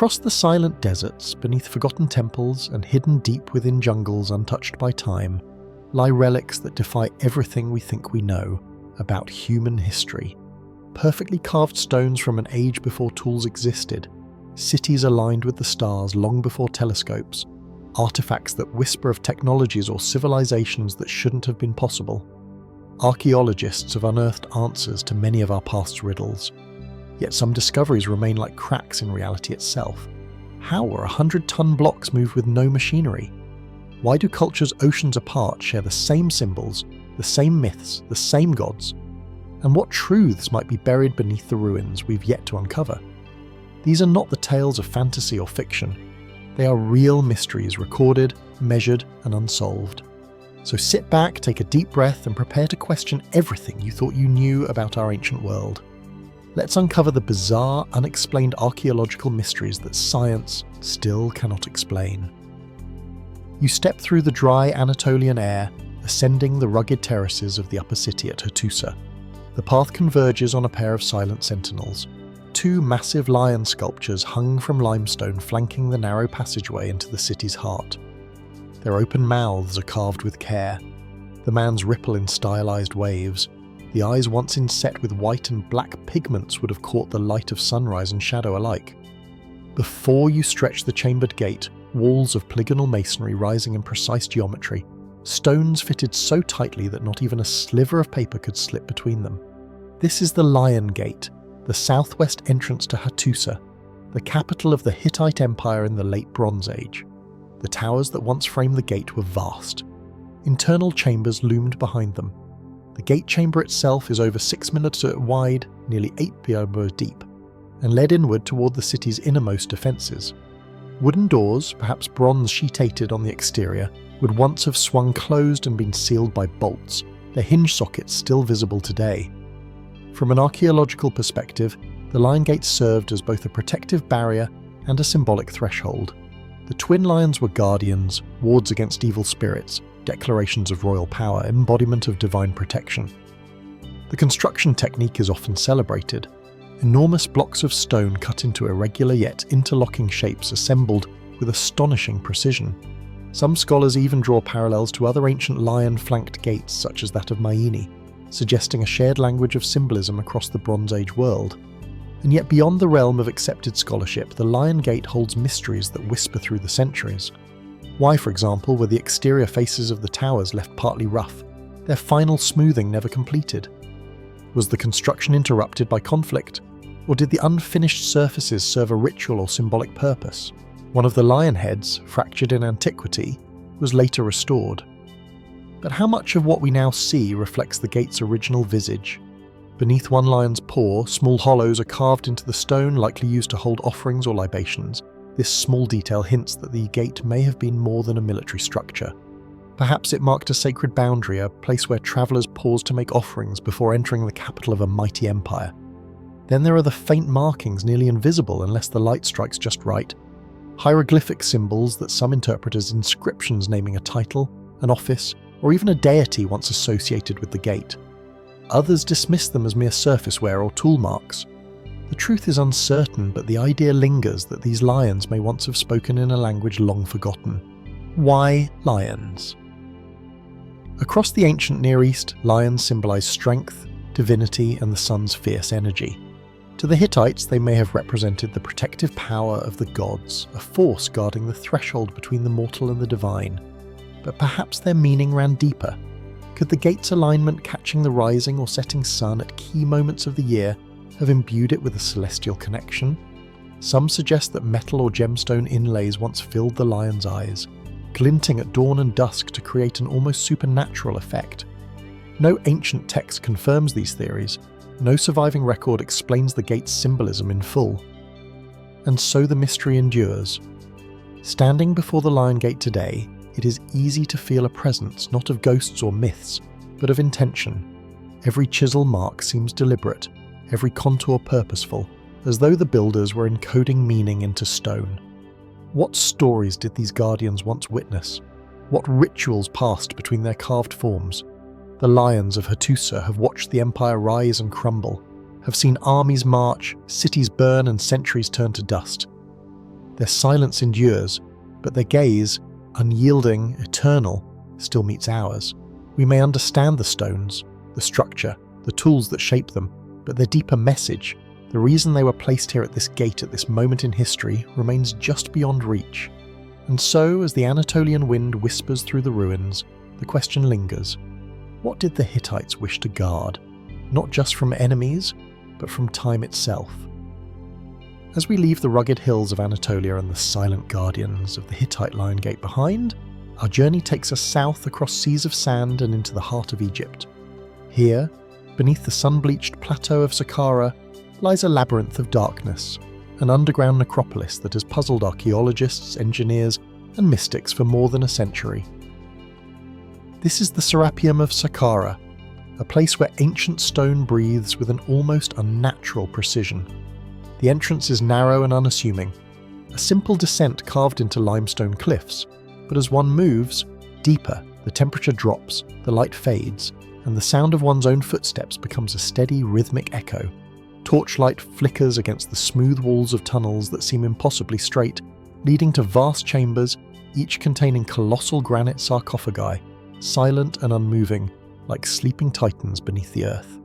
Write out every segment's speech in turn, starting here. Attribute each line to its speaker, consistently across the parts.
Speaker 1: Across the silent deserts, beneath forgotten temples and hidden deep within jungles untouched by time, lie relics that defy everything we think we know about human history. Perfectly carved stones from an age before tools existed, cities aligned with the stars long before telescopes, artifacts that whisper of technologies or civilizations that shouldn't have been possible. Archaeologists have unearthed answers to many of our past's riddles, yet some discoveries remain like cracks in reality itself. How were 100-ton blocks moved with no machinery? Why do cultures oceans apart share the same symbols, the same myths, the same gods? And what truths might be buried beneath the ruins we've yet to uncover? These are not the tales of fantasy or fiction. They are real mysteries recorded, measured, and unsolved. So sit back, take a deep breath, and prepare to question everything you thought you knew about our ancient world. Let's uncover the bizarre, unexplained archaeological mysteries that science still cannot explain. You step through the dry Anatolian air, ascending the rugged terraces of the upper city at Hattusa. The path converges on a pair of silent sentinels, two massive lion sculptures hung from limestone flanking the narrow passageway into the city's heart. Their open mouths are carved with care. The mouths ripple in stylized waves. The eyes once inset with white and black pigments would have caught the light of sunrise and shadow alike. Before you stretch the chambered gate, walls of polygonal masonry rising in precise geometry, stones fitted so tightly that not even a sliver of paper could slip between them. This is the Lion Gate, the southwest entrance to Hattusa, the capital of the Hittite Empire in the late Bronze Age. The towers that once framed the gate were vast. Internal chambers loomed behind them. The gate chamber itself is over 6 meters wide, nearly 8 meters deep, and led inward toward the city's innermost defences. Wooden doors, perhaps bronze sheet-ated on the exterior, would once have swung closed and been sealed by bolts, their hinge sockets still visible today. From an archaeological perspective, the Lion Gate served as both a protective barrier and a symbolic threshold. The twin lions were guardians, wards against evil spirits, declarations of royal power, embodiment of divine protection. The construction technique is often celebrated. Enormous blocks of stone cut into irregular yet interlocking shapes assembled with astonishing precision. Some scholars even draw parallels to other ancient lion-flanked gates such as that of Maini, suggesting a shared language of symbolism across the Bronze Age world. And yet beyond the realm of accepted scholarship, the Lion Gate holds mysteries that whisper through the centuries. Why, for example, were the exterior faces of the towers left partly rough, their final smoothing never completed? Was the construction interrupted by conflict? Or did the unfinished surfaces serve a ritual or symbolic purpose? One of the lion heads, fractured in antiquity, was later restored. But how much of what we now see reflects the gate's original visage? Beneath one lion's paw, small hollows are carved into the stone, likely used to hold offerings or libations. This small detail hints that the gate may have been more than a military structure. Perhaps it marked a sacred boundary, a place where travellers paused to make offerings before entering the capital of a mighty empire. Then there are the faint markings, nearly invisible unless the light strikes just right. Hieroglyphic symbols that some interpret as inscriptions naming a title, an office, or even a deity once associated with the gate. Others dismiss them as mere surface wear or tool marks. The truth is uncertain, but the idea lingers that these lions may once have spoken in a language long forgotten. Why lions? Across the ancient Near East, lions symbolize strength, divinity, and the sun's fierce energy. To the Hittites, they may have represented the protective power of the gods, a force guarding the threshold between the mortal and the divine. But perhaps their meaning ran deeper. Could the gate's alignment catching the rising or setting sun at key moments of the year have imbued it with a celestial connection? Some suggest that metal or gemstone inlays once filled the lion's eyes, glinting at dawn and dusk to create an almost supernatural effect. No ancient text confirms these theories. No surviving record explains the gate's symbolism in full. And so the mystery endures. Standing before the Lion Gate today, it is easy to feel a presence not of ghosts or myths, but of intention. Every chisel mark seems deliberate, every contour purposeful, as though the builders were encoding meaning into stone. What stories did these guardians once witness? What rituals passed between their carved forms? The lions of Hattusa have watched the empire rise and crumble, have seen armies march, cities burn and centuries turn to dust. Their silence endures, but their gaze, unyielding, eternal, still meets ours. We may understand the stones, the structure, the tools that shape them, but their deeper message, the reason they were placed here at this gate at this moment in history, remains just beyond reach. And so, as the Anatolian wind whispers through the ruins, the question lingers: what did the Hittites wish to guard? Not just from enemies, but from time itself. As we leave the rugged hills of Anatolia and the silent guardians of the Hittite Lion Gate behind, our journey takes us south across seas of sand and into the heart of Egypt. Here, beneath the sun-bleached plateau of Saqqara, lies a labyrinth of darkness, an underground necropolis that has puzzled archaeologists, engineers, and mystics for more than a century. This is the Serapeum of Saqqara, a place where ancient stone breathes with an almost unnatural precision. The entrance is narrow and unassuming, a simple descent carved into limestone cliffs, but as one moves, deeper, the temperature drops, the light fades, and the sound of one's own footsteps becomes a steady, rhythmic echo. Torchlight flickers against the smooth walls of tunnels that seem impossibly straight, leading to vast chambers, each containing colossal granite sarcophagi, silent and unmoving, like sleeping titans beneath the earth.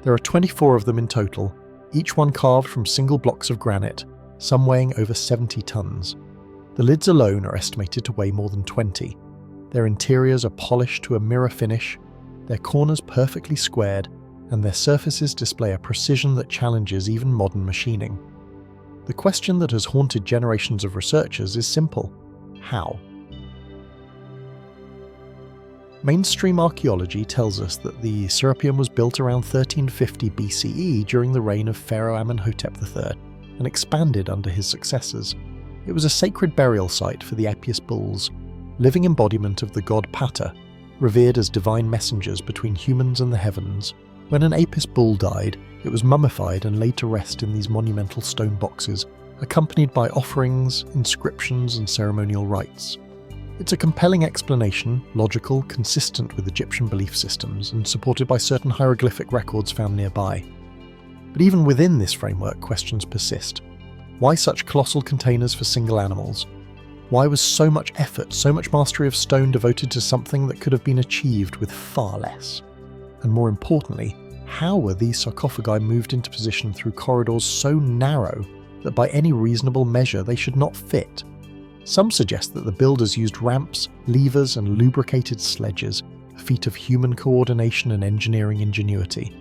Speaker 1: There are 24 of them in total, each one carved from single blocks of granite, some weighing over 70 tons. The lids alone are estimated to weigh more than 20. Their interiors are polished to a mirror finish, their corners perfectly squared, and their surfaces display a precision that challenges even modern machining. The question that has haunted generations of researchers is simple: how? Mainstream archaeology tells us that the Serapeum was built around 1350 BCE during the reign of Pharaoh Amenhotep III, and expanded under his successors. It was a sacred burial site for the Apis bulls, living embodiment of the god Pata, revered as divine messengers between humans and the heavens. When an Apis bull died, it was mummified and laid to rest in these monumental stone boxes, accompanied by offerings, inscriptions, and ceremonial rites. It's a compelling explanation, logical, consistent with Egyptian belief systems, and supported by certain hieroglyphic records found nearby. But even within this framework, questions persist. Why such colossal containers for single animals? Why was so much effort, so much mastery of stone devoted to something that could have been achieved with far less? And more importantly, how were these sarcophagi moved into position through corridors so narrow that by any reasonable measure they should not fit? Some suggest that the builders used ramps, levers, and lubricated sledges, a feat of human coordination and engineering ingenuity.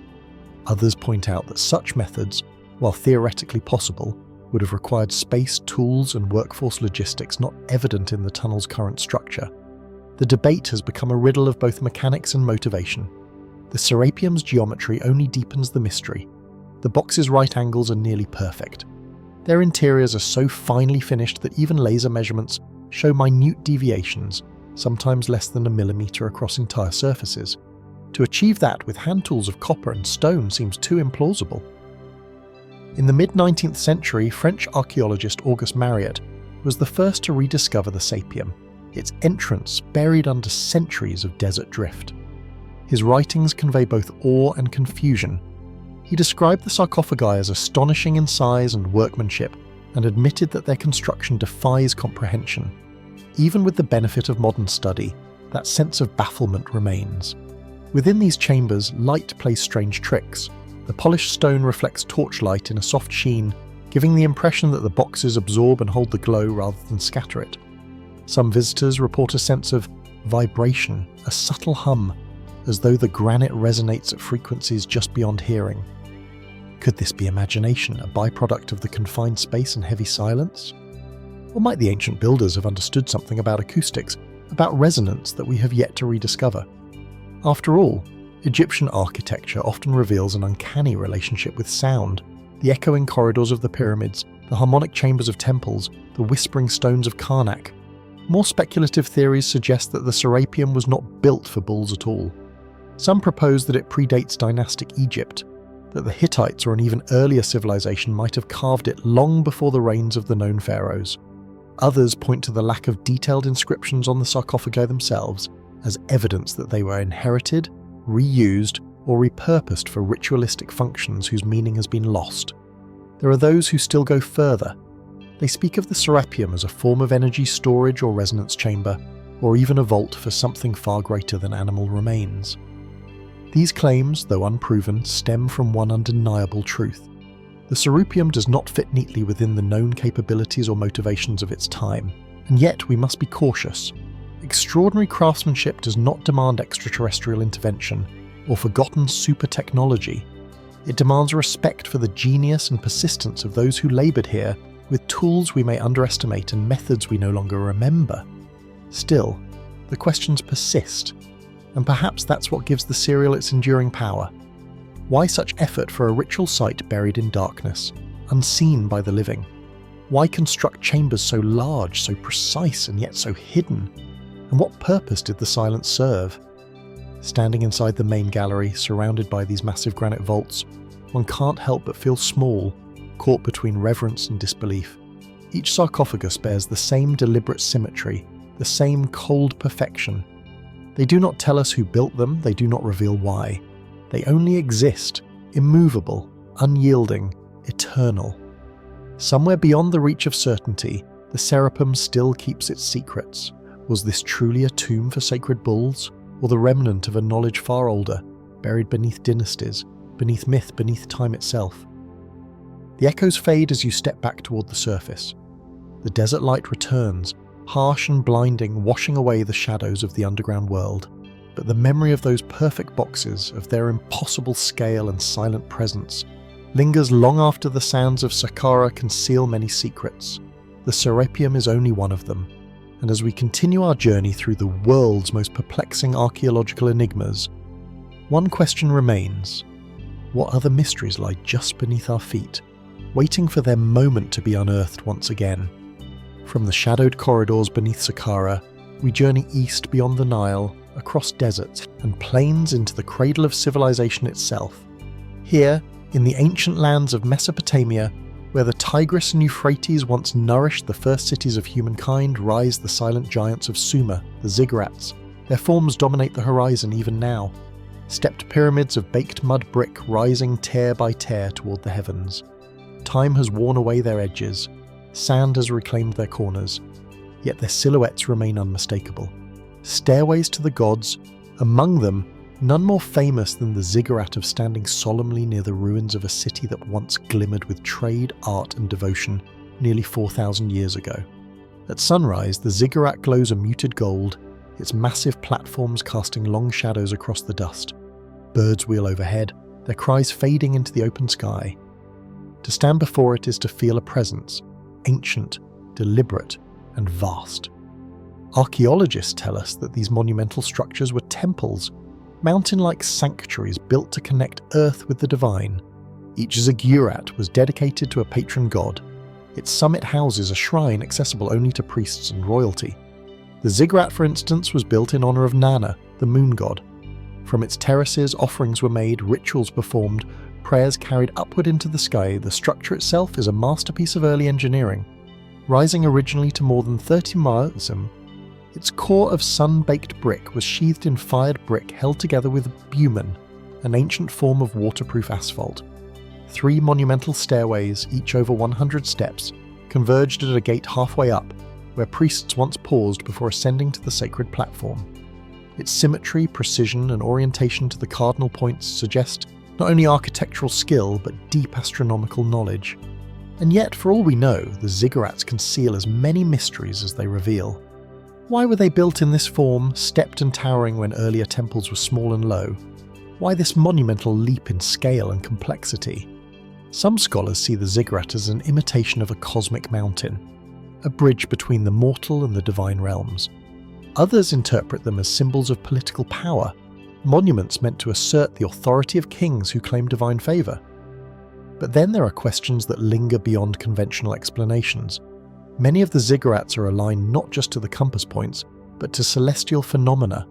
Speaker 1: Others point out that such methods, while theoretically possible, would have required space, tools, and workforce logistics not evident in the tunnel's current structure. The debate has become a riddle of both mechanics and motivation. The Serapeum's geometry only deepens the mystery. The box's right angles are nearly perfect. Their interiors are so finely finished that even laser measurements show minute deviations, sometimes less than a millimetre across entire surfaces. To achieve that with hand tools of copper and stone seems too implausible. In the mid-19th century, French archaeologist Auguste Mariette was the first to rediscover the Serapeum, its entrance buried under centuries of desert drift. His writings convey both awe and confusion. He described the sarcophagi as astonishing in size and workmanship, and admitted that their construction defies comprehension. Even with the benefit of modern study, that sense of bafflement remains. Within these chambers, light plays strange tricks. The polished stone reflects torchlight in a soft sheen, giving the impression that the boxes absorb and hold the glow rather than scatter it. Some visitors report a sense of vibration, a subtle hum, as though the granite resonates at frequencies just beyond hearing. Could this be imagination, a byproduct of the confined space and heavy silence? Or might the ancient builders have understood something about acoustics, about resonance that we have yet to rediscover? After all, Egyptian architecture often reveals an uncanny relationship with sound. The echoing corridors of the pyramids, the harmonic chambers of temples, the whispering stones of Karnak. More speculative theories suggest that the Serapeum was not built for bulls at all. Some propose that it predates dynastic Egypt, that the Hittites or an even earlier civilization might have carved it long before the reigns of the known pharaohs. Others point to the lack of detailed inscriptions on the sarcophagi themselves as evidence that they were inherited, reused, or repurposed for ritualistic functions whose meaning has been lost. There are those who still go further. They speak of the Serapeum as a form of energy storage or resonance chamber, or even a vault for something far greater than animal remains. These claims, though unproven, stem from one undeniable truth. The Serapeum does not fit neatly within the known capabilities or motivations of its time, and yet we must be cautious. Extraordinary craftsmanship does not demand extraterrestrial intervention or forgotten super technology. It demands respect for the genius and persistence of those who laboured here with tools we may underestimate and methods we no longer remember. Still, the questions persist, and perhaps that's what gives the serial its enduring power. Why such effort for a ritual site buried in darkness, unseen by the living? Why construct chambers so large, so precise, and yet so hidden? And what purpose did the silence serve? Standing inside the main gallery, surrounded by these massive granite vaults, one can't help but feel small, caught between reverence and disbelief. Each sarcophagus bears the same deliberate symmetry, the same cold perfection. They do not tell us who built them, they do not reveal why. They only exist, immovable, unyielding, eternal. Somewhere beyond the reach of certainty, the Serapeum still keeps its secrets. Was this truly a tomb for sacred bulls, or the remnant of a knowledge far older, buried beneath dynasties, beneath myth, beneath time itself? The echoes fade as you step back toward the surface. The desert light returns, harsh and blinding, washing away the shadows of the underground world. But the memory of those perfect boxes, of their impossible scale and silent presence, lingers long after the sands of Saqqara conceal many secrets. The Serapeum is only one of them, and as we continue our journey through the world's most perplexing archaeological enigmas, one question remains: what other mysteries lie just beneath our feet, waiting for their moment to be unearthed once again? From the shadowed corridors beneath Saqqara, we journey east beyond the Nile, across deserts and plains into the cradle of civilization itself. Here, in the ancient lands of Mesopotamia, where the Tigris and Euphrates once nourished the first cities of humankind, rise the silent giants of Sumer, the ziggurats. Their forms dominate the horizon even now. Stepped pyramids of baked mud brick rising tear by tear toward the heavens. Time has worn away their edges. Sand has reclaimed their corners. Yet their silhouettes remain unmistakable. Stairways to the gods, among them none more famous than the ziggurat of standing solemnly near the ruins of a city that once glimmered with trade, art and devotion nearly 4,000 years ago. At sunrise, the ziggurat glows a muted gold, its massive platforms casting long shadows across the dust. Birds wheel overhead, their cries fading into the open sky. To stand before it is to feel a presence, ancient, deliberate and vast. Archaeologists tell us that these monumental structures were temples, mountain-like sanctuaries built to connect earth with the divine. Each ziggurat was dedicated to a patron god. Its summit houses a shrine accessible only to priests and royalty. The ziggurat, for instance, was built in honor of Nana, the moon god. From its terraces, offerings were made, rituals performed, prayers carried upward into the sky. The structure itself is a masterpiece of early engineering. Rising originally to more than 30 miles, its core of sun-baked brick was sheathed in fired brick held together with bumen, an ancient form of waterproof asphalt. 3 monumental stairways, each over 100 steps, converged at a gate halfway up, where priests once paused before ascending to the sacred platform. Its symmetry, precision, and orientation to the cardinal points suggest not only architectural skill, but deep astronomical knowledge. And yet, for all we know, the ziggurats conceal as many mysteries as they reveal. Why were they built in this form, stepped and towering when earlier temples were small and low? Why this monumental leap in scale and complexity? Some scholars see the ziggurat as an imitation of a cosmic mountain, a bridge between the mortal and the divine realms. Others interpret them as symbols of political power, monuments meant to assert the authority of kings who claim divine favour. But then there are questions that linger beyond conventional explanations. Many of the ziggurats are aligned not just to the compass points, but to celestial phenomena.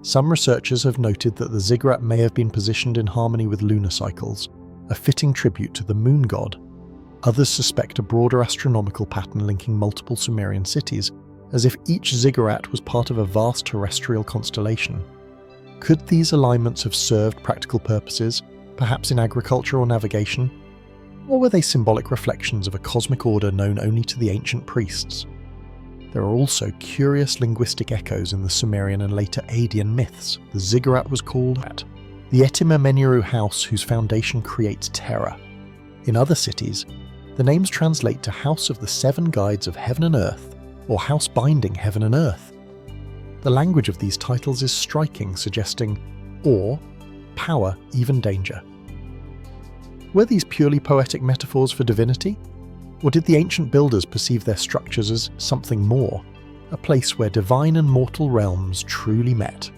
Speaker 1: Some researchers have noted that the ziggurat may have been positioned in harmony with lunar cycles, a fitting tribute to the moon god. Others suspect a broader astronomical pattern linking multiple Sumerian cities, as if each ziggurat was part of a vast terrestrial constellation. Could these alignments have served practical purposes, perhaps in agriculture or navigation? Or were they symbolic reflections of a cosmic order known only to the ancient priests? There are also curious linguistic echoes in the Sumerian and later Adian myths. The ziggurat was called the Mereruka house whose foundation creates terror. In other cities, the names translate to House of the Seven Guides of Heaven and Earth, or House Binding Heaven and Earth. The language of these titles is striking, suggesting awe, power, even danger. Were these purely poetic metaphors for divinity? Or did the ancient builders perceive their structures as something more, a place where divine and mortal realms truly met?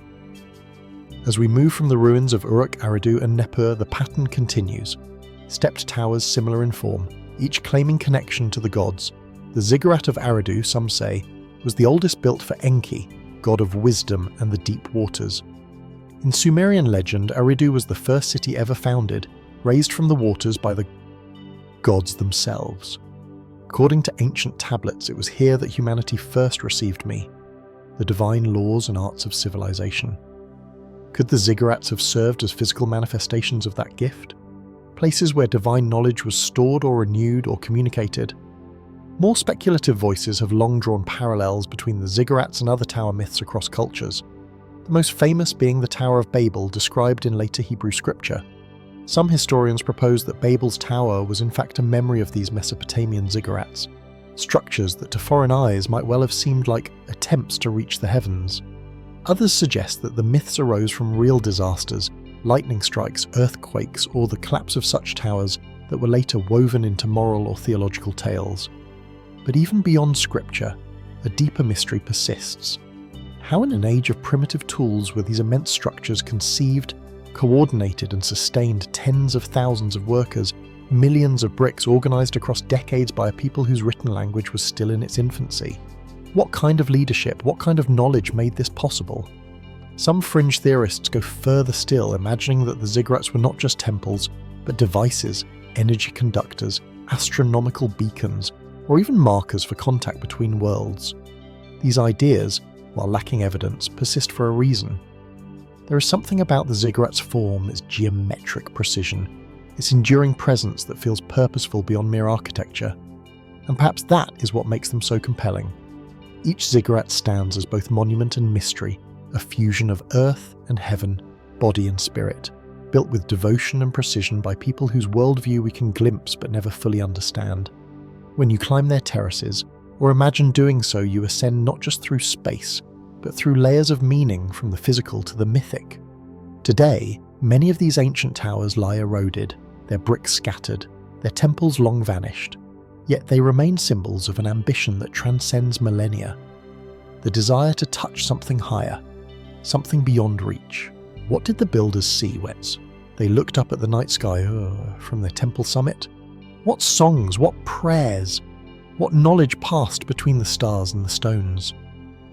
Speaker 1: As we move from the ruins of Uruk, Eridu and Nippur, the pattern continues. Stepped towers similar in form, each claiming connection to the gods. The ziggurat of Eridu, some say, was the oldest built for Enki, god of wisdom and the deep waters. In Sumerian legend, Eridu was the first city ever founded, raised from the waters by the gods themselves. According to ancient tablets, it was here that humanity first received me, the divine laws and arts of civilization. Could the ziggurats have served as physical manifestations of that gift? Places where divine knowledge was stored or renewed or communicated? More speculative voices have long drawn parallels between the ziggurats and other tower myths across cultures, the most famous being the Tower of Babel described in later Hebrew scripture. Some historians propose that Babel's tower was in fact a memory of these Mesopotamian ziggurats, structures that to foreign eyes might well have seemed like attempts to reach the heavens. Others suggest that the myths arose from real disasters, lightning strikes, earthquakes, or the collapse of such towers that were later woven into moral or theological tales. But even beyond scripture, a deeper mystery persists. How in an age of primitive tools were these immense structures conceived, coordinated and sustained tens of thousands of workers, millions of bricks organised across decades by a people whose written language was still in its infancy? What kind of leadership, what kind of knowledge made this possible? Some fringe theorists go further still, imagining that the ziggurats were not just temples, but devices, energy conductors, astronomical beacons, or even markers for contact between worlds. These ideas, while lacking evidence, persist for a reason. There is something about the ziggurat's form, its geometric precision, its enduring presence that feels purposeful beyond mere architecture. And perhaps that is what makes them so compelling. Each ziggurat stands as both monument and mystery, a fusion of earth and heaven, body and spirit, built with devotion and precision by people whose worldview we can glimpse but never fully understand. When you climb their terraces, or imagine doing so, you ascend not just through space, but through layers of meaning from the physical to the mythic. Today, many of these ancient towers lie eroded, their bricks scattered, their temples long vanished, yet they remain symbols of an ambition that transcends millennia. The desire to touch something higher, something beyond reach. What did the builders see when they looked up at the night sky from their temple summit? What songs, what prayers, what knowledge passed between the stars and the stones?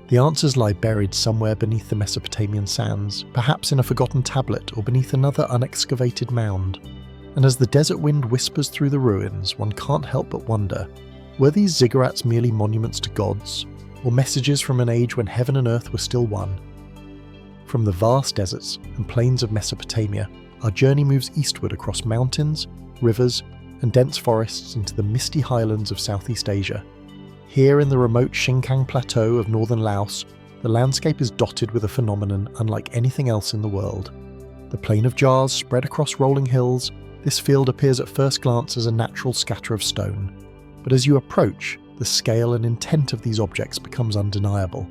Speaker 1: The answers lie buried somewhere beneath the Mesopotamian sands, perhaps in a forgotten tablet or beneath another unexcavated mound. And as the desert wind whispers through the ruins, one can't help but wonder, were these ziggurats merely monuments to gods, or messages from an age when heaven and earth were still one? From the vast deserts and plains of Mesopotamia, our journey moves eastward across mountains, rivers, and dense forests into the misty highlands of Southeast Asia. Here in the remote Xinjiang Plateau of northern Laos, the landscape is dotted with a phenomenon unlike anything else in the world. The plain of jars spread across rolling hills, this field appears at first glance as a natural scatter of stone. But as you approach, the scale and intent of these objects becomes undeniable.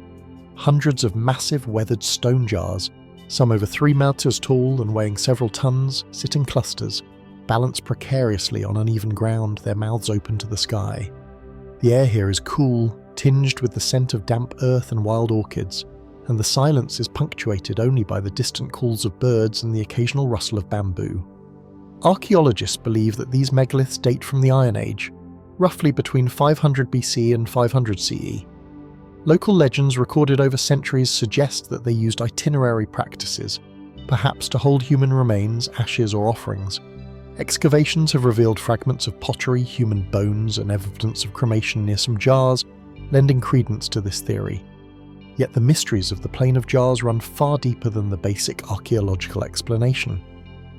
Speaker 1: Hundreds of massive weathered stone jars, some over 3 meters tall and weighing several tons, sit in clusters, balanced precariously on uneven ground, their mouths open to the sky. The air here is cool, tinged with the scent of damp earth and wild orchids, and the silence is punctuated only by the distant calls of birds and the occasional rustle of bamboo. Archaeologists believe that these megaliths date from the Iron Age, roughly between 500 BC and 500 CE. Local legends recorded over centuries suggest that they used itinerary practices, perhaps to hold human remains, ashes or offerings. Excavations have revealed fragments of pottery, human bones, and evidence of cremation near some jars, lending credence to this theory. Yet the mysteries of the Plain of Jars run far deeper than the basic archaeological explanation.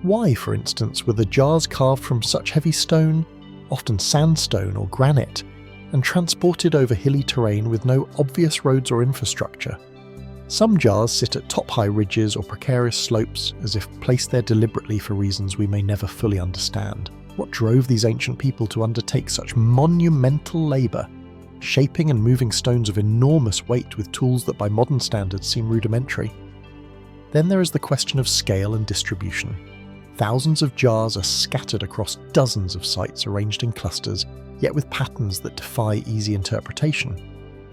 Speaker 1: Why, for instance, were the jars carved from such heavy stone, often sandstone or granite, and transported over hilly terrain with no obvious roads or infrastructure. Some jars sit at top-high ridges or precarious slopes, as if placed there deliberately for reasons we may never fully understand. What drove these ancient people to undertake such monumental labour, shaping and moving stones of enormous weight with tools that by modern standards seem rudimentary? Then there is the question of scale and distribution. Thousands of jars are scattered across dozens of sites arranged in clusters, yet with patterns that defy easy interpretation.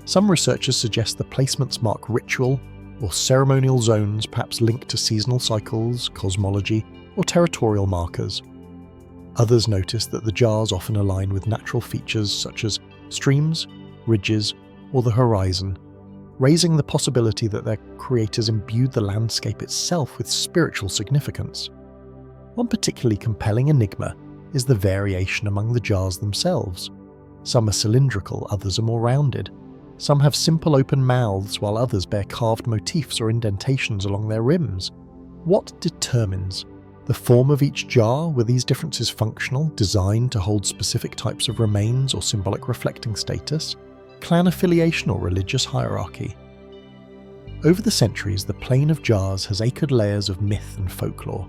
Speaker 1: Some researchers suggest the placements mark ritual or ceremonial zones, perhaps linked to seasonal cycles, cosmology, or territorial markers. Others notice that the jars often align with natural features such as streams, ridges, or the horizon, raising the possibility that their creators imbued the landscape itself with spiritual significance. One particularly compelling enigma is the variation among the jars themselves. Some are cylindrical, others are more rounded. Some have simple open mouths, while others bear carved motifs or indentations along their rims. What determines the form of each jar? Were these differences functional, designed to hold specific types of remains or symbolic reflecting status, clan affiliation or religious hierarchy? Over the centuries, the plane of jars has acred layers of myth and folklore.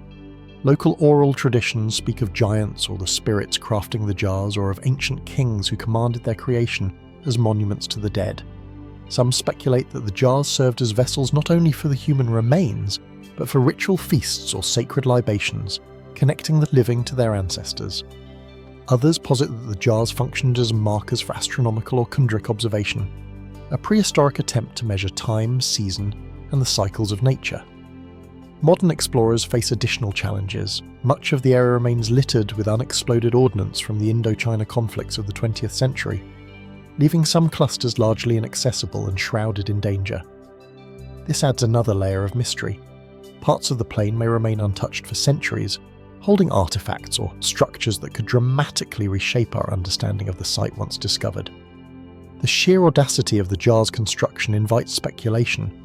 Speaker 1: Local oral traditions speak of giants or the spirits crafting the jars, or of ancient kings who commanded their creation as monuments to the dead. Some speculate that the jars served as vessels not only for the human remains, but for ritual feasts or sacred libations, connecting the living to their ancestors. Others posit that the jars functioned as markers for astronomical or chondric observation, a prehistoric attempt to measure time, season, and the cycles of nature. Modern explorers face additional challenges. Much of the area remains littered with unexploded ordnance from the Indochina conflicts of the 20th century, leaving some clusters largely inaccessible and shrouded in danger. This adds another layer of mystery. Parts of the plain may remain untouched for centuries, holding artifacts or structures that could dramatically reshape our understanding of the site once discovered. The sheer audacity of the jar's construction invites speculation.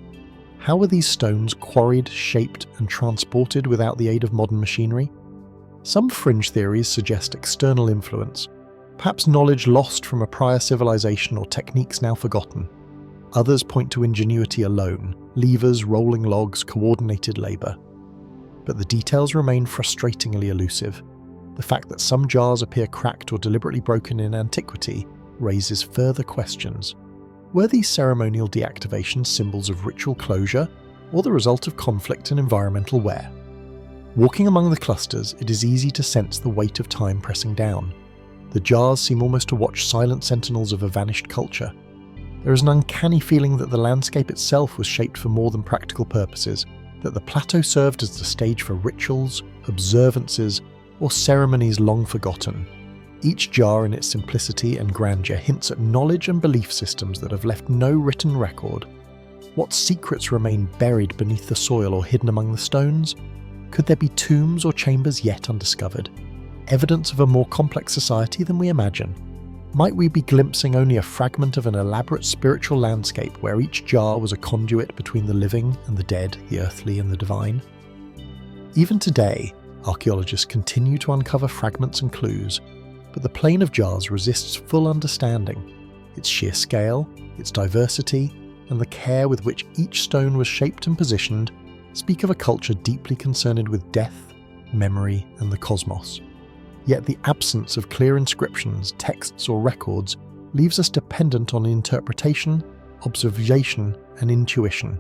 Speaker 1: How were these stones quarried, shaped, and transported without the aid of modern machinery? Some fringe theories suggest external influence, perhaps knowledge lost from a prior civilization or techniques now forgotten. Others point to ingenuity alone, levers, rolling logs, coordinated labour. But the details remain frustratingly elusive. The fact that some jars appear cracked or deliberately broken in antiquity raises further questions. Were these ceremonial deactivations symbols of ritual closure, or the result of conflict and environmental wear? Walking among the clusters, it is easy to sense the weight of time pressing down. The jars seem almost to watch silent sentinels of a vanished culture. There is an uncanny feeling that the landscape itself was shaped for more than practical purposes, that the plateau served as the stage for rituals, observances, or ceremonies long forgotten. Each jar in its simplicity and grandeur hints at knowledge and belief systems that have left no written record. What secrets remain buried beneath the soil or hidden among the stones? Could there be tombs or chambers yet undiscovered? Evidence of a more complex society than we imagine? Might we be glimpsing only a fragment of an elaborate spiritual landscape where each jar was a conduit between the living and the dead, the earthly and the divine? Even today, archaeologists continue to uncover fragments and clues, but the plane of jars resists full understanding. Its sheer scale, its diversity, and the care with which each stone was shaped and positioned speak of a culture deeply concerned with death, memory, and the cosmos. Yet the absence of clear inscriptions, texts, or records leaves us dependent on interpretation, observation, and intuition.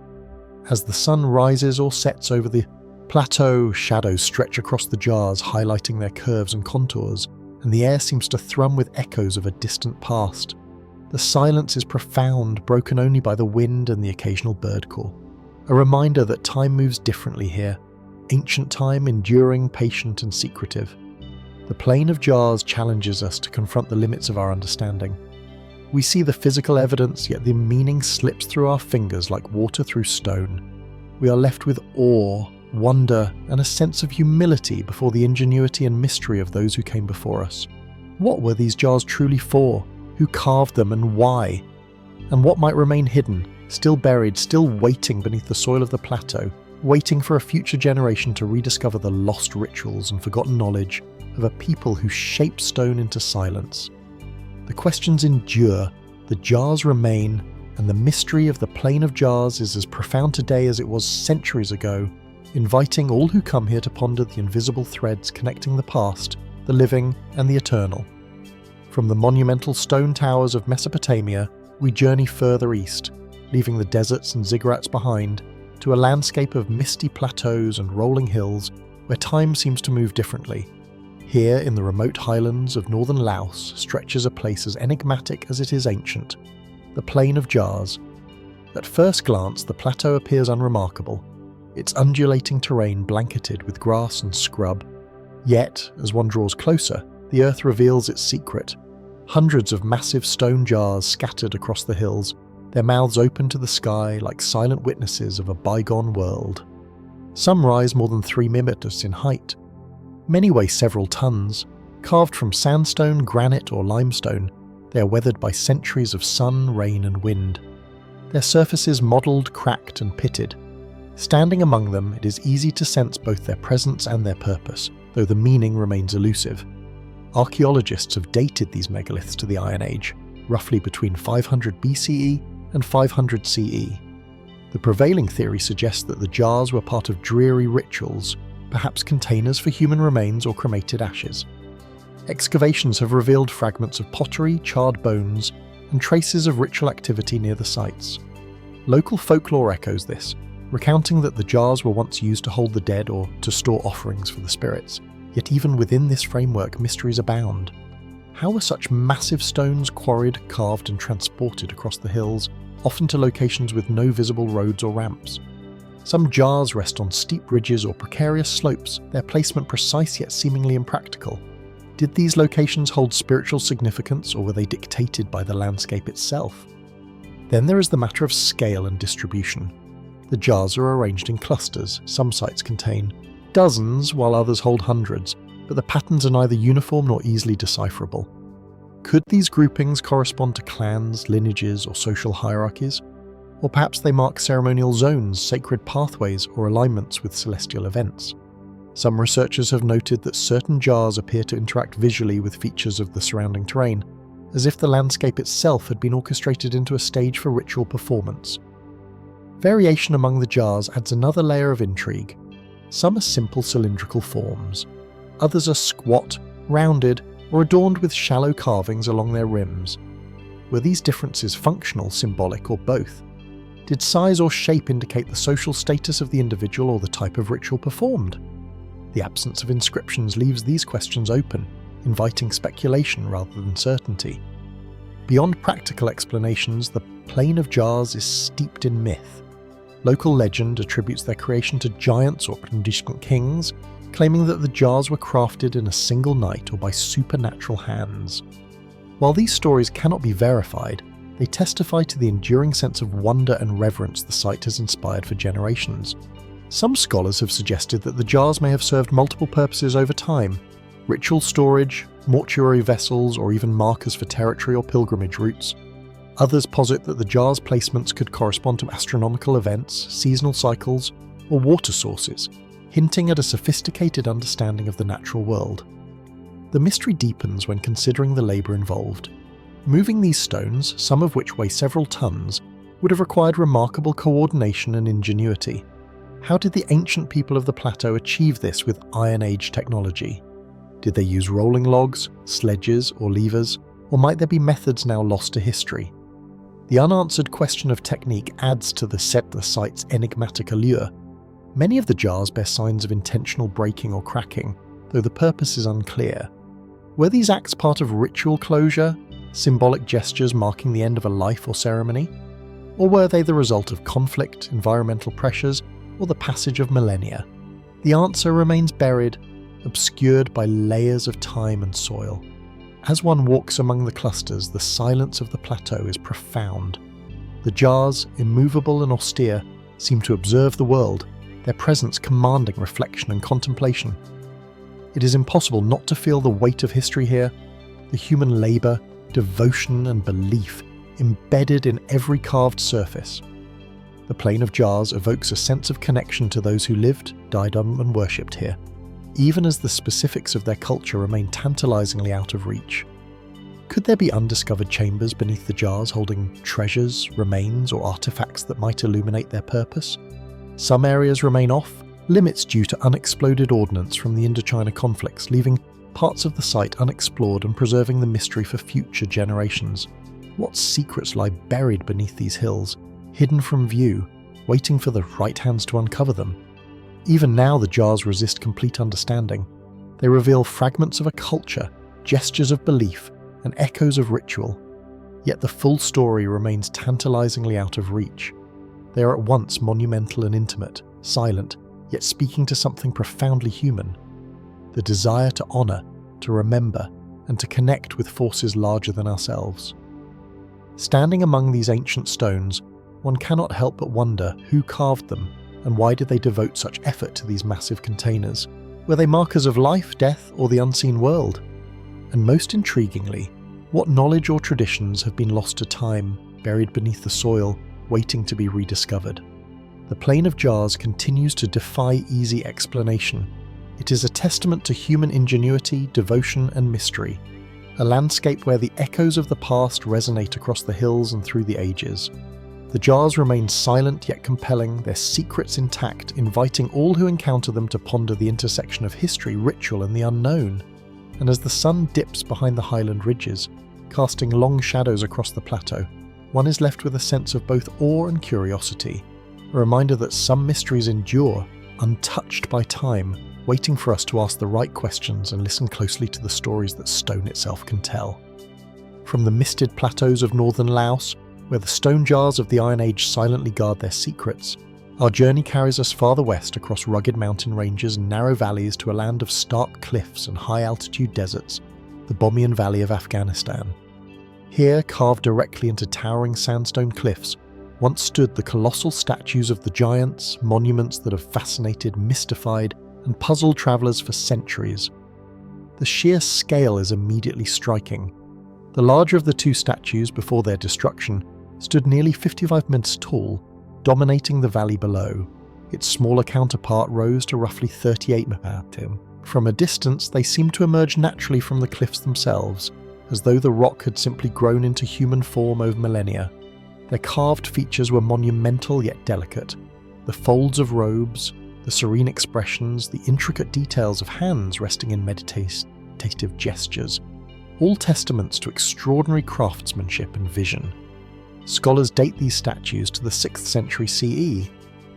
Speaker 1: As the sun rises or sets over the plateau, shadows stretch across the jars, highlighting their curves and contours, and the air seems to thrum with echoes of a distant past. The silence is profound, broken only by the wind and the occasional bird call. A reminder that time moves differently here, ancient time enduring, patient, and secretive. The plane of jars challenges us to confront the limits of our understanding. We see the physical evidence, yet the meaning slips through our fingers like water through stone. We are left with awe, wonder, and a sense of humility before the ingenuity and mystery of those who came before us. What were these jars truly for? Who carved them and why? And what might remain hidden, still buried, still waiting beneath the soil of the plateau, waiting for a future generation to rediscover the lost rituals and forgotten knowledge of a people who shape stone into silence. The questions endure, the jars remain, and the mystery of the Plain of Jars is as profound today as it was centuries ago, inviting all who come here to ponder the invisible threads connecting the past, the living, and the eternal. From the monumental stone towers of Mesopotamia, we journey further east, leaving the deserts and ziggurats behind, to a landscape of misty plateaus and rolling hills where time seems to move differently. Here, in the remote highlands of northern Laos, stretches a place as enigmatic as it is ancient, the Plain of Jars. At first glance, the plateau appears unremarkable, its undulating terrain blanketed with grass and scrub. Yet, as one draws closer, the earth reveals its secret. Hundreds of massive stone jars scattered across the hills, their mouths open to the sky like silent witnesses of a bygone world. Some rise more than 3 meters in height. Many weigh several tons. Carved from sandstone, granite, or limestone, they are weathered by centuries of sun, rain, and wind. Their surfaces mottled, cracked, and pitted. Standing among them, it is easy to sense both their presence and their purpose, though the meaning remains elusive. Archaeologists have dated these megaliths to the Iron Age, roughly between 500 BCE and 500 CE. The prevailing theory suggests that the jars were part of dreary rituals, perhaps containers for human remains or cremated ashes. Excavations have revealed fragments of pottery, charred bones, and traces of ritual activity near the sites. Local folklore echoes this, recounting that the jars were once used to hold the dead or to store offerings for the spirits. Yet even within this framework, mysteries abound. How were such massive stones quarried, carved, and transported across the hills, often to locations with no visible roads or ramps? Some jars rest on steep ridges or precarious slopes, their placement precise yet seemingly impractical. Did these locations hold spiritual significance, or were they dictated by the landscape itself? Then there is the matter of scale and distribution. The jars are arranged in clusters. Some sites contain dozens, while others hold hundreds, but the patterns are neither uniform nor easily decipherable. Could these groupings correspond to clans, lineages, or social hierarchies? Or perhaps they mark ceremonial zones, sacred pathways, or alignments with celestial events? Some researchers have noted that certain jars appear to interact visually with features of the surrounding terrain, as if the landscape itself had been orchestrated into a stage for ritual performance. Variation among the jars adds another layer of intrigue. Some are simple cylindrical forms. Others are squat, rounded, or adorned with shallow carvings along their rims. Were these differences functional, symbolic, or both? Did size or shape indicate the social status of the individual or the type of ritual performed? The absence of inscriptions leaves these questions open, inviting speculation rather than certainty. Beyond practical explanations, the Plain of Jars is steeped in myth. Local legend attributes their creation to giants or distant kings, claiming that the jars were crafted in a single night or by supernatural hands. While these stories cannot be verified, they testify to the enduring sense of wonder and reverence the site has inspired for generations. Some scholars have suggested that the jars may have served multiple purposes over time: ritual storage, mortuary vessels, or even markers for territory or pilgrimage routes. Others posit that the jars' placements could correspond to astronomical events, seasonal cycles, or water sources, hinting at a sophisticated understanding of the natural world. The mystery deepens when considering the labour involved. Moving these stones, some of which weigh several tons, would have required remarkable coordination and ingenuity. How did the ancient people of the plateau achieve this with Iron Age technology? Did they use rolling logs, sledges, or levers, or might there be methods now lost to history? The unanswered question of technique adds to the site's enigmatic allure. Many of the jars bear signs of intentional breaking or cracking, though the purpose is unclear. Were these acts part of ritual closure, symbolic gestures marking the end of a life or ceremony? Or were they the result of conflict, environmental pressures, or the passage of millennia? The answer remains buried, obscured by layers of time and soil. As one walks among the clusters, the silence of the plateau is profound. The jars, immovable and austere, seem to observe the world, their presence commanding reflection and contemplation. It is impossible not to feel the weight of history here, the human labour, devotion and belief embedded in every carved surface. The Plain of Jars evokes a sense of connection to those who lived, died on, and worshipped here, even as the specifics of their culture remain tantalizingly out of reach. Could there be undiscovered chambers beneath the jars holding treasures, remains, or artifacts that might illuminate their purpose? Some areas remain off limits due to unexploded ordnance from the Indochina conflicts, leaving parts of the site unexplored and preserving the mystery for future generations. What secrets lie buried beneath these hills, hidden from view, waiting for the right hands to uncover them? Even now the jars resist complete understanding. They reveal fragments of a culture, gestures of belief, and echoes of ritual. Yet the full story remains tantalizingly out of reach. They are at once monumental and intimate, silent, yet speaking to something profoundly human. The desire to honour, to remember, and to connect with forces larger than ourselves. Standing among these ancient stones, one cannot help but wonder who carved them, and why did they devote such effort to these massive containers? Were they markers of life, death, or the unseen world? And most intriguingly, what knowledge or traditions have been lost to time, buried beneath the soil, waiting to be rediscovered? The Plain of Jars continues to defy easy explanation. It is a testament to human ingenuity, devotion, and mystery, a landscape where the echoes of the past resonate across the hills and through the ages. The jars remain silent yet compelling, their secrets intact, inviting all who encounter them to ponder the intersection of history, ritual, and the unknown. And as the sun dips behind the highland ridges, casting long shadows across the plateau, one is left with a sense of both awe and curiosity, a reminder that some mysteries endure, untouched by time, waiting for us to ask the right questions and listen closely to the stories that stone itself can tell. From the misted plateaus of northern Laos, where the stone jars of the Iron Age silently guard their secrets, our journey carries us farther west across rugged mountain ranges and narrow valleys to a land of stark cliffs and high-altitude deserts, the Bamiyan Valley of Afghanistan. Here, carved directly into towering sandstone cliffs, once stood the colossal statues of the giants, monuments that have fascinated, mystified, and puzzled travellers for centuries. The sheer scale is immediately striking. The larger of the two statues before their destruction stood nearly 55 meters tall, dominating the valley below. Its smaller counterpart rose to roughly 38 meters. From a distance, they seemed to emerge naturally from the cliffs themselves, as though the rock had simply grown into human form over millennia. Their carved features were monumental yet delicate. The folds of robes, the serene expressions, the intricate details of hands resting in meditative gestures, all testaments to extraordinary craftsmanship and vision. Scholars date these statues to the 6th century CE,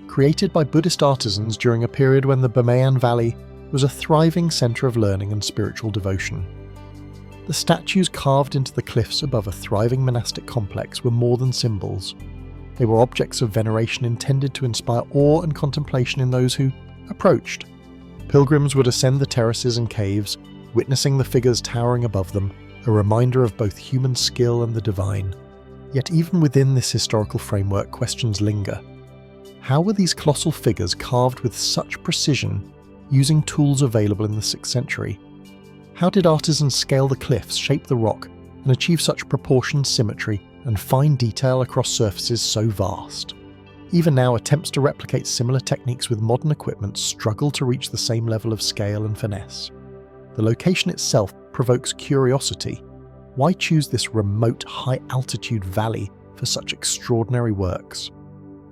Speaker 1: created by Buddhist artisans during a period when the Bamiyan Valley was a thriving centre of learning and spiritual devotion. The statues carved into the cliffs above a thriving monastic complex were more than symbols. They were objects of veneration intended to inspire awe and contemplation in those who approached. Pilgrims would ascend the terraces and caves, witnessing the figures towering above them, a reminder of both human skill and the divine. Yet even within this historical framework, questions linger. How were these colossal figures carved with such precision, using tools available in the 6th century? How did artisans scale the cliffs, shape the rock, and achieve such proportion, symmetry, and fine detail across surfaces so vast? Even now, attempts to replicate similar techniques with modern equipment struggle to reach the same level of scale and finesse. The location itself provokes curiosity. Why choose this remote, high-altitude valley for such extraordinary works?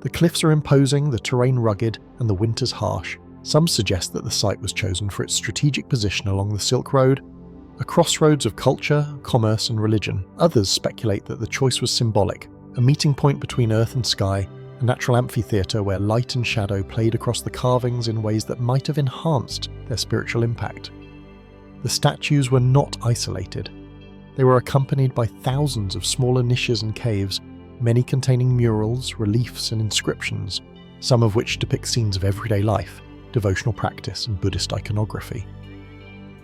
Speaker 1: The cliffs are imposing, the terrain rugged, and the winters harsh. Some suggest that the site was chosen for its strategic position along the Silk Road, a crossroads of culture, commerce, and religion. Others speculate that the choice was symbolic, a meeting point between earth and sky, a natural amphitheatre where light and shadow played across the carvings in ways that might have enhanced their spiritual impact. The statues were not isolated. They were accompanied by thousands of smaller niches and caves, many containing murals, reliefs, and inscriptions, some of which depict scenes of everyday life, devotional practice, and Buddhist iconography.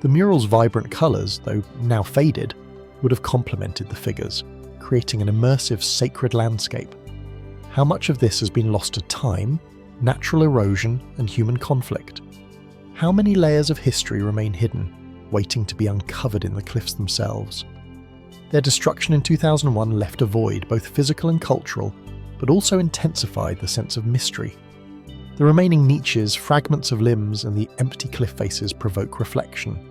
Speaker 1: The murals' vibrant colours, though now faded, would have complemented the figures, creating an immersive, sacred landscape. How much of this has been lost to time, natural erosion, and human conflict? How many layers of history remain hidden, waiting to be uncovered in the cliffs themselves? Their destruction in 2001 left a void, both physical and cultural, but also intensified the sense of mystery. The remaining niches, fragments of limbs, and the empty cliff faces provoke reflection.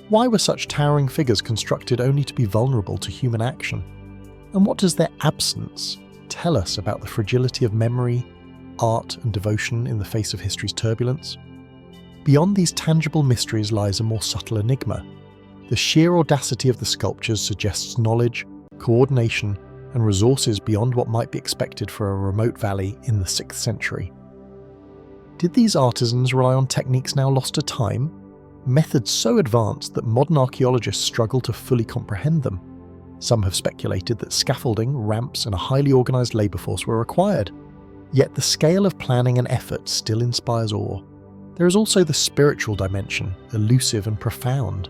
Speaker 1: Why were such towering figures constructed only to be vulnerable to human action? And what does their absence tell us about the fragility of memory, art, and devotion in the face of history's turbulence? Beyond these tangible mysteries lies a more subtle enigma. The sheer audacity of the sculptures suggests knowledge, coordination, and resources beyond what might be expected for a remote valley in the 6th century. Did these artisans rely on techniques now lost to time? Methods so advanced that modern archaeologists struggle to fully comprehend them. Some have speculated that scaffolding, ramps, and a highly organised labour force were required. Yet the scale of planning and effort still inspires awe. There is also the spiritual dimension, elusive and profound.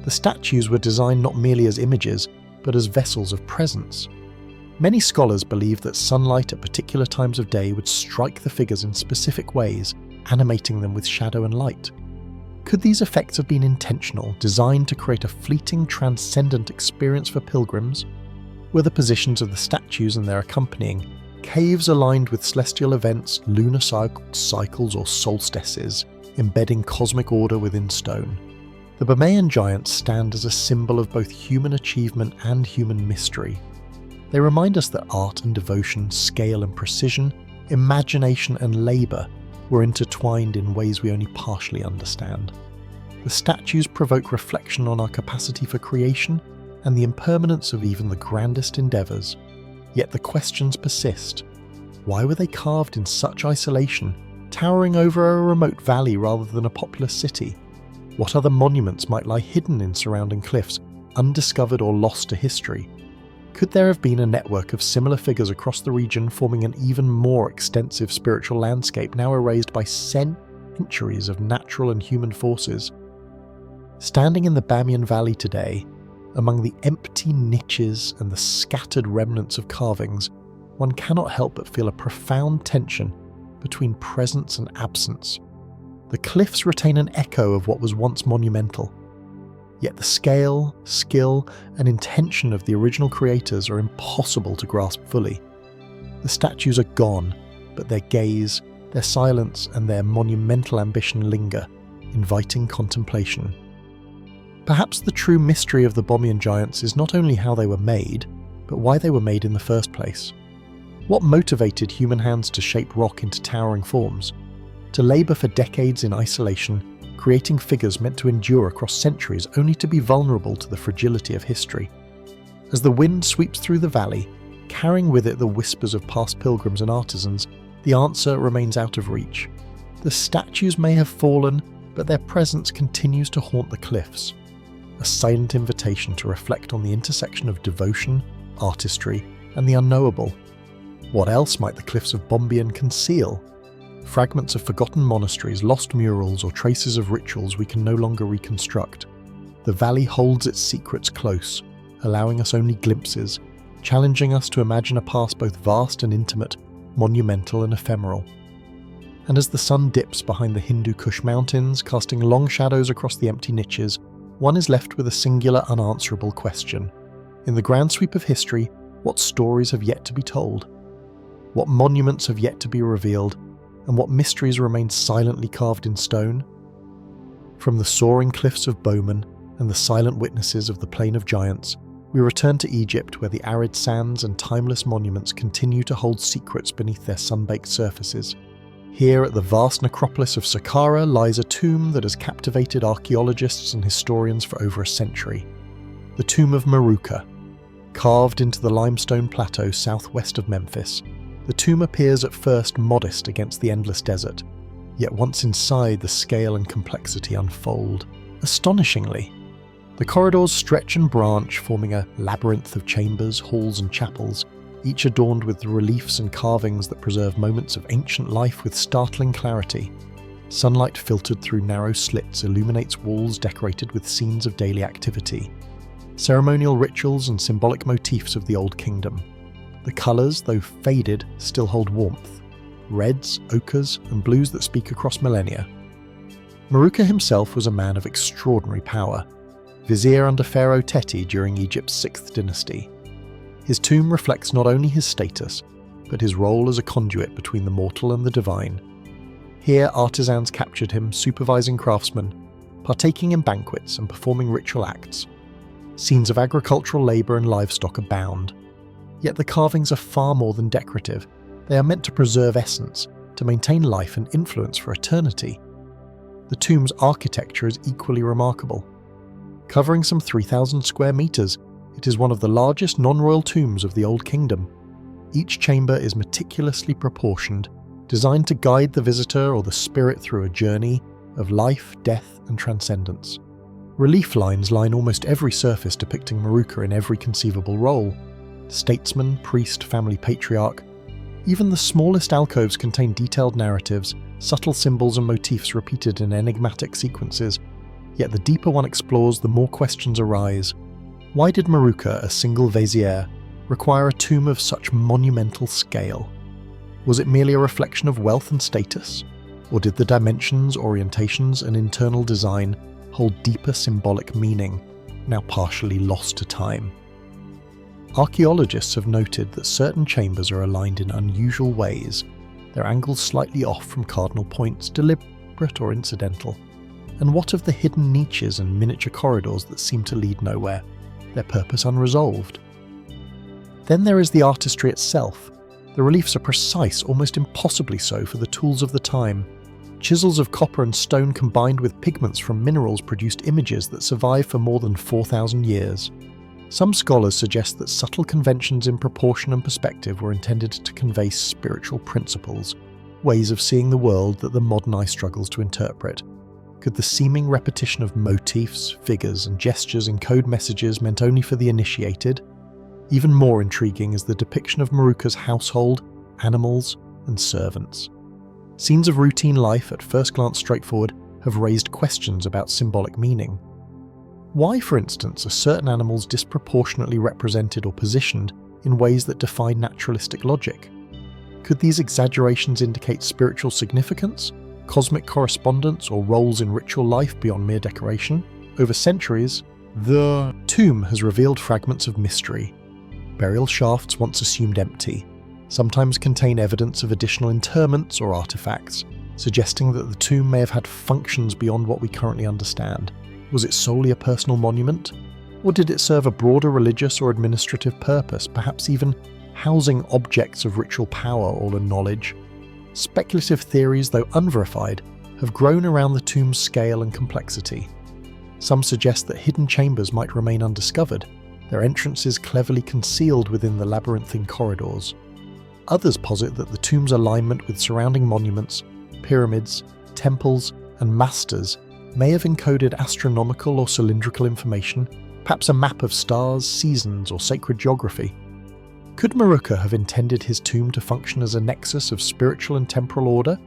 Speaker 1: The statues were designed not merely as images, but as vessels of presence. Many scholars believe that sunlight at particular times of day would strike the figures in specific ways, animating them with shadow and light. Could these effects have been intentional, designed to create a fleeting, transcendent experience for pilgrims? Were the positions of the statues and their accompanying caves aligned with celestial events, lunar cycles or solstices, embedding cosmic order within stone? The Bamiyan giants stand as a symbol of both human achievement and human mystery. They remind us that art and devotion, scale and precision, imagination and labour were intertwined in ways we only partially understand. The statues provoke reflection on our capacity for creation and the impermanence of even the grandest endeavours. Yet the questions persist. Why were they carved in such isolation, towering over a remote valley rather than a populous city? What other monuments might lie hidden in surrounding cliffs, undiscovered or lost to history? Could there have been a network of similar figures across the region, forming an even more extensive spiritual landscape now erased by centuries of natural and human forces? Standing in the Bamiyan Valley today, among the empty niches and the scattered remnants of carvings, one cannot help but feel a profound tension between presence and absence. The cliffs retain an echo of what was once monumental, yet the scale, skill, and intention of the original creators are impossible to grasp fully. The statues are gone, but their gaze, their silence, and their monumental ambition linger, inviting contemplation. Perhaps the true mystery of the Bamiyan giants is not only how they were made, but why they were made in the first place. What motivated human hands to shape rock into towering forms? To labour for decades in isolation, creating figures meant to endure across centuries only to be vulnerable to the fragility of history. As the wind sweeps through the valley, carrying with it the whispers of past pilgrims and artisans, the answer remains out of reach. The statues may have fallen, but their presence continues to haunt the cliffs. A silent invitation to reflect on the intersection of devotion, artistry, and the unknowable. What else might the cliffs of Bamiyan conceal? Fragments of forgotten monasteries, lost murals, or traces of rituals we can no longer reconstruct. The valley holds its secrets close, allowing us only glimpses, challenging us to imagine a past both vast and intimate, monumental and ephemeral. And as the sun dips behind the Hindu Kush mountains, casting long shadows across the empty niches, one is left with a singular, unanswerable question. In the grand sweep of history, what stories have yet to be told? What monuments have yet to be revealed? And what mysteries remain silently carved in stone? From the soaring cliffs of Bowman and the silent witnesses of the Plain of Giants, we return to Egypt, where the arid sands and timeless monuments continue to hold secrets beneath their sun-baked surfaces. Here at the vast necropolis of Saqqara lies a tomb that has captivated archaeologists and historians for over a century. The tomb of Mereruka. Carved into the limestone plateau southwest of Memphis, the tomb appears at first modest against the endless desert, yet once inside, the scale and complexity unfold. Astonishingly, the corridors stretch and branch, forming a labyrinth of chambers, halls and chapels, each adorned with reliefs and carvings that preserve moments of ancient life with startling clarity. Sunlight filtered through narrow slits illuminates walls decorated with scenes of daily activity, ceremonial rituals and symbolic motifs of the Old Kingdom. The colours, though faded, still hold warmth, reds, ochres and blues that speak across millennia. Mereruka himself was a man of extraordinary power, vizier under Pharaoh Teti during Egypt's 6th dynasty. His tomb reflects not only his status, but his role as a conduit between the mortal and the divine. Here, artisans captured him, supervising craftsmen, partaking in banquets and performing ritual acts. Scenes of agricultural labour and livestock abound. Yet the carvings are far more than decorative. They are meant to preserve essence, to maintain life and influence for eternity. The tomb's architecture is equally remarkable. Covering some 3,000 square metres, it is one of the largest non-royal tombs of the Old Kingdom. Each chamber is meticulously proportioned, designed to guide the visitor or the spirit through a journey of life, death, and transcendence. Relief lines line almost every surface depicting Mereruka in every conceivable role. Statesman, priest, family patriarch. Even the smallest alcoves contain detailed narratives, subtle symbols and motifs repeated in enigmatic sequences. Yet the deeper one explores, the more questions arise. Why did Mereruka, a single vaisière, require a tomb of such monumental scale? Was it merely a reflection of wealth and status? Or did the dimensions, orientations, and internal design hold deeper symbolic meaning, now partially lost to time? Archaeologists have noted that certain chambers are aligned in unusual ways, their angles slightly off from cardinal points, deliberate or incidental. And what of the hidden niches and miniature corridors that seem to lead nowhere, their purpose unresolved? Then there is the artistry itself. The reliefs are precise, almost impossibly so for the tools of the time. Chisels of copper and stone combined with pigments from minerals produced images that survive for more than 4,000 years. Some scholars suggest that subtle conventions in proportion and perspective were intended to convey spiritual principles, ways of seeing the world that the modern eye struggles to interpret. Could the seeming repetition of motifs, figures, and gestures encode messages meant only for the initiated? Even more intriguing is the depiction of Mereruka's household, animals, and servants. Scenes of routine life, at first glance straightforward, have raised questions about symbolic meaning. Why, for instance, are certain animals disproportionately represented or positioned in ways that defy naturalistic logic? Could these exaggerations indicate spiritual significance, cosmic correspondence, or roles in ritual life beyond mere decoration? Over centuries, the tomb has revealed fragments of mystery. Burial shafts once assumed empty, sometimes contain evidence of additional interments or artifacts, suggesting that the tomb may have had functions beyond what we currently understand. Was it solely a personal monument? Or did it serve a broader religious or administrative purpose, perhaps even housing objects of ritual power or knowledge? Speculative theories, though unverified, have grown around the tomb's scale and complexity. Some suggest that hidden chambers might remain undiscovered, their entrances cleverly concealed within the labyrinthine corridors. Others posit that the tomb's alignment with surrounding monuments, pyramids, temples, and masters may have encoded astronomical or cylindrical information, perhaps a map of stars, seasons, or sacred geography. Could Mereruka have intended his tomb to function as a nexus of spiritual and temporal order,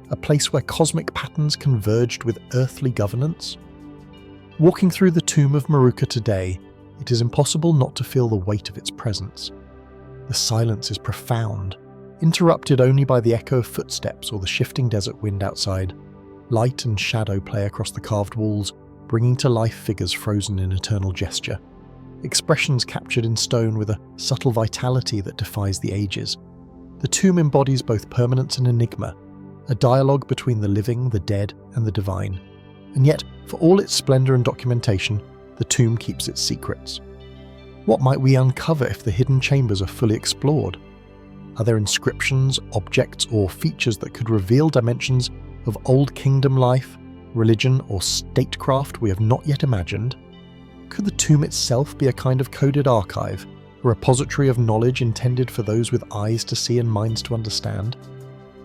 Speaker 1: a place where cosmic patterns converged with earthly governance? Walking through the tomb of Mereruka today, it is impossible not to feel the weight of its presence. The silence is profound, interrupted only by the echo of footsteps or the shifting desert wind outside. Light and shadow play across the carved walls, bringing to life figures frozen in eternal gesture. Expressions captured in stone with a subtle vitality that defies the ages. The tomb embodies both permanence and enigma, a dialogue between the living, the dead, and the divine. And yet, for all its splendour and documentation, the tomb keeps its secrets. What might we uncover if the hidden chambers are fully explored? Are there inscriptions, objects, or features that could reveal dimensions of Old Kingdom life, religion, or statecraft we have not yet imagined? Could the tomb itself be a kind of coded archive, a repository of knowledge intended for those with eyes to see and minds to understand?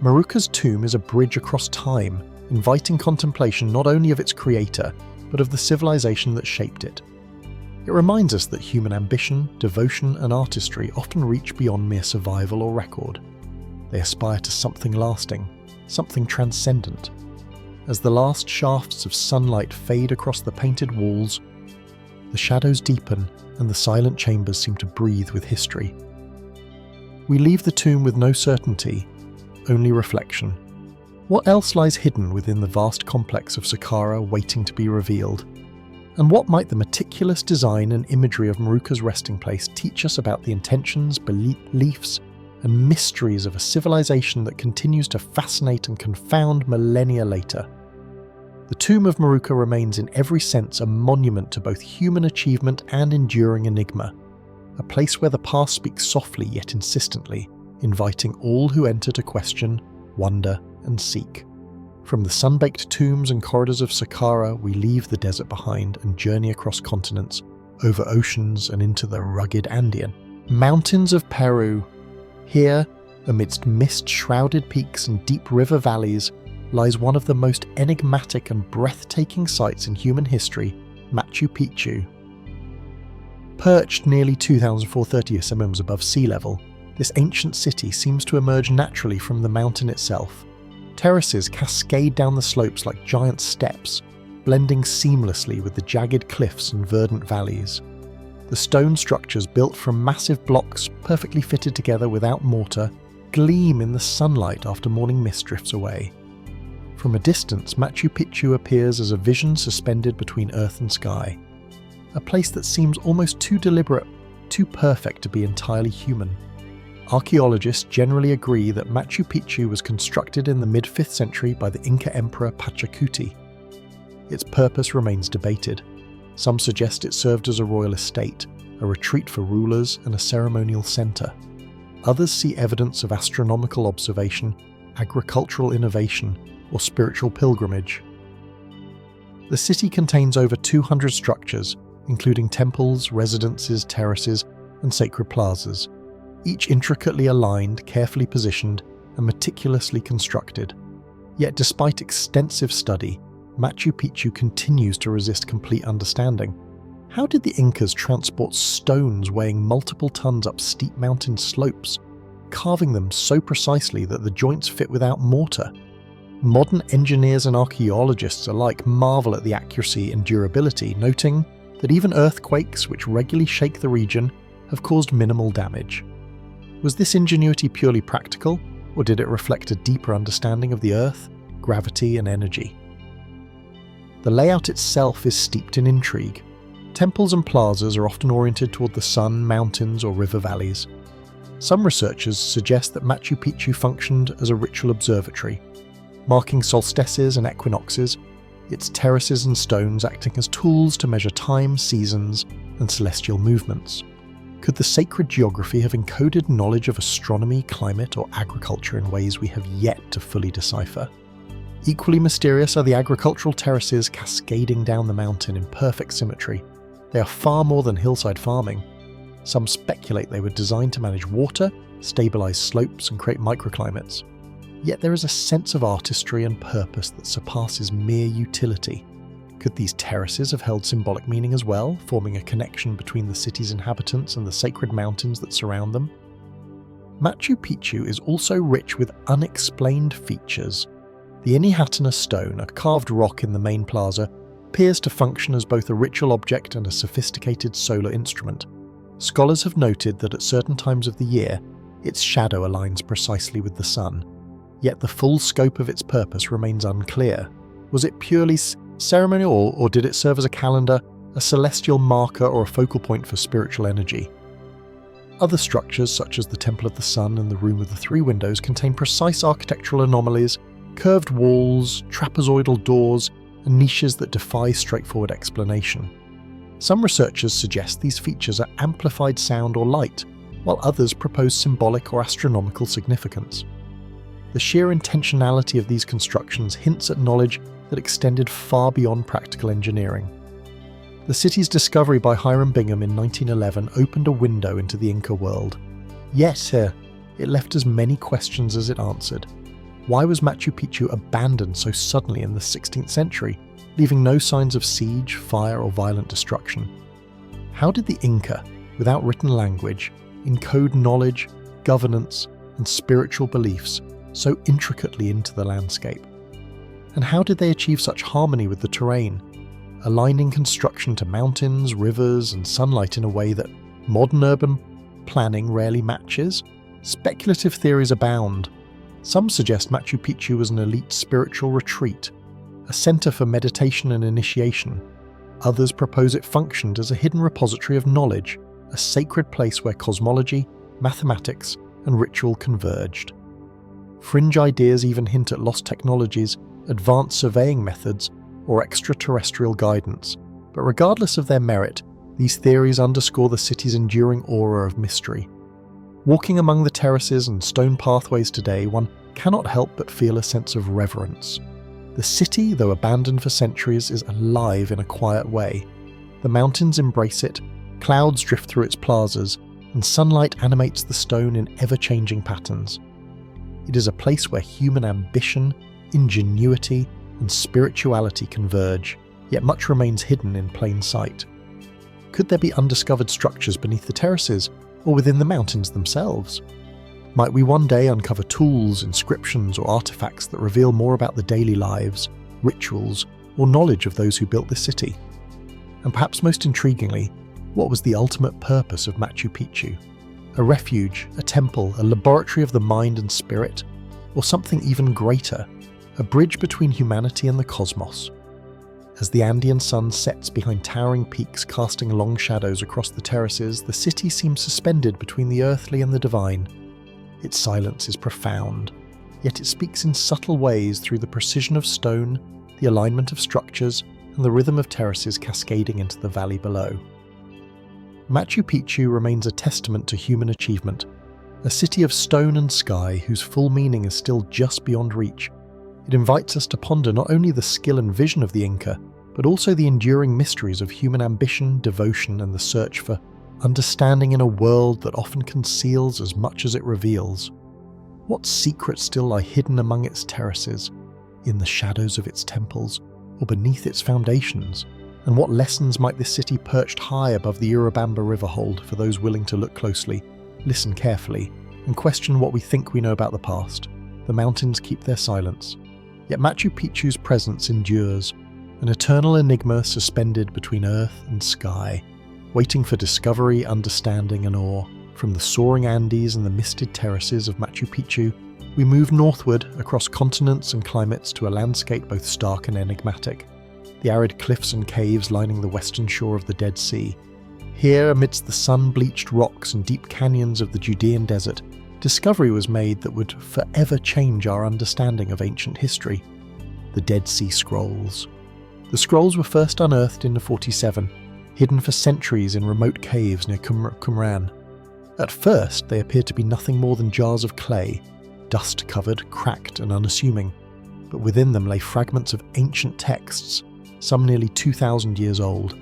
Speaker 1: Mereruka's tomb is a bridge across time, inviting contemplation not only of its creator, but of the civilization that shaped it. It reminds us that human ambition, devotion, and artistry often reach beyond mere survival or record. They aspire to something lasting, something transcendent. As the last shafts of sunlight fade across the painted walls, the shadows deepen and the silent chambers seem to breathe with history. We leave the tomb with no certainty, only reflection. What else lies hidden within the vast complex of Saqqara waiting to be revealed? And what might the meticulous design and imagery of Mereruka's resting place teach us about the intentions, beliefs, and mysteries of a civilization that continues to fascinate and confound millennia later. The tomb of Mereruka remains in every sense a monument to both human achievement and enduring enigma, a place where the past speaks softly yet insistently, inviting all who enter to question, wonder, and seek. From the sun-baked tombs and corridors of Saqqara, we leave the desert behind and journey across continents, over oceans and into the rugged Andean. Mountains of Peru. Here, amidst mist-shrouded peaks and deep river valleys, lies one of the most enigmatic and breathtaking sites in human history, Machu Picchu. Perched nearly 2,430 cm above sea level, this ancient city seems to emerge naturally from the mountain itself. Terraces cascade down the slopes like giant steps, blending seamlessly with the jagged cliffs and verdant valleys. The stone structures built from massive blocks perfectly fitted together without mortar gleam in the sunlight after morning mist drifts away. From a distance, Machu Picchu appears as a vision suspended between earth and sky, a place that seems almost too deliberate, too perfect to be entirely human. Archaeologists generally agree that Machu Picchu was constructed in the mid-5th century by the Inca Emperor Pachacuti. Its purpose remains debated. Some suggest it served as a royal estate, a retreat for rulers, and a ceremonial centre. Others see evidence of astronomical observation, agricultural innovation, or spiritual pilgrimage. The city contains over 200 structures, including temples, residences, terraces, and sacred plazas, each intricately aligned, carefully positioned, and meticulously constructed. Yet despite extensive study, Machu Picchu continues to resist complete understanding. How did the Incas transport stones weighing multiple tons up steep mountain slopes, carving them so precisely that the joints fit without mortar? Modern engineers and archaeologists alike marvel at the accuracy and durability, noting that even earthquakes, which regularly shake the region, have caused minimal damage. Was this ingenuity purely practical, or did it reflect a deeper understanding of the earth, gravity, and energy? The layout itself is steeped in intrigue. Temples and plazas are often oriented toward the sun, mountains, or river valleys. Some researchers suggest that Machu Picchu functioned as a ritual observatory, marking solstices and equinoxes, its terraces and stones acting as tools to measure time, seasons, and celestial movements. Could the sacred geography have encoded knowledge of astronomy, climate, or agriculture in ways we have yet to fully decipher? Equally mysterious are the agricultural terraces cascading down the mountain in perfect symmetry. They are far more than hillside farming. Some speculate they were designed to manage water, stabilize slopes, and create microclimates. Yet there is a sense of artistry and purpose that surpasses mere utility. Could these terraces have held symbolic meaning as well, forming a connection between the city's inhabitants and the sacred mountains that surround them? Machu Picchu is also rich with unexplained features. The Intihuatana stone, a carved rock in the main plaza, appears to function as both a ritual object and a sophisticated solar instrument. Scholars have noted that at certain times of the year, its shadow aligns precisely with the sun. Yet the full scope of its purpose remains unclear. Was it purely ceremonial, or did it serve as a calendar, a celestial marker, or a focal point for spiritual energy? Other structures, such as the Temple of the Sun and the Room of the Three Windows, contain precise architectural anomalies, curved walls, trapezoidal doors, and niches that defy straightforward explanation. Some researchers suggest these features are amplified sound or light, while others propose symbolic or astronomical significance. The sheer intentionality of these constructions hints at knowledge that extended far beyond practical engineering. The city's discovery by Hiram Bingham in 1911 opened a window into the Inca world. Yet, it left as many questions as it answered. Why was Machu Picchu abandoned so suddenly in the 16th century, leaving no signs of siege, fire, or violent destruction? How did the Inca, without written language, encode knowledge, governance, and spiritual beliefs so intricately into the landscape? And how did they achieve such harmony with the terrain, aligning construction to mountains, rivers, and sunlight in a way that modern urban planning rarely matches? Speculative theories abound. Some suggest Machu Picchu was an elite spiritual retreat, a center for meditation and initiation. Others propose it functioned as a hidden repository of knowledge, a sacred place where cosmology, mathematics, and ritual converged. Fringe ideas even hint at lost technologies, advanced surveying methods, or extraterrestrial guidance, but regardless of their merit, these theories underscore the city's enduring aura of mystery. Walking among the terraces and stone pathways today, one cannot help but feel a sense of reverence. The city, though abandoned for centuries, is alive in a quiet way. The mountains embrace it, clouds drift through its plazas, and sunlight animates the stone in ever-changing patterns. It is a place where human ambition, ingenuity, and spirituality converge, yet much remains hidden in plain sight. Could there be undiscovered structures beneath the terraces, or within the mountains themselves? Might we one day uncover tools, inscriptions, or artifacts that reveal more about the daily lives, rituals, or knowledge of those who built this city? And perhaps most intriguingly, what was the ultimate purpose of Machu Picchu? A refuge, a temple, a laboratory of the mind and spirit, or something even greater, a bridge between humanity and the cosmos? As the Andean sun sets behind towering peaks casting long shadows across the terraces, the city seems suspended between the earthly and the divine. Its silence is profound, yet it speaks in subtle ways through the precision of stone, the alignment of structures, and the rhythm of terraces cascading into the valley below. Machu Picchu remains a testament to human achievement, a city of stone and sky whose full meaning is still just beyond reach. It invites us to ponder not only the skill and vision of the Inca, but also the enduring mysteries of human ambition, devotion, and the search for understanding in a world that often conceals as much as it reveals. What secrets still lie hidden among its terraces, in the shadows of its temples, or beneath its foundations? And what lessons might this city perched high above the Urubamba River hold for those willing to look closely, listen carefully, and question what we think we know about the past? The mountains keep their silence, yet Machu Picchu's presence endures, an eternal enigma suspended between earth and sky, waiting for discovery, understanding, and awe. From the soaring Andes and the misted terraces of Machu Picchu, we move northward across continents and climates to a landscape both stark and enigmatic. The arid cliffs and caves lining the western shore of the Dead Sea. Here, amidst the sun-bleached rocks and deep canyons of the Judean desert, discovery was made that would forever change our understanding of ancient history: the Dead Sea Scrolls. The scrolls were first unearthed in 47, hidden for centuries in remote caves near Qumran. At first, they appeared to be nothing more than jars of clay, dust-covered, cracked, and unassuming, but within them lay fragments of ancient texts, some nearly 2,000 years old.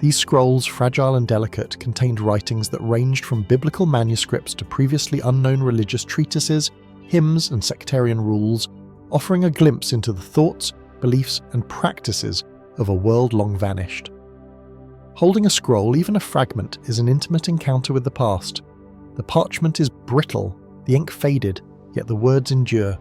Speaker 1: These scrolls, fragile and delicate, contained writings that ranged from biblical manuscripts to previously unknown religious treatises, hymns, and sectarian rules, offering a glimpse into the thoughts, beliefs, and practices of a world long vanished. Holding a scroll, even a fragment, is an intimate encounter with the past. The parchment is brittle, the ink faded, yet the words endure.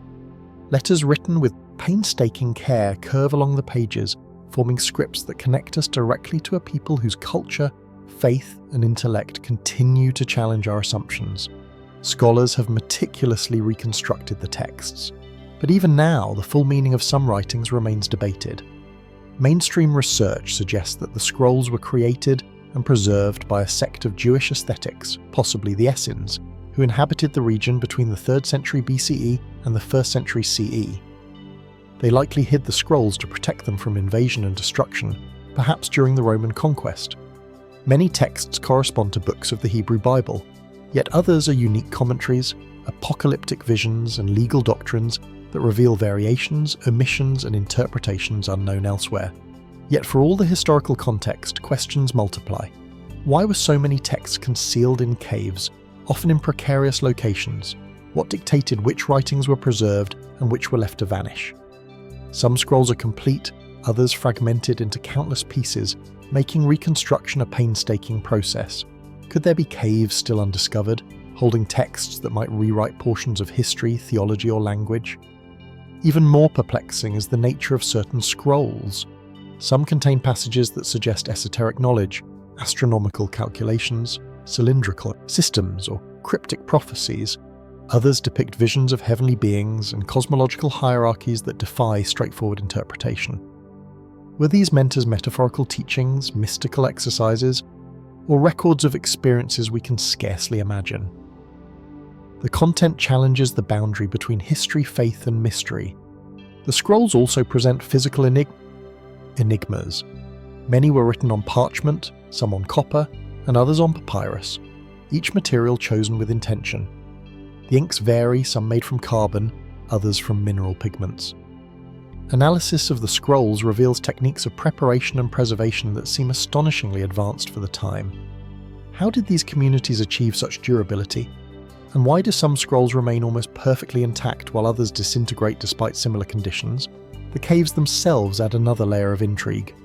Speaker 1: Letters written with painstaking care curve along the pages, forming scripts that connect us directly to a people whose culture, faith, and intellect continue to challenge our assumptions. Scholars have meticulously reconstructed the texts, but even now the full meaning of some writings remains debated. Mainstream research suggests that the scrolls were created and preserved by a sect of Jewish ascetics, possibly the Essenes, who inhabited the region between the 3rd century BCE and the 1st century CE. They likely hid the scrolls to protect them from invasion and destruction, perhaps during the Roman conquest. Many texts correspond to books of the Hebrew Bible, yet others are unique commentaries, apocalyptic visions, and legal doctrines that reveal variations, omissions, and interpretations unknown elsewhere. Yet for all the historical context, questions multiply. Why were so many texts concealed in caves, often in precarious locations? What dictated which writings were preserved and which were left to vanish? Some scrolls are complete, others fragmented into countless pieces, making reconstruction a painstaking process. Could there be caves still undiscovered, holding texts that might rewrite portions of history, theology, or language? Even more perplexing is the nature of certain scrolls. Some contain passages that suggest esoteric knowledge, astronomical calculations, cylindrical systems, or cryptic prophecies. Others depict visions of heavenly beings and cosmological hierarchies that defy straightforward interpretation. Were these meant as metaphorical teachings, mystical exercises, or records of experiences we can scarcely imagine? The content challenges the boundary between history, faith, and mystery. The scrolls also present physical enigmas. Many were written on parchment, some on copper, and others on papyrus, each material chosen with intention. The inks vary, some made from carbon, others from mineral pigments. Analysis of the scrolls reveals techniques of preparation and preservation that seem astonishingly advanced for the time. How did these communities achieve such durability? And why do some scrolls remain almost perfectly intact while others disintegrate despite similar conditions? The caves themselves add another layer of intrigue.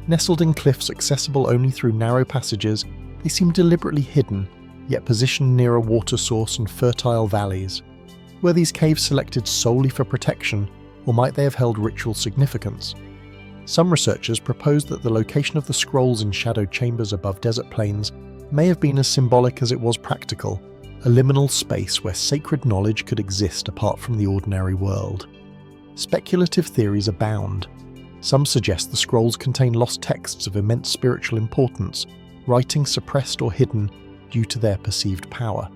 Speaker 1: Nestled in cliffs accessible only through narrow passages, they seem deliberately hidden, yet positioned near a water source and fertile valleys. Were these caves selected solely for protection, or might they have held ritual significance? Some researchers propose that the location of the scrolls in shadowed chambers above desert plains may have been as symbolic as it was practical, a liminal space where sacred knowledge could exist apart from the ordinary world. Speculative theories abound. Some suggest the scrolls contain lost texts of immense spiritual importance, writings suppressed or hidden due to their perceived power.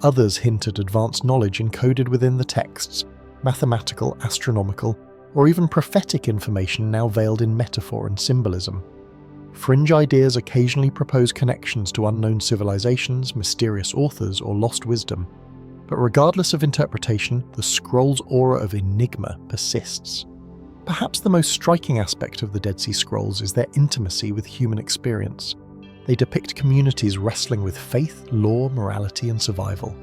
Speaker 1: Others hint at advanced knowledge encoded within the texts, mathematical, astronomical, or even prophetic information now veiled in metaphor and symbolism. Fringe ideas occasionally propose connections to unknown civilizations, mysterious authors, or lost wisdom. But regardless of interpretation, the scroll's aura of enigma persists. Perhaps the most striking aspect of the Dead Sea Scrolls is their intimacy with human experience. They depict communities wrestling with faith, law, morality, and survival.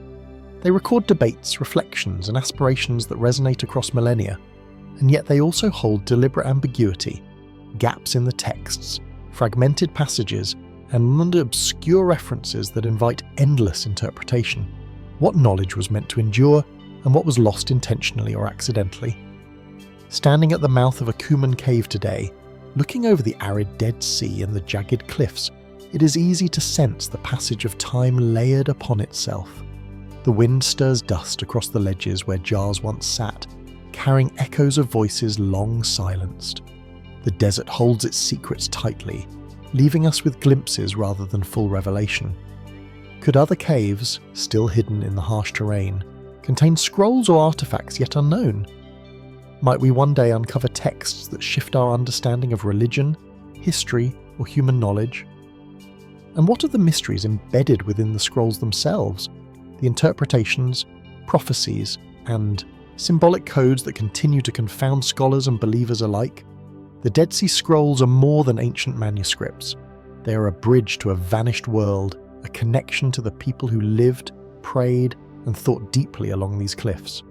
Speaker 1: They record debates, reflections, and aspirations that resonate across millennia, and yet they also hold deliberate ambiguity, gaps in the texts, fragmented passages, and obscure references that invite endless interpretation. What knowledge was meant to endure, and what was lost intentionally or accidentally? Standing at the mouth of a Cuman cave today, looking over the arid Dead Sea and the jagged cliffs, it is easy to sense the passage of time layered upon itself. The wind stirs dust across the ledges where jars once sat, carrying echoes of voices long silenced. The desert holds its secrets tightly, leaving us with glimpses rather than full revelation. Could other caves, still hidden in the harsh terrain, contain scrolls or artifacts yet unknown? Might we one day uncover texts that shift our understanding of religion, history, or human knowledge? And what are the mysteries embedded within the scrolls themselves? The interpretations, prophecies, and symbolic codes that continue to confound scholars and believers alike? The Dead Sea Scrolls are more than ancient manuscripts. They are a bridge to a vanished world, a connection to the people who lived, prayed, and thought deeply along these cliffs.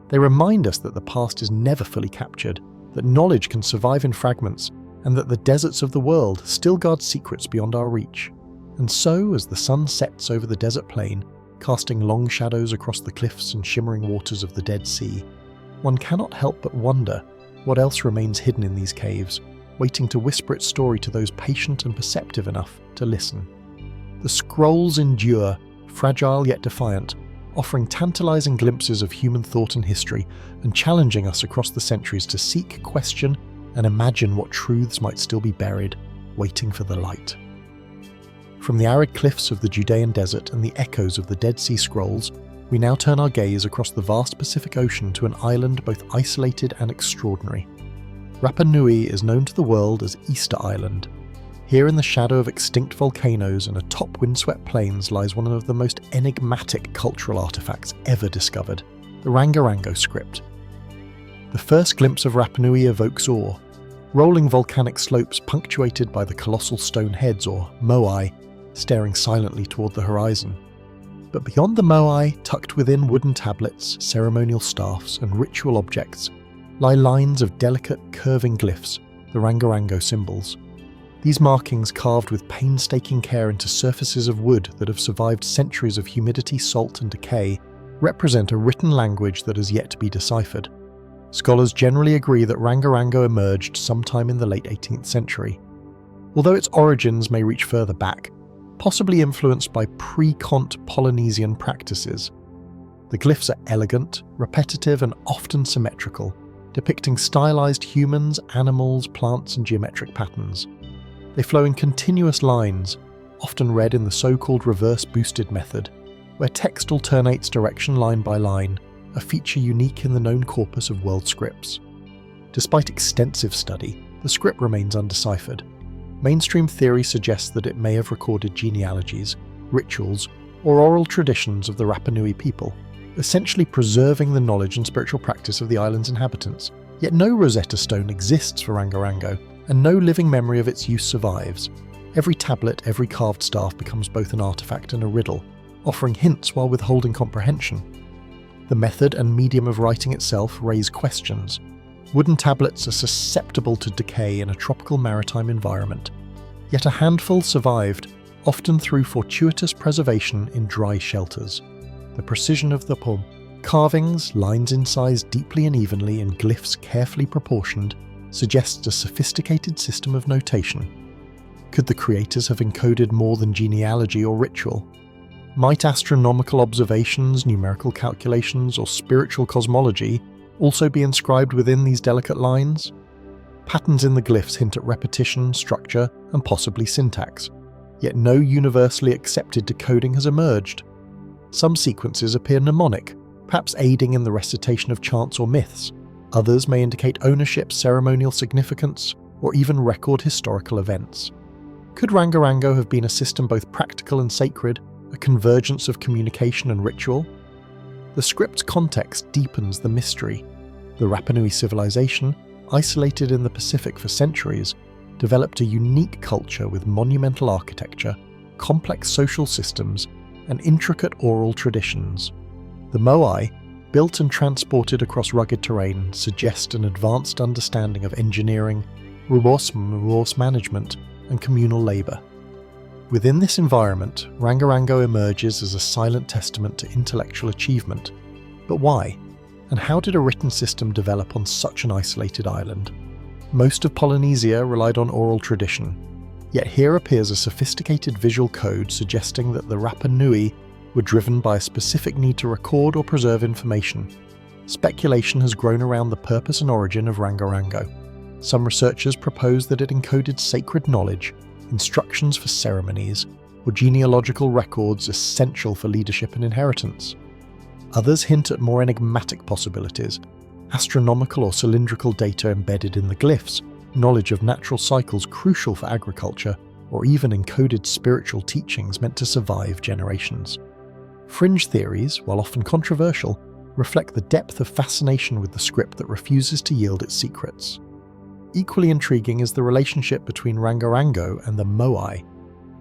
Speaker 1: They remind us that the past is never fully captured, that knowledge can survive in fragments, and that the deserts of the world still guard secrets beyond our reach. And so, as the sun sets over the desert plain, casting long shadows across the cliffs and shimmering waters of the Dead Sea, one cannot help but wonder what else remains hidden in these caves, waiting to whisper its story to those patient and perceptive enough to listen. The scrolls endure, fragile yet defiant, offering tantalizing glimpses of human thought and history, and challenging us across the centuries to seek, question, and imagine what truths might still be buried, waiting for the light. From the arid cliffs of the Judean desert and the echoes of the Dead Sea Scrolls, we now turn our gaze across the vast Pacific Ocean to an island both isolated and extraordinary. Rapa Nui is known to the world as Easter Island. Here in the shadow of extinct volcanoes and atop windswept plains lies one of the most enigmatic cultural artifacts ever discovered, the Rongorongo script. The first glimpse of Rapa Nui evokes awe, rolling volcanic slopes punctuated by the colossal stone heads, or moai, staring silently toward the horizon. But beyond the moai, tucked within wooden tablets, ceremonial staffs, and ritual objects, lie lines of delicate, curving glyphs, the Rongorongo symbols. These markings, carved with painstaking care into surfaces of wood that have survived centuries of humidity, salt, and decay, represent a written language that has yet to be deciphered. Scholars generally agree that Rongorongo emerged sometime in the late 18th century, although its origins may reach further back, possibly influenced by pre-Kont Polynesian practices. The glyphs are elegant, repetitive, and often symmetrical, depicting stylized humans, animals, plants, and geometric patterns. They flow in continuous lines, often read in the so-called reverse-boosted method, where text alternates direction line by line, a feature unique in the known corpus of world scripts. Despite extensive study, the script remains undeciphered. Mainstream theory suggests that it may have recorded genealogies, rituals, or oral traditions of the Rapa Nui people, essentially preserving the knowledge and spiritual practice of the island's inhabitants. Yet no Rosetta Stone exists for Rongorongo, and no living memory of its use survives. Every tablet, every carved staff becomes both an artifact and a riddle, offering hints while withholding comprehension. The method and medium of writing itself raise questions. Wooden tablets are susceptible to decay in a tropical maritime environment, yet a handful survived, often through fortuitous preservation in dry shelters. The precision of the poem, carvings, lines incised deeply and evenly and glyphs carefully proportioned, suggests a sophisticated system of notation. Could the creators have encoded more than genealogy or ritual? Might astronomical observations, numerical calculations, or spiritual cosmology also be inscribed within these delicate lines? Patterns in the glyphs hint at repetition, structure, and possibly syntax, yet no universally accepted decoding has emerged. Some sequences appear mnemonic, perhaps aiding in the recitation of chants or myths. Others may indicate ownership, ceremonial significance, or even record historical events. Could Rongorongo have been a system both practical and sacred, a convergence of communication and ritual? The script's context deepens the mystery. The Rapa Nui civilization, isolated in the Pacific for centuries, developed a unique culture with monumental architecture, complex social systems, and intricate oral traditions. The moai, built and transported across rugged terrain, suggest an advanced understanding of engineering, resource management, and communal labour. Within this environment, Rongorongo emerges as a silent testament to intellectual achievement. But why? And how did a written system develop on such an isolated island? Most of Polynesia relied on oral tradition, yet here appears a sophisticated visual code suggesting that the Rapa Nui were driven by a specific need to record or preserve information. Speculation has grown around the purpose and origin of Rongorongo. Some researchers propose that it encoded sacred knowledge, instructions for ceremonies, or genealogical records essential for leadership and inheritance. Others hint at more enigmatic possibilities, astronomical or cylindrical data embedded in the glyphs, knowledge of natural cycles crucial for agriculture, or even encoded spiritual teachings meant to survive generations. Fringe theories, while often controversial, reflect the depth of fascination with the script that refuses to yield its secrets. Equally intriguing is the relationship between Rongorongo and the moai.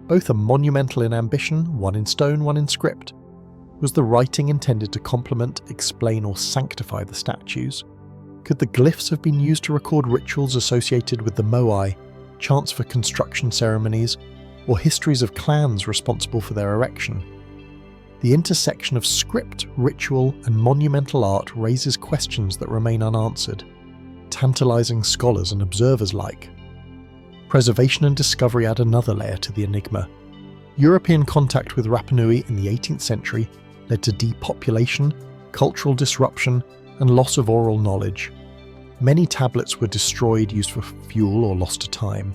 Speaker 1: Both are monumental in ambition, one in stone, one in script. Was the writing intended to complement, explain, or sanctify the statues? Could the glyphs have been used to record rituals associated with the moai, chants for construction ceremonies, or histories of clans responsible for their erection? The intersection of script, ritual, and monumental art raises questions that remain unanswered, tantalizing scholars and observers alike. Preservation and discovery add another layer to the enigma. European contact with Rapa Nui in the 18th century led to depopulation, cultural disruption, and loss of oral knowledge. Many tablets were destroyed, used for fuel, or lost to time.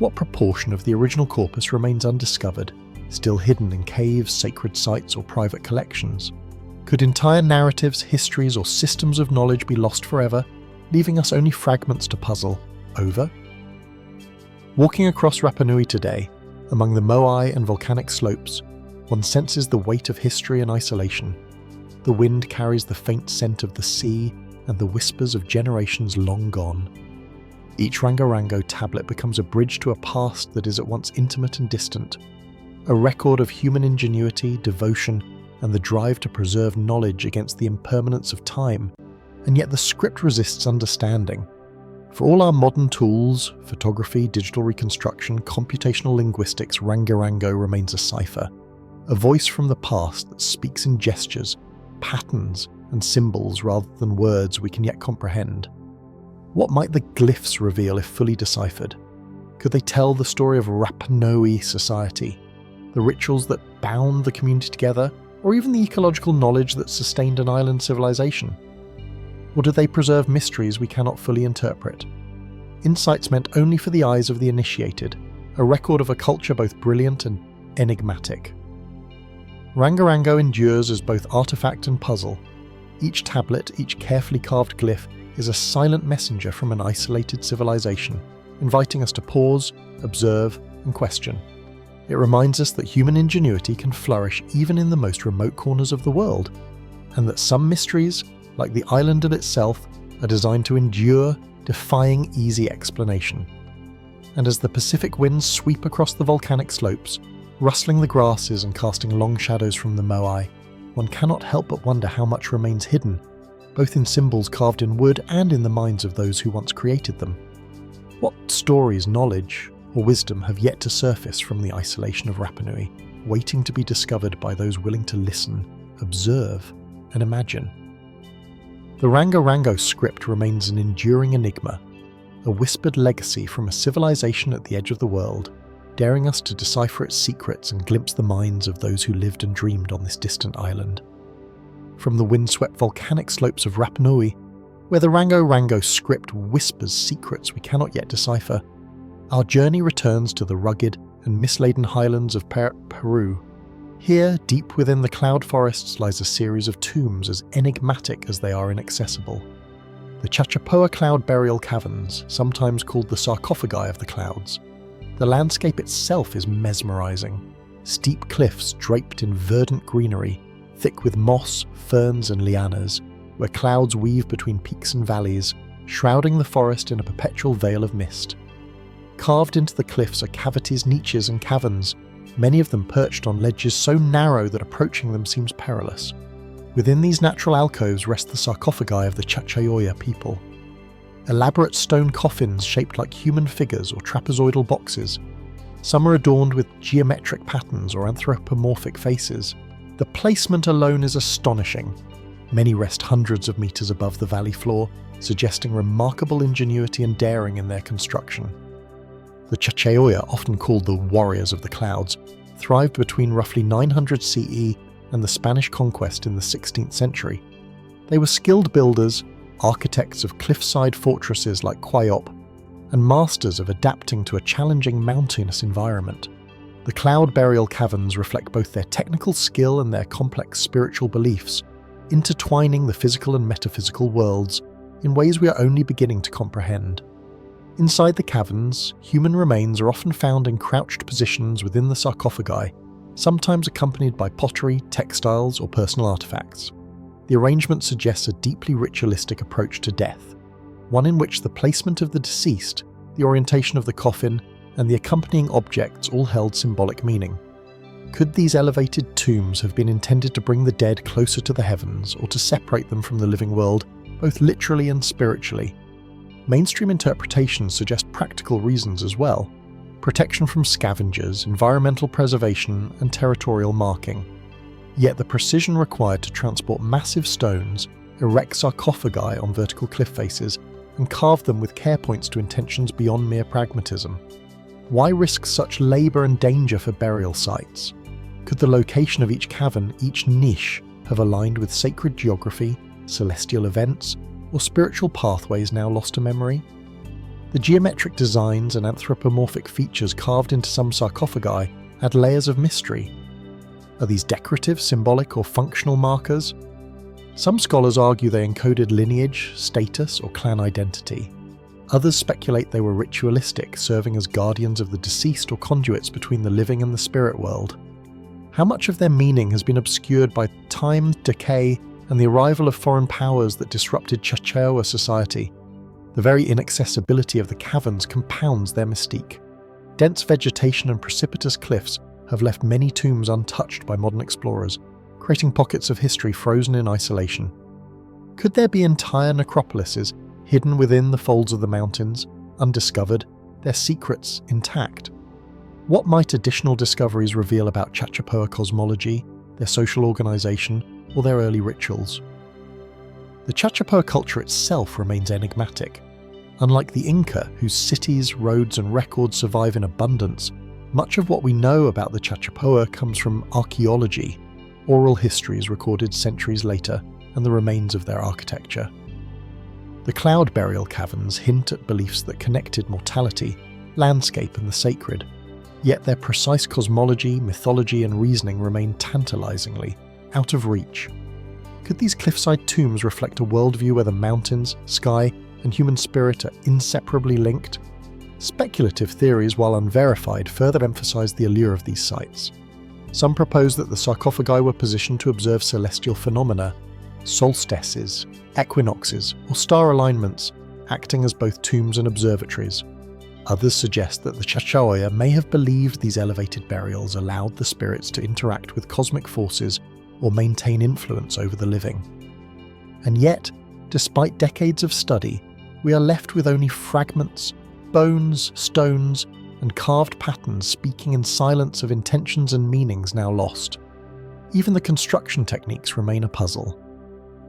Speaker 1: What proportion of the original corpus remains undiscovered, still hidden in caves, sacred sites, or private collections? Could entire narratives, histories, or systems of knowledge be lost forever, leaving us only fragments to puzzle over? Walking across Rapa Nui today, among the moai and volcanic slopes, one senses the weight of history and isolation. The wind carries the faint scent of the sea and the whispers of generations long gone. Each Rongorongo tablet becomes a bridge to a past that is at once intimate and distant, a record of human ingenuity, devotion, and the drive to preserve knowledge against the impermanence of time. And yet the script resists understanding. For all our modern tools, photography, digital reconstruction, computational linguistics, Rongorongo remains a cipher, a voice from the past that speaks in gestures, patterns, and symbols rather than words we can yet comprehend. What might the glyphs reveal if fully deciphered? Could they tell the story of Rapa Nui society, the rituals that bound the community together, or even the ecological knowledge that sustained an island civilization? Or do they preserve mysteries we cannot fully interpret? Insights meant only for the eyes of the initiated, a record of a culture both brilliant and enigmatic. Rongorongo endures as both artifact and puzzle. Each tablet, each carefully carved glyph, is a silent messenger from an isolated civilization, inviting us to pause, observe, and question. It reminds us that human ingenuity can flourish even in the most remote corners of the world, and that some mysteries, like the island itself, are designed to endure, defying easy explanation. And as the Pacific winds sweep across the volcanic slopes, rustling the grasses and casting long shadows from the moai, one cannot help but wonder how much remains hidden, both in symbols carved in wood and in the minds of those who once created them. What stories, knowledge, or wisdom have yet to surface from the isolation of Rapa Nui, waiting to be discovered by those willing to listen, observe, and imagine? The Rongorongo script remains an enduring enigma, a whispered legacy from a civilization at the edge of the world, daring us to decipher its secrets and glimpse the minds of those who lived and dreamed on this distant island. From the windswept volcanic slopes of Rapa Nui, where the Rongorongo script whispers secrets we cannot yet decipher, our journey returns to the rugged and mist-laden highlands of Peru. Here, deep within the cloud forests, lies a series of tombs as enigmatic as they are inaccessible. The Chachapoya cloud burial caverns, sometimes called the sarcophagi of the clouds. The landscape itself is mesmerizing. Steep cliffs draped in verdant greenery, thick with moss, ferns and lianas, where clouds weave between peaks and valleys, shrouding the forest in a perpetual veil of mist. Carved into the cliffs are cavities, niches and caverns, many of them perched on ledges so narrow that approaching them seems perilous. Within these natural alcoves rest the sarcophagi of the Chachapoya people. Elaborate stone coffins shaped like human figures or trapezoidal boxes. Some are adorned with geometric patterns or anthropomorphic faces. The placement alone is astonishing. Many rest hundreds of meters above the valley floor, suggesting remarkable ingenuity and daring in their construction. The Chachapoya, often called the warriors of the clouds, thrived between roughly 900 CE and the Spanish conquest in the 16th century. They were skilled builders, architects of cliffside fortresses like Quayop, and masters of adapting to a challenging mountainous environment. The cloud burial caverns reflect both their technical skill and their complex spiritual beliefs, intertwining the physical and metaphysical worlds in ways we are only beginning to comprehend. Inside the caverns, human remains are often found in crouched positions within the sarcophagi, sometimes accompanied by pottery, textiles, or personal artifacts. The arrangement suggests a deeply ritualistic approach to death, one in which the placement of the deceased, the orientation of the coffin, and the accompanying objects all held symbolic meaning. Could these elevated tombs have been intended to bring the dead closer to the heavens or to separate them from the living world, both literally and spiritually? Mainstream interpretations suggest practical reasons as well: protection from scavengers, environmental preservation, and territorial marking. Yet the precision required to transport massive stones, erect sarcophagi on vertical cliff faces, and carve them with care points to intentions beyond mere pragmatism. Why risk such labour and danger for burial sites? Could the location of each cavern, each niche, have aligned with sacred geography, celestial events, or spiritual pathways now lost to memory? The geometric designs and anthropomorphic features carved into some sarcophagi add layers of mystery. Are these decorative, symbolic, or functional markers? Some scholars argue they encoded lineage, status, or clan identity. Others speculate they were ritualistic, serving as guardians of the deceased or conduits between the living and the spirit world. How much of their meaning has been obscured by time, decay, and the arrival of foreign powers that disrupted Chachapoya society? The very inaccessibility of the caverns compounds their mystique. Dense vegetation and precipitous cliffs have left many tombs untouched by modern explorers, creating pockets of history frozen in isolation. Could there be entire necropolises hidden within the folds of the mountains, undiscovered, their secrets intact? What might additional discoveries reveal about Chachapoya cosmology, their social organization, or their early rituals? The Chachapoya culture itself remains enigmatic. Unlike the Inca, whose cities, roads, and records survive in abundance, much of what we know about the Chachapoya comes from archaeology, oral histories recorded centuries later, and the remains of their architecture. The cloud burial caverns hint at beliefs that connected mortality, landscape, and the sacred. Yet their precise cosmology, mythology, and reasoning remain tantalizingly out of reach. Could these cliffside tombs reflect a worldview where the mountains, sky, and human spirit are inseparably linked? Speculative theories, while unverified, further emphasize the allure of these sites. Some propose that the sarcophagi were positioned to observe celestial phenomena, solstices, equinoxes, or star alignments, acting as both tombs and observatories. Others suggest that the Chachapoya may have believed these elevated burials allowed the spirits to interact with cosmic forces or maintain influence over the living. And yet, despite decades of study, we are left with only fragments, bones, stones, and carved patterns speaking in silence of intentions and meanings now lost. Even the construction techniques remain a puzzle.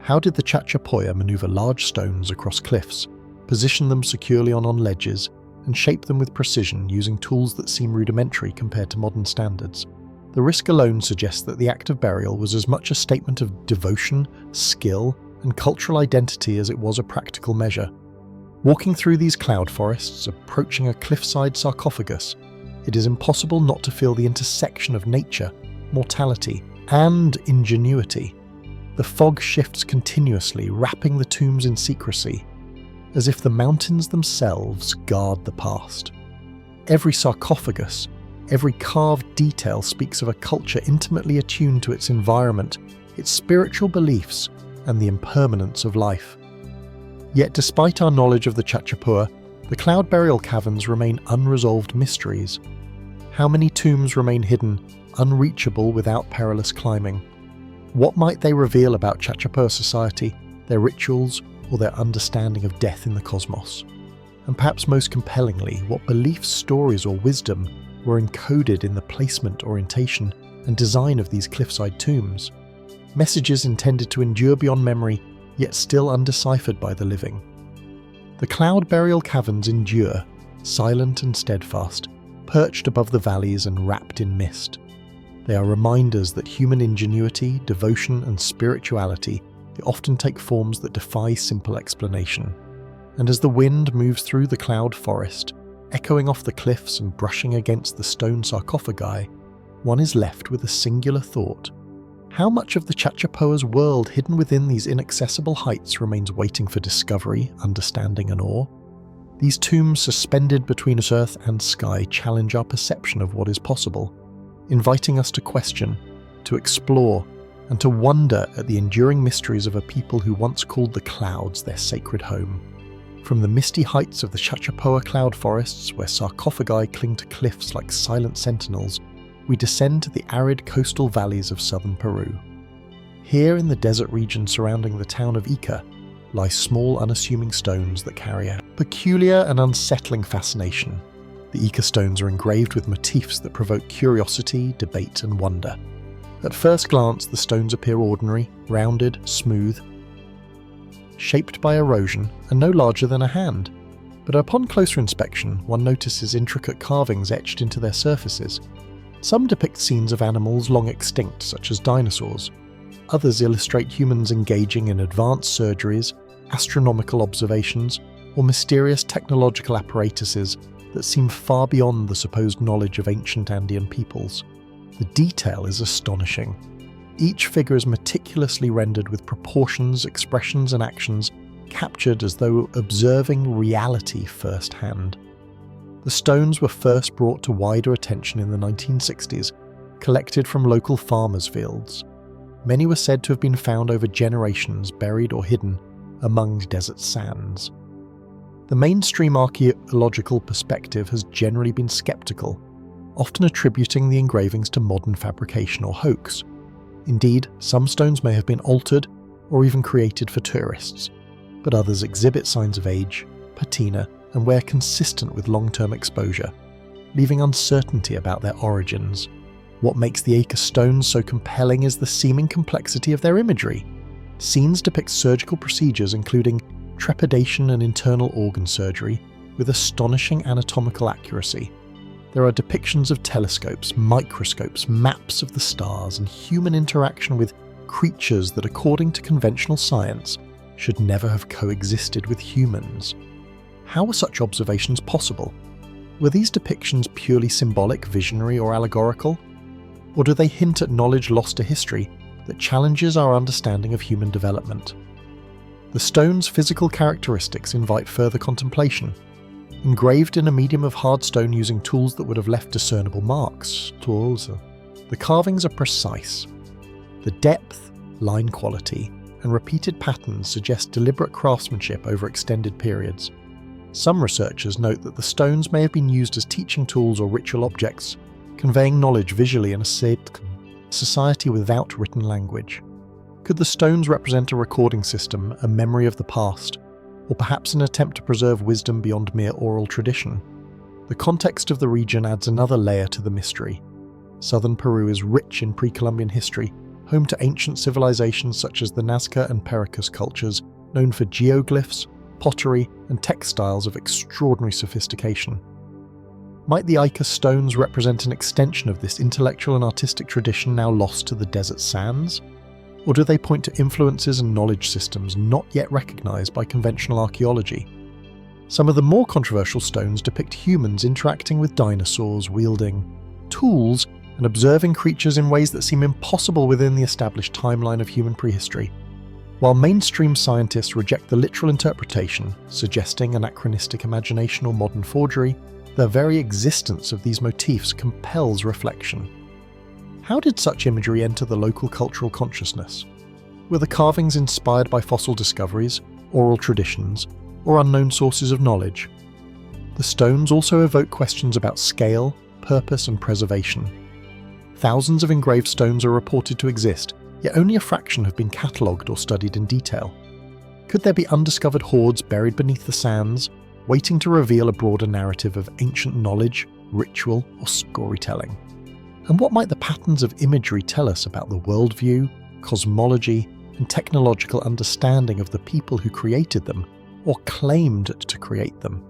Speaker 1: How did the Chachapoya maneuver large stones across cliffs, position them securely on ledges, and shape them with precision using tools that seem rudimentary compared to modern standards? The risk alone suggests that the act of burial was as much a statement of devotion, skill, and cultural identity as it was a practical measure. Walking through these cloud forests, approaching a cliffside sarcophagus, it is impossible not to feel the intersection of nature, mortality, and ingenuity. The fog shifts continuously, wrapping the tombs in secrecy, as if the mountains themselves guard the past. Every sarcophagus, every carved detail speaks of a culture intimately attuned to its environment, its spiritual beliefs, and the impermanence of life. Yet despite our knowledge of the Chachapoya, the cloud burial caverns remain unresolved mysteries. How many tombs remain hidden, unreachable without perilous climbing? What might they reveal about Chachapoya society, their rituals, or their understanding of death in the cosmos? And perhaps most compellingly, what beliefs, stories, or wisdom were encoded in the placement, orientation, and design of these cliffside tombs? Messages intended to endure beyond memory, yet still undeciphered by the living. The cloud burial caverns endure, silent and steadfast, perched above the valleys and wrapped in mist. They are reminders that human ingenuity, devotion, and spirituality often take forms that defy simple explanation. And as the wind moves through the cloud forest, echoing off the cliffs and brushing against the stone sarcophagi, one is left with a singular thought. How much of the Chachapoya's world hidden within these inaccessible heights remains waiting for discovery, understanding, and awe? These tombs suspended between earth and sky challenge our perception of what is possible, inviting us to question, to explore, and to wonder at the enduring mysteries of a people who once called the clouds their sacred home. From the misty heights of the Chachapoya cloud forests, where sarcophagi cling to cliffs like silent sentinels, we descend to the arid coastal valleys of southern Peru. Here in the desert region surrounding the town of Ica lie small unassuming stones that carry a peculiar and unsettling fascination. The Ica stones are engraved with motifs that provoke curiosity, debate, and wonder. At first glance, the stones appear ordinary, rounded, smooth, shaped by erosion, and no larger than a hand. But upon closer inspection, one notices intricate carvings etched into their surfaces. Some depict scenes of animals long extinct, such as dinosaurs. Others illustrate humans engaging in advanced surgeries, astronomical observations, or mysterious technological apparatuses that seem far beyond the supposed knowledge of ancient Andean peoples. The detail is astonishing. Each figure is meticulously rendered with proportions, expressions, and actions captured as though observing reality firsthand. The stones were first brought to wider attention in the 1960s, collected from local farmers' fields. Many were said to have been found over generations, buried or hidden among desert sands. The mainstream archaeological perspective has generally been skeptical, often attributing the engravings to modern fabrication or hoax. Indeed, some stones may have been altered or even created for tourists, but others exhibit signs of age, patina, and wear consistent with long-term exposure, leaving uncertainty about their origins. What makes the Ica stones so compelling is the seeming complexity of their imagery. Scenes depict surgical procedures including trepidation and internal organ surgery with astonishing anatomical accuracy. There are depictions of telescopes, microscopes, maps of the stars, and human interaction with creatures that, according to conventional science, should never have coexisted with humans. How were such observations possible? Were these depictions purely symbolic, visionary, or allegorical? Or do they hint at knowledge lost to history that challenges our understanding of human development? The stone's physical characteristics invite further contemplation. Engraved in a medium of hard stone using tools that would have left discernible marks, the carvings are precise. The depth, line quality, and repeated patterns suggest deliberate craftsmanship over extended periods. Some researchers note that the stones may have been used as teaching tools or ritual objects, conveying knowledge visually in a society without written language. Could the stones represent a recording system, a memory of the past, or perhaps an attempt to preserve wisdom beyond mere oral tradition? The context of the region adds another layer to the mystery. Southern Peru is rich in pre-Columbian history, home to ancient civilizations such as the Nazca and Pericus cultures, known for geoglyphs, pottery, and textiles of extraordinary sophistication. Might the Ica stones represent an extension of this intellectual and artistic tradition now lost to the desert sands? Or do they point to influences and knowledge systems not yet recognized by conventional archaeology? Some of the more controversial stones depict humans interacting with dinosaurs, wielding tools, and observing creatures in ways that seem impossible within the established timeline of human prehistory. While mainstream scientists reject the literal interpretation, suggesting anachronistic imagination or modern forgery, the very existence of these motifs compels reflection. How did such imagery enter the local cultural consciousness? Were the carvings inspired by fossil discoveries, oral traditions, or unknown sources of knowledge? The stones also evoke questions about scale, purpose, and preservation. Thousands of engraved stones are reported to exist, yet only a fraction have been catalogued or studied in detail. Could there be undiscovered hoards buried beneath the sands, waiting to reveal a broader narrative of ancient knowledge, ritual, or storytelling? And what might the patterns of imagery tell us about the worldview, cosmology, and technological understanding of the people who created them, or claimed to create them?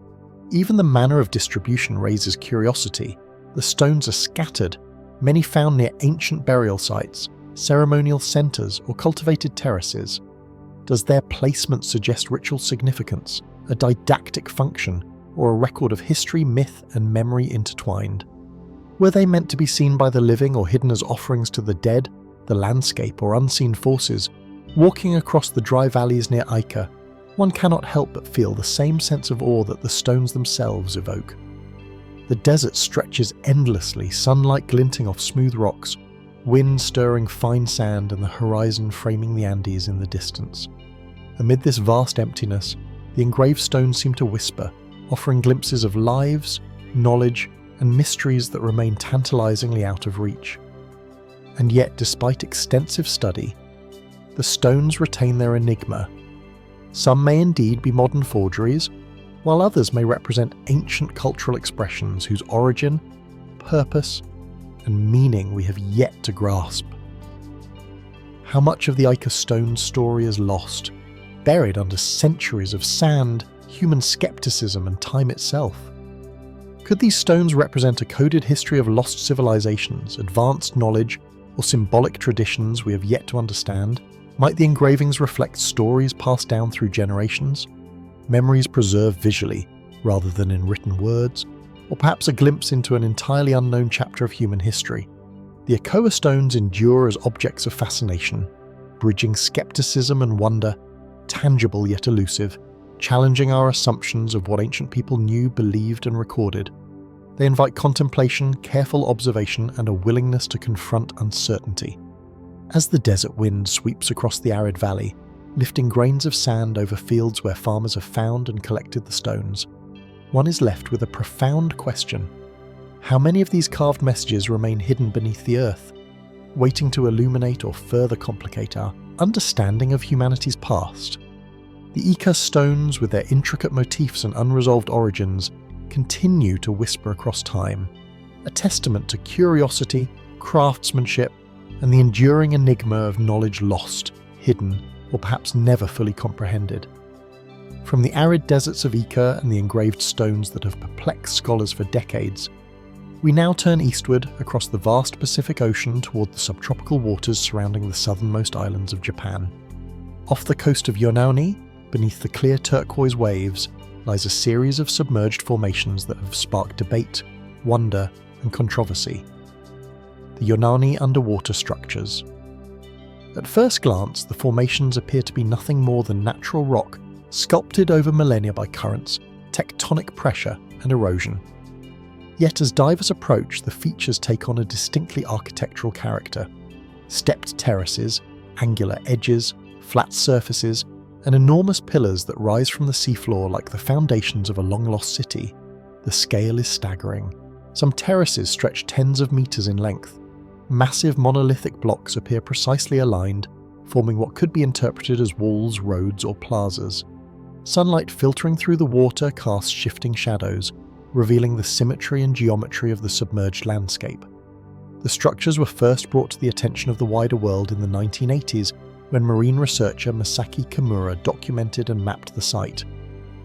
Speaker 1: Even the manner of distribution raises curiosity. The stones are scattered, many found near ancient burial sites, ceremonial centres, or cultivated terraces. Does their placement suggest ritual significance, a didactic function, or a record of history, myth, and memory intertwined? Were they meant to be seen by the living or hidden as offerings to the dead, the landscape, or unseen forces? Walking across the dry valleys near Ica, one cannot help but feel the same sense of awe that the stones themselves evoke. The desert stretches endlessly, sunlight glinting off smooth rocks, wind stirring fine sand, and the horizon framing the Andes in the distance. Amid this vast emptiness, the engraved stones seem to whisper, offering glimpses of lives, knowledge, and mysteries that remain tantalizingly out of reach. And yet, despite extensive study, the stones retain their enigma. Some may indeed be modern forgeries, while others may represent ancient cultural expressions whose origin, purpose, and meaning we have yet to grasp. How much of the Ica stone's story is lost, buried under centuries of sand, human skepticism, and time itself? Could these stones represent a coded history of lost civilizations, advanced knowledge, or symbolic traditions we have yet to understand? Might the engravings reflect stories passed down through generations? Memories preserved visually, rather than in written words? Or perhaps a glimpse into an entirely unknown chapter of human history? The Ica stones endure as objects of fascination, bridging skepticism and wonder, tangible yet elusive, challenging our assumptions of what ancient people knew, believed, and recorded. They invite contemplation, careful observation, and a willingness to confront uncertainty. As the desert wind sweeps across the arid valley, lifting grains of sand over fields where farmers have found and collected the stones, one is left with a profound question. How many of these carved messages remain hidden beneath the earth, waiting to illuminate or further complicate our understanding of humanity's past? The Ica stones, with their intricate motifs and unresolved origins, continue to whisper across time, a testament to curiosity, craftsmanship, and the enduring enigma of knowledge lost, hidden, or perhaps never fully comprehended. From the arid deserts of Ica and the engraved stones that have perplexed scholars for decades, we now turn eastward across the vast Pacific Ocean toward the subtropical waters surrounding the southernmost islands of Japan. Off the coast of Yonaguni, beneath the clear turquoise waves, lies a series of submerged formations that have sparked debate, wonder, and controversy. The Yonaguni underwater structures. At first glance, the formations appear to be nothing more than natural rock sculpted over millennia by currents, tectonic pressure, and erosion. Yet as divers approach, the features take on a distinctly architectural character. Stepped terraces, angular edges, flat surfaces, and enormous pillars that rise from the seafloor like the foundations of a long-lost city. The scale is staggering. Some terraces stretch tens of meters in length. Massive monolithic blocks appear precisely aligned, forming what could be interpreted as walls, roads, or plazas. Sunlight filtering through the water casts shifting shadows, revealing the symmetry and geometry of the submerged landscape. The structures were first brought to the attention of the wider world in the 1980s when marine researcher Masaki Kimura documented and mapped the site.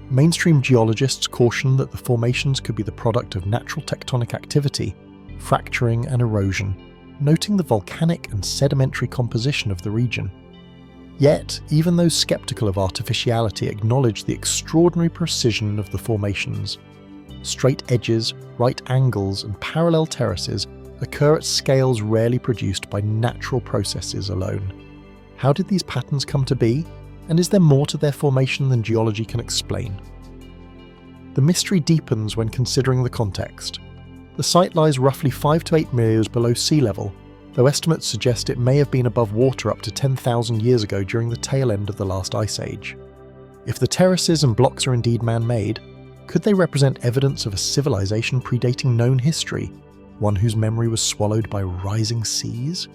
Speaker 1: Mainstream geologists cautioned that the formations could be the product of natural tectonic activity, fracturing and erosion, noting the volcanic and sedimentary composition of the region. Yet, even those skeptical of artificiality acknowledged the extraordinary precision of the formations. Straight edges, right angles, and parallel terraces occur at scales rarely produced by natural processes alone. How did these patterns come to be, and is there more to their formation than geology can explain? The mystery deepens when considering the context. The site lies roughly 5 to 8 meters below sea level, though estimates suggest it may have been above water up to 10,000 years ago during the tail end of the last ice age. If the terraces and blocks are indeed man-made, could they represent evidence of a civilization predating known history, one whose memory was swallowed by rising seas?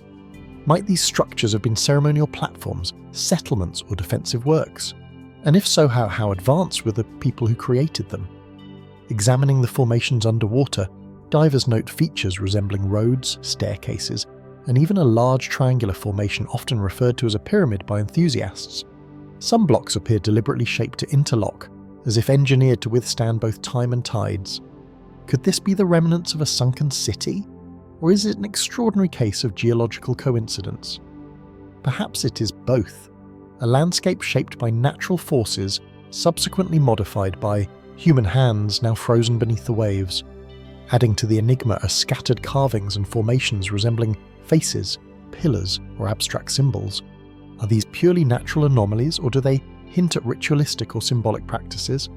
Speaker 1: Might these structures have been ceremonial platforms, settlements, or defensive works? And if so, how advanced were the people who created them? Examining the formations underwater, divers note features resembling roads, staircases, and even a large triangular formation often referred to as a pyramid by enthusiasts. Some blocks appear deliberately shaped to interlock, as if engineered to withstand both time and tides. Could this be the remnants of a sunken city? Or is it an extraordinary case of geological coincidence? Perhaps it is both. A landscape shaped by natural forces, subsequently modified by human hands now frozen beneath the waves. Adding to the enigma are scattered carvings and formations resembling faces, pillars, or abstract symbols. Are these purely natural anomalies, or do they hint at ritualistic or symbolic practices?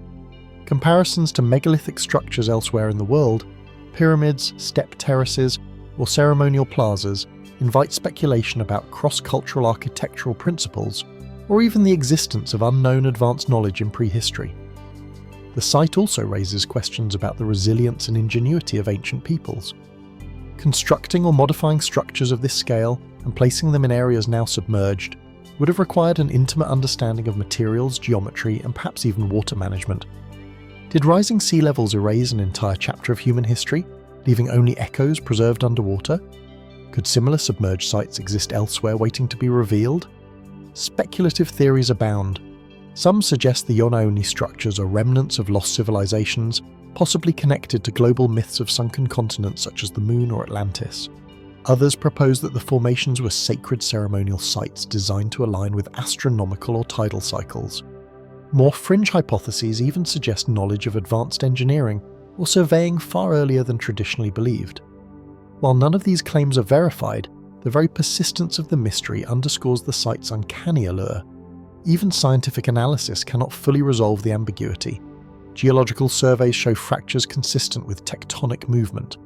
Speaker 1: Comparisons to megalithic structures elsewhere in the world, pyramids, step terraces, or ceremonial plazas, invite speculation about cross-cultural architectural principles, or even the existence of unknown advanced knowledge in prehistory. The site also raises questions about the resilience and ingenuity of ancient peoples. Constructing or modifying structures of this scale and placing them in areas now submerged would have required an intimate understanding of materials, geometry, and perhaps even water management. Did rising sea levels erase an entire chapter of human history, leaving only echoes preserved underwater? Could similar submerged sites exist elsewhere waiting to be revealed? Speculative theories abound. Some suggest the Yonaguni structures are remnants of lost civilizations, possibly connected to global myths of sunken continents such as the Moon or Atlantis. Others propose that the formations were sacred ceremonial sites designed to align with astronomical or tidal cycles. More fringe hypotheses even suggest knowledge of advanced engineering or surveying far earlier than traditionally believed. While none of these claims are verified, the very persistence of the mystery underscores the site's uncanny allure. Even scientific analysis cannot fully resolve the ambiguity. Geological surveys show fractures consistent with tectonic movement.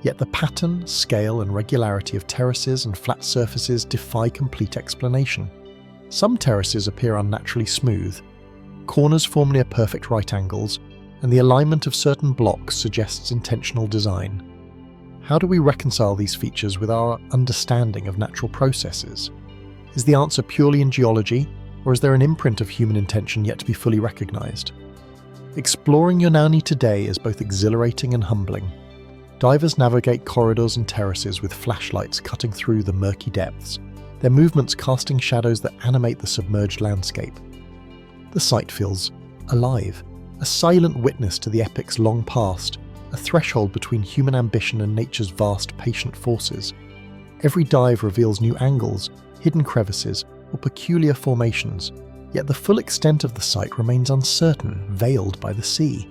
Speaker 1: Yet the pattern, scale, and regularity of terraces and flat surfaces defy complete explanation. Some terraces appear unnaturally smooth. Corners form near perfect right angles, and the alignment of certain blocks suggests intentional design. How do we reconcile these features with our understanding of natural processes? Is the answer purely in geology, or is there an imprint of human intention yet to be fully recognized? Exploring Yonaguni today is both exhilarating and humbling. Divers navigate corridors and terraces with flashlights cutting through the murky depths, their movements casting shadows that animate the submerged landscape. The site feels alive, a silent witness to the epic's long past, a threshold between human ambition and nature's vast, patient forces. Every dive reveals new angles, hidden crevices, or peculiar formations, yet the full extent of the site remains uncertain, veiled by the sea.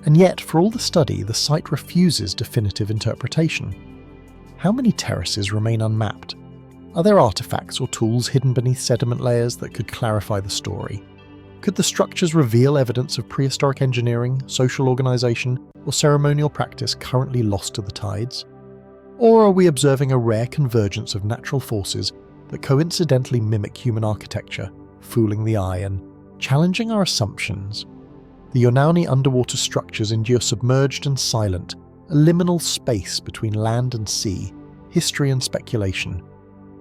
Speaker 1: And yet, for all the study, the site refuses definitive interpretation. How many terraces remain unmapped? Are there artifacts or tools hidden beneath sediment layers that could clarify the story? Could the structures reveal evidence of prehistoric engineering, social organisation, or ceremonial practice currently lost to the tides? Or are we observing a rare convergence of natural forces that coincidentally mimic human architecture, fooling the eye and challenging our assumptions? The Yonaguni underwater structures endure submerged and silent, a liminal space between land and sea, history and speculation.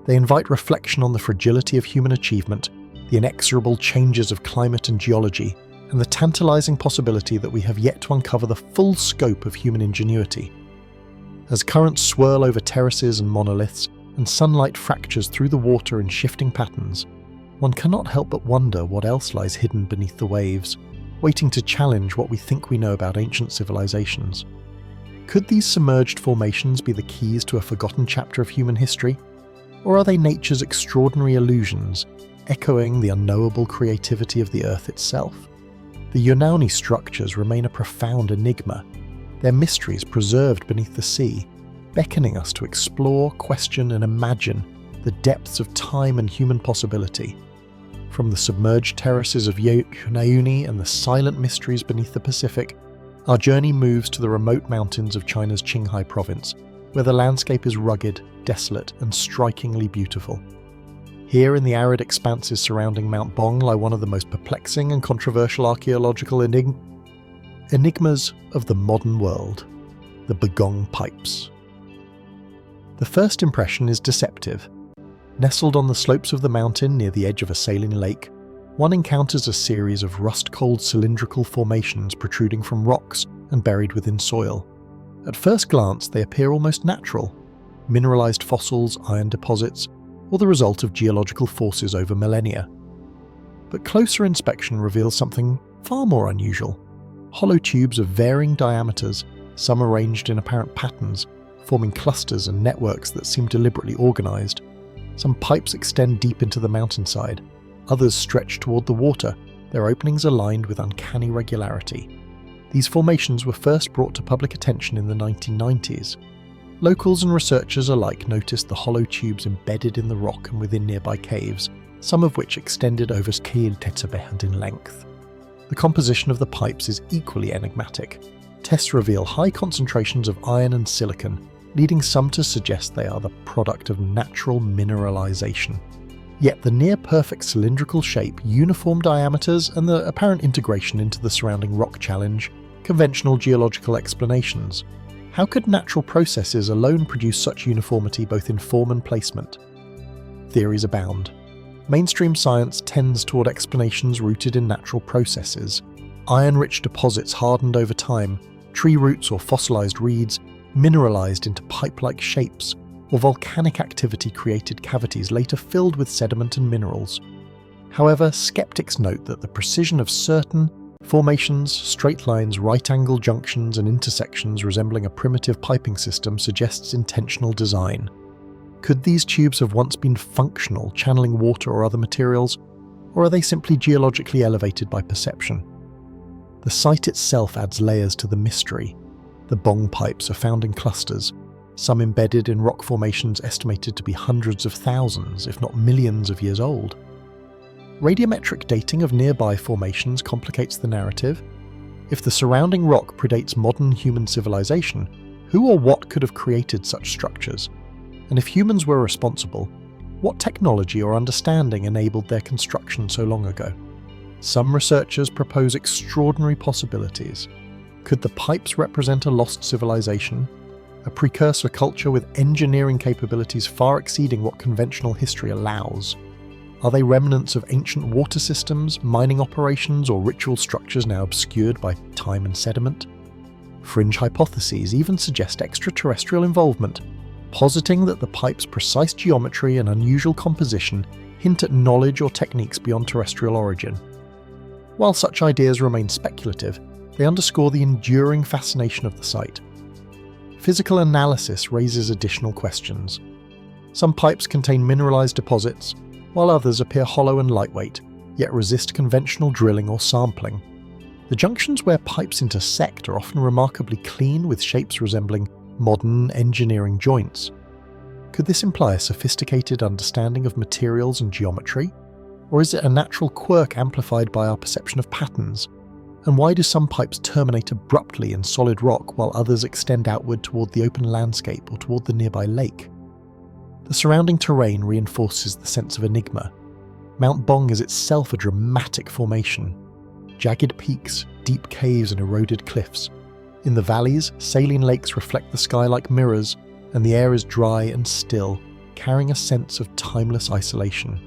Speaker 1: They invite reflection on the fragility of human achievement, the inexorable changes of climate and geology, and the tantalizing possibility that we have yet to uncover the full scope of human ingenuity. As currents swirl over terraces and monoliths, and sunlight fractures through the water in shifting patterns, one cannot help but wonder what else lies hidden beneath the waves, waiting to challenge what we think we know about ancient civilizations. Could these submerged formations be the keys to a forgotten chapter of human history? Or are they nature's extraordinary illusions, echoing the unknowable creativity of the Earth itself? The Yonaguni structures remain a profound enigma, their mysteries preserved beneath the sea, beckoning us to explore, question, and imagine the depths of time and human possibility. From the submerged terraces of Yonaguni and the silent mysteries beneath the Pacific, our journey moves to the remote mountains of China's Qinghai province, where the landscape is rugged, desolate, and strikingly beautiful. Here in the arid expanses surrounding Mount Bong lie one of the most perplexing and controversial archaeological enigmas of the modern world, the Baigong pipes. The first impression is deceptive. Nestled on the slopes of the mountain near the edge of a saline lake, one encounters a series of rust-cold cylindrical formations protruding from rocks and buried within soil. At first glance, they appear almost natural, mineralized fossils, iron deposits, or the result of geological forces over millennia. But closer inspection reveals something far more unusual. Hollow tubes of varying diameters, some arranged in apparent patterns, forming clusters and networks that seem deliberately organized. Some pipes extend deep into the mountainside, others stretch toward the water, their openings aligned with uncanny regularity. These formations were first brought to public attention in the 1990s. Locals and researchers alike noticed the hollow tubes embedded in the rock and within nearby caves, some of which extended over kilometers in length. The composition of the pipes is equally enigmatic. Tests reveal high concentrations of iron and silicon, leading some to suggest they are the product of natural mineralization. Yet the near-perfect cylindrical shape, uniform diameters, and the apparent integration into the surrounding rock challenge conventional geological explanations. How could natural processes alone produce such uniformity both in form and placement? Theories abound. Mainstream science tends toward explanations rooted in natural processes. Iron-rich deposits hardened over time, tree roots or fossilized reeds mineralized into pipe-like shapes, or volcanic activity created cavities later filled with sediment and minerals. However, skeptics note that the precision of certain formations, straight lines, right-angle junctions, and intersections resembling a primitive piping system suggests intentional design. Could these tubes have once been functional, channeling water or other materials, or are they simply geologically elevated by perception? The site itself adds layers to the mystery. The Bong pipes are found in clusters, some embedded in rock formations estimated to be hundreds of thousands, if not millions of years old. Radiometric dating of nearby formations complicates the narrative. If the surrounding rock predates modern human civilization, who or what could have created such structures? And if humans were responsible, what technology or understanding enabled their construction so long ago? Some researchers propose extraordinary possibilities. Could the pipes represent a lost civilization? A precursor culture with engineering capabilities far exceeding what conventional history allows? Are they remnants of ancient water systems, mining operations, or ritual structures now obscured by time and sediment? Fringe hypotheses even suggest extraterrestrial involvement, positing that the pipe's precise geometry and unusual composition hint at knowledge or techniques beyond terrestrial origin. While such ideas remain speculative, they underscore the enduring fascination of the site. Physical analysis raises additional questions. Some pipes contain mineralized deposits, while others appear hollow and lightweight, yet resist conventional drilling or sampling. The junctions where pipes intersect are often remarkably clean, with shapes resembling modern engineering joints. Could this imply a sophisticated understanding of materials and geometry? Or is it a natural quirk amplified by our perception of patterns? And why do some pipes terminate abruptly in solid rock while others extend outward toward the open landscape or toward the nearby lake? The surrounding terrain reinforces the sense of enigma. Mount Bong is itself a dramatic formation. Jagged peaks, deep caves and eroded cliffs. In the valleys, saline lakes reflect the sky like mirrors, and the air is dry and still, carrying a sense of timeless isolation.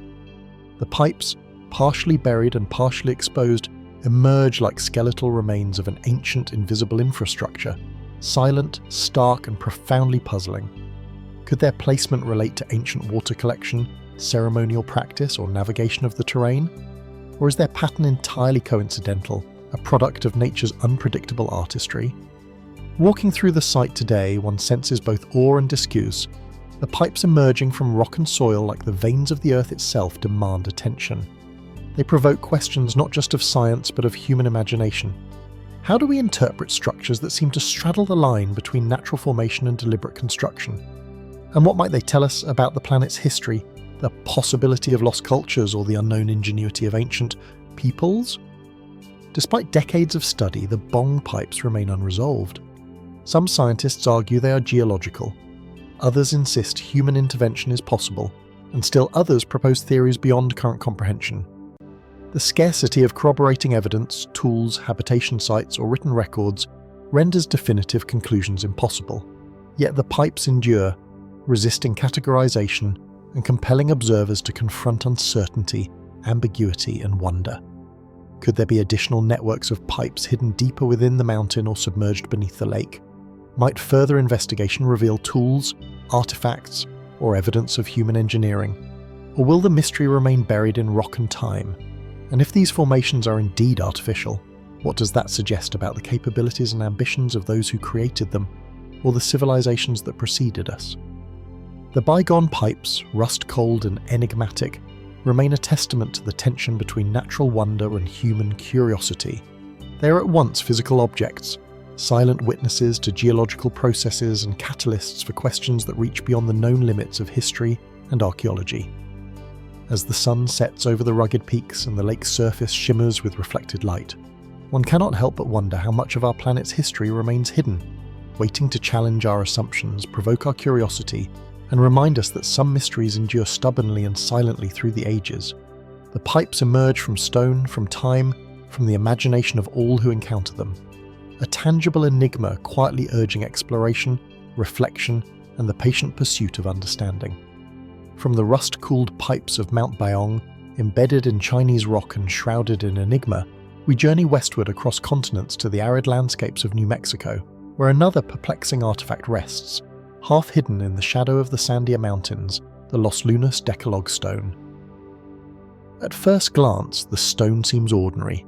Speaker 1: The pipes, partially buried and partially exposed, emerge like skeletal remains of an ancient invisible infrastructure, silent, stark and profoundly puzzling. Could their placement relate to ancient water collection, ceremonial practice or navigation of the terrain? Or is their pattern entirely coincidental, a product of nature's unpredictable artistry? Walking through the site today, one senses both awe and disgust. The pipes emerging from rock and soil like the veins of the earth itself demand attention. They provoke questions not just of science but of human imagination. How do we interpret structures that seem to straddle the line between natural formation and deliberate construction? And what might they tell us about the planet's history, the possibility of lost cultures, or the unknown ingenuity of ancient peoples? Despite decades of study, the Bong pipes remain unresolved. Some scientists argue they are geological. Others insist human intervention is possible, and still others propose theories beyond current comprehension. The scarcity of corroborating evidence, tools, habitation sites, or written records renders definitive conclusions impossible. Yet the pipes endure, resisting categorization and compelling observers to confront uncertainty, ambiguity, and wonder. Could there be additional networks of pipes hidden deeper within the mountain or submerged beneath the lake? Might further investigation reveal tools, artifacts, or evidence of human engineering? Or will the mystery remain buried in rock and time? And if these formations are indeed artificial, what does that suggest about the capabilities and ambitions of those who created them, or the civilizations that preceded us? The Baigong pipes, rust-cold and enigmatic, remain a testament to the tension between natural wonder and human curiosity. They are at once physical objects, silent witnesses to geological processes and catalysts for questions that reach beyond the known limits of history and archaeology. As the sun sets over the rugged peaks and the lake's surface shimmers with reflected light, one cannot help but wonder how much of our planet's history remains hidden, waiting to challenge our assumptions, provoke our curiosity, and remind us that some mysteries endure stubbornly and silently through the ages. The pipes emerge from stone, from time, from the imagination of all who encounter them. A tangible enigma quietly urging exploration, reflection, and the patient pursuit of understanding. From the rust-cooled pipes of Mount Baigong, embedded in Chinese rock and shrouded in enigma, we journey westward across continents to the arid landscapes of New Mexico, where another perplexing artifact rests, half hidden in the shadow of the sandier mountains, the lost Lunas Decalogue stone. At first glance, the stone seems ordinary,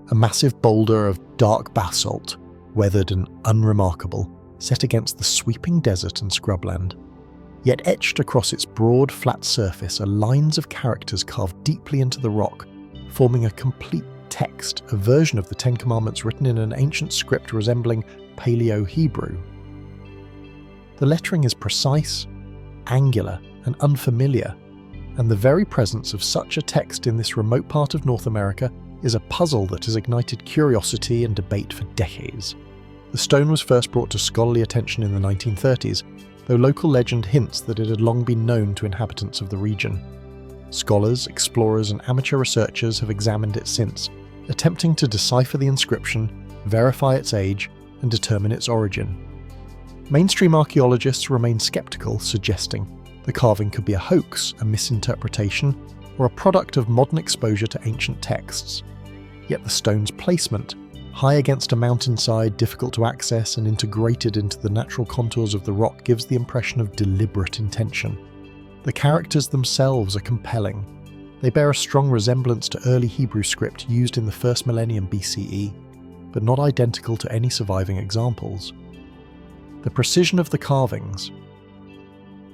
Speaker 1: a massive boulder of dark basalt, weathered and unremarkable, set against the sweeping desert and scrubland. Yet etched across its broad, flat surface are lines of characters carved deeply into the rock, forming a complete text, a version of the Ten Commandments written in an ancient script resembling Paleo-Hebrew. The lettering is precise, angular, and unfamiliar, and the very presence of such a text in this remote part of North America is a puzzle that has ignited curiosity and debate for decades. The stone was first brought to scholarly attention in the 1930s, though local legend hints that it had long been known to inhabitants of the region. Scholars, explorers, and amateur researchers have examined it since, attempting to decipher the inscription, verify its age, and determine its origin. Mainstream archaeologists remain skeptical, suggesting the carving could be a hoax, a misinterpretation, or a product of modern exposure to ancient texts. Yet the stone's placement, high against a mountainside, difficult to access and integrated into the natural contours of the rock, gives the impression of deliberate intention. The characters themselves are compelling. They bear a strong resemblance to early Hebrew script used in the 1st millennium BCE, but not identical to any surviving examples. The precision of the carvings.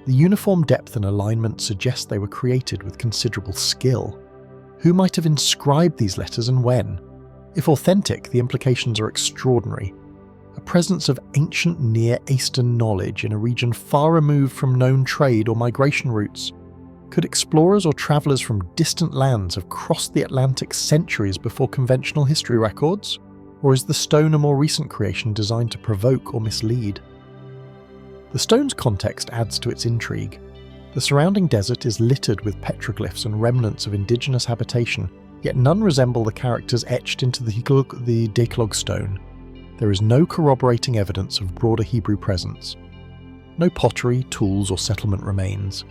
Speaker 1: The uniform depth and alignment suggest they were created with considerable skill. Who might have inscribed these letters and when? If authentic, the implications are extraordinary. A presence of ancient Near Eastern knowledge in a region far removed from known trade or migration routes. Could explorers or travellers from distant lands have crossed the Atlantic centuries before conventional history records? Or is the stone a more recent creation designed to provoke or mislead? The stone's context adds to its intrigue. The surrounding desert is littered with petroglyphs and remnants of indigenous habitation, yet none resemble the characters etched into the Decalogue stone. There is no corroborating evidence of broader Hebrew presence. No pottery, tools, or settlement remains.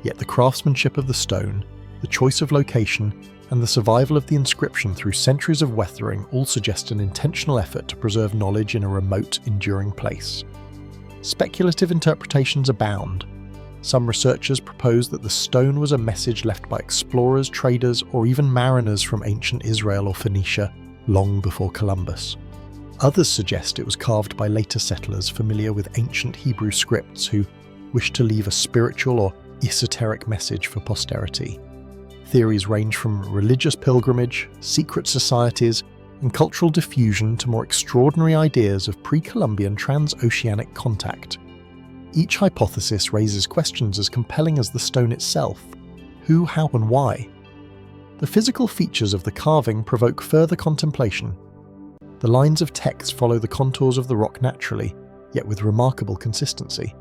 Speaker 1: Yet the craftsmanship of the stone, the choice of location, and the survival of the inscription through centuries of weathering all suggest an intentional effort to preserve knowledge in a remote, enduring place. Speculative interpretations abound. Some researchers propose that the stone was a message left by explorers, traders, or even mariners from ancient Israel or Phoenicia long before Columbus. Others suggest it was carved by later settlers familiar with ancient Hebrew scripts who wished to leave a spiritual or esoteric message for posterity. Theories range from religious pilgrimage, secret societies, and cultural diffusion to more extraordinary ideas of pre-Columbian transoceanic contact. Each hypothesis raises questions as compelling as the stone itself. Who, how, and why? The physical features of the carving provoke further contemplation. The lines of text follow the contours of the rock naturally, yet with remarkable consistency.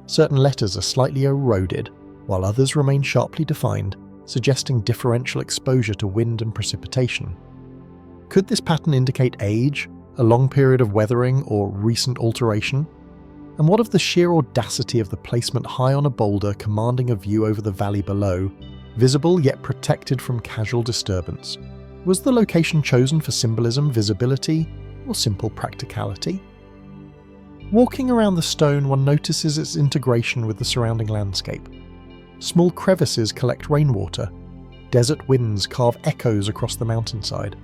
Speaker 1: Certain letters are slightly eroded, while others remain sharply defined, suggesting differential exposure to wind and precipitation. Could this pattern indicate age, a long period of weathering, or recent alteration? And what of the sheer audacity of the placement high on a boulder commanding a view over the valley below, visible yet protected from casual disturbance? Was the location chosen for symbolism, visibility, or simple practicality? Walking around the stone, one notices its integration with the surrounding landscape. Small crevices collect rainwater. Desert winds carve echoes across the mountainside.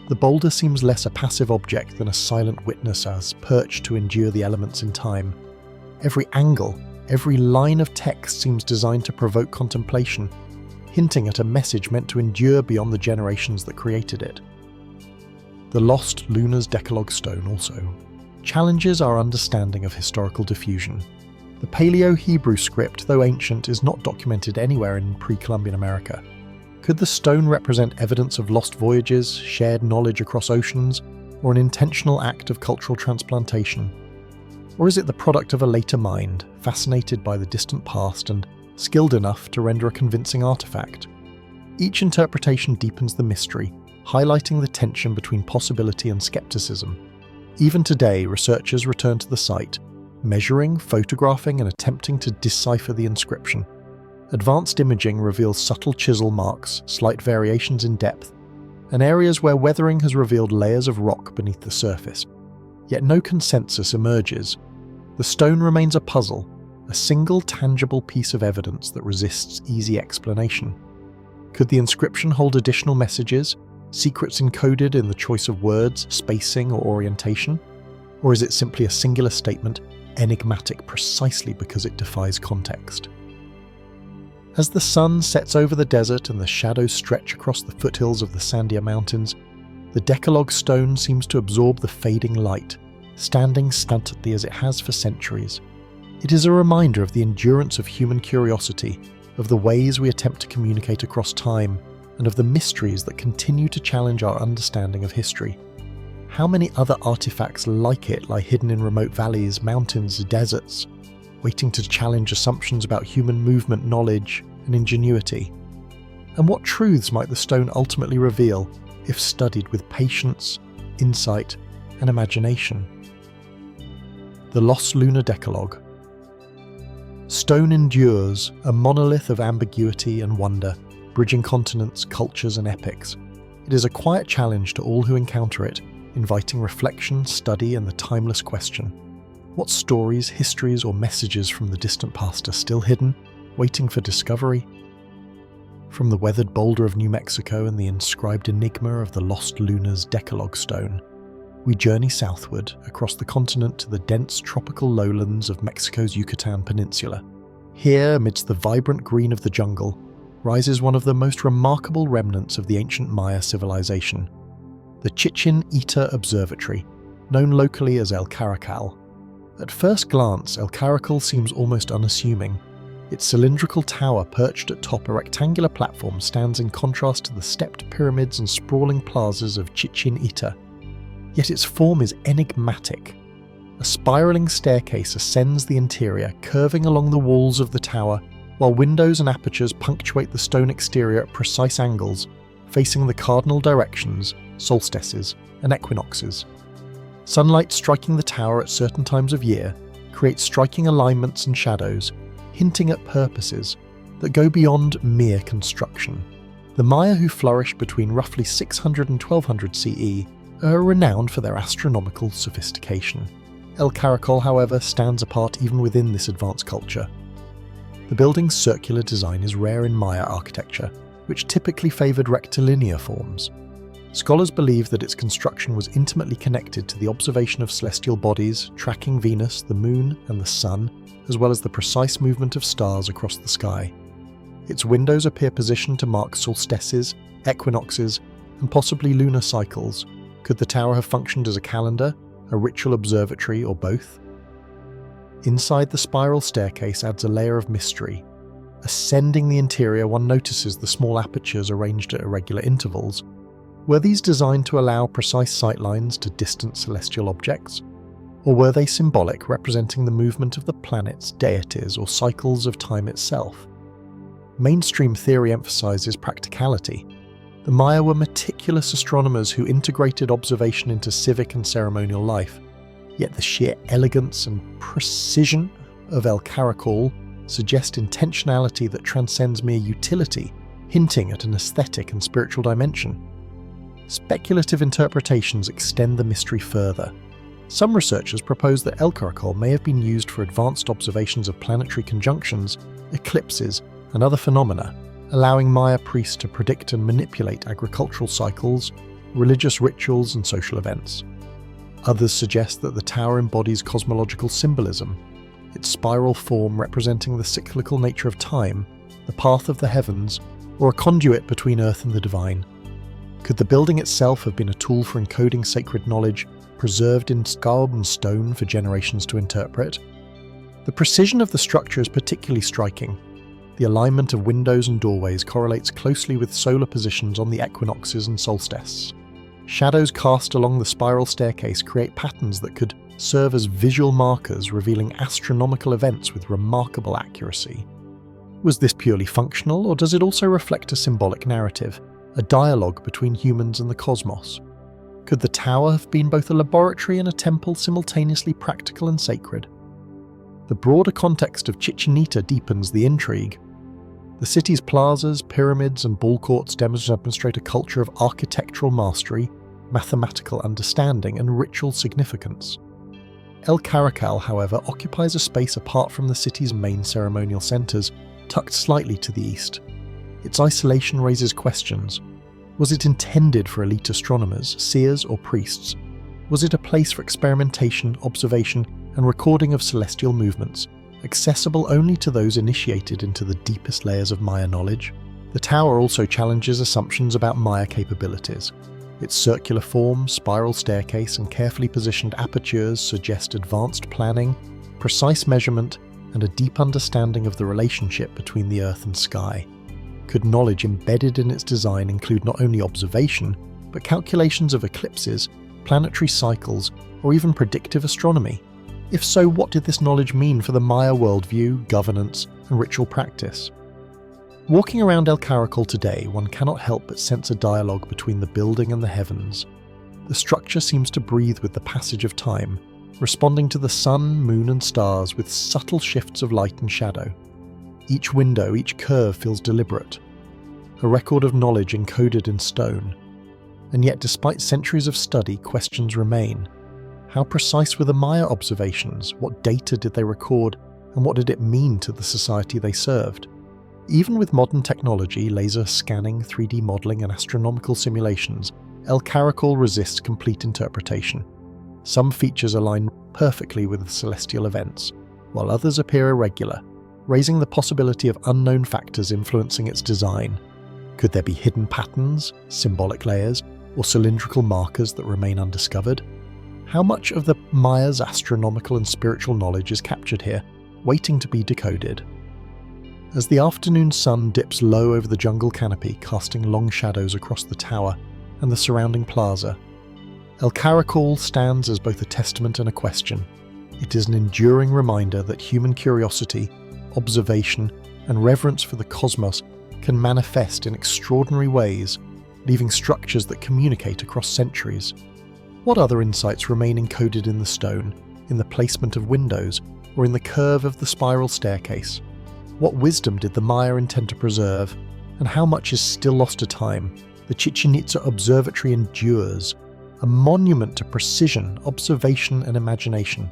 Speaker 1: The boulder seems less a passive object than a silent witness as perched to endure the elements in time. Every angle, every line of text seems designed to provoke contemplation, hinting at a message meant to endure beyond the generations that created it. The lost Lunas Decalogue stone also challenges our understanding of historical diffusion. The Paleo-Hebrew script, though ancient, is not documented anywhere in pre-Columbian America. Could the stone represent evidence of lost voyages, shared knowledge across oceans, or an intentional act of cultural transplantation? Or is it the product of a later mind, fascinated by the distant past and skilled enough to render a convincing artifact? Each interpretation deepens the mystery, highlighting the tension between possibility and skepticism. Even today, researchers return to the site, measuring, photographing, and attempting to decipher the inscription. Advanced imaging reveals subtle chisel marks, slight variations in depth, and areas where weathering has revealed layers of rock beneath the surface. Yet no consensus emerges. The stone remains a puzzle, a single tangible piece of evidence that resists easy explanation. Could the inscription hold additional messages, secrets encoded in the choice of words, spacing, or orientation? Or is it simply a singular statement, enigmatic precisely because it defies context? As the sun sets over the desert and the shadows stretch across the foothills of the sandier mountains, the Decalogue stone seems to absorb the fading light, standing stuntedly as it has for centuries. It is a reminder of the endurance of human curiosity, of the ways we attempt to communicate across time, and of the mysteries that continue to challenge our understanding of history. How many other artifacts like it lie hidden in remote valleys, mountains, deserts, waiting to challenge assumptions about human movement, knowledge, and ingenuity? And what truths might the stone ultimately reveal if studied with patience, insight, and imagination? The Lost Lunar Decalogue. Stone endures, a monolith of ambiguity and wonder, bridging continents, cultures, and epics. It is a quiet challenge to all who encounter it, inviting reflection, study, and the timeless question: what stories, histories, or messages from the distant past are still hidden, waiting for discovery? From the weathered boulder of New Mexico and the inscribed enigma of the lost Lunas Decalogue stone, we journey southward across the continent to the dense tropical lowlands of Mexico's Yucatan Peninsula. Here, amidst the vibrant green of the jungle, rises one of the most remarkable remnants of the ancient Maya civilization, the Chichen Itza Observatory, known locally as El Caracol. At first glance, El Caracol seems almost unassuming. Its cylindrical tower perched atop a rectangular platform stands in contrast to the stepped pyramids and sprawling plazas of Chichen Itza. Yet its form is enigmatic. A spiralling staircase ascends the interior, curving along the walls of the tower, while windows and apertures punctuate the stone exterior at precise angles, facing the cardinal directions, solstices, and equinoxes. Sunlight striking the tower at certain times of year creates striking alignments and shadows, hinting at purposes that go beyond mere construction. The Maya, who flourished between roughly 600 and 1200 CE, are renowned for their astronomical sophistication. El Caracol, however, stands apart even within this advanced culture. The building's circular design is rare in Maya architecture, which typically favoured rectilinear forms. Scholars believe that its construction was intimately connected to the observation of celestial bodies, tracking Venus, the Moon, and the Sun, as well as the precise movement of stars across the sky. Its windows appear positioned to mark solstices, equinoxes, and possibly lunar cycles. Could the tower have functioned as a calendar, a ritual observatory, or both? Inside, the spiral staircase adds a layer of mystery. Ascending the interior, one notices the small apertures arranged at irregular intervals. Were these designed to allow precise sightlines to distant celestial objects? Or were they symbolic, representing the movement of the planets, deities, or cycles of time itself? Mainstream theory emphasizes practicality. The Maya were meticulous astronomers who integrated observation into civic and ceremonial life, yet the sheer elegance and precision of El Caracol suggest intentionality that transcends mere utility, hinting at an aesthetic and spiritual dimension. Speculative interpretations extend the mystery further. Some researchers propose that El Caracol may have been used for advanced observations of planetary conjunctions, eclipses, and other phenomena, allowing Maya priests to predict and manipulate agricultural cycles, religious rituals, and social events. Others suggest that the tower embodies cosmological symbolism, its spiral form representing the cyclical nature of time, the path of the heavens, or a conduit between earth and the divine. Could the building itself have been a tool for encoding sacred knowledge, preserved in sculpture and stone for generations to interpret? The precision of the structure is particularly striking. The alignment of windows and doorways correlates closely with solar positions on the equinoxes and solstices. Shadows cast along the spiral staircase create patterns that could serve as visual markers, revealing astronomical events with remarkable accuracy. Was this purely functional, or does it also reflect a symbolic narrative, a dialogue between humans and the cosmos? Could the tower have been both a laboratory and a temple, simultaneously practical and sacred? The broader context of Chichen Itza deepens the intrigue. The city's plazas, pyramids, and ball courts demonstrate a culture of architectural mastery, mathematical understanding, and ritual significance. El Caracol, however, occupies a space apart from the city's main ceremonial centres, tucked slightly to the east. Its isolation raises questions. Was it intended for elite astronomers, seers, or priests? Was it a place for experimentation, observation, and recording of celestial movements, accessible only to those initiated into the deepest layers of Maya knowledge? The tower also challenges assumptions about Maya capabilities. Its circular form, spiral staircase, and carefully positioned apertures suggest advanced planning, precise measurement, and a deep understanding of the relationship between the earth and sky. Could knowledge embedded in its design include not only observation, but calculations of eclipses, planetary cycles, or even predictive astronomy? If so, what did this knowledge mean for the Maya worldview, governance, and ritual practice? Walking around El Caracol today, one cannot help but sense a dialogue between the building and the heavens. The structure seems to breathe with the passage of time, responding to the sun, moon, and stars with subtle shifts of light and shadow. Each window, each curve feels deliberate, a record of knowledge encoded in stone. And yet, despite centuries of study, questions remain. How precise were the Maya observations? What data did they record? And what did it mean to the society they served? Even with modern technology, laser scanning, 3D modelling, and astronomical simulations, El Caracol resists complete interpretation. Some features align perfectly with the celestial events, while others appear irregular. raising the possibility of unknown factors influencing its design. Could there be hidden patterns, symbolic layers, or cylindrical markers that remain undiscovered? How much of the Maya's astronomical and spiritual knowledge is captured here, waiting to be decoded? As the afternoon sun dips low over the jungle canopy, casting long shadows across the tower and the surrounding plaza, El Caracol stands as both a testament and a question. It is an enduring reminder that human curiosity, observation, and reverence for the cosmos can manifest in extraordinary ways, leaving structures that communicate across centuries. What other insights remain encoded in the stone, in the placement of windows, or in the curve of the spiral staircase? What wisdom did the Maya intend to preserve, and how much is still lost to time? The Chichen Itza Observatory endures, a monument to precision, observation, and imagination.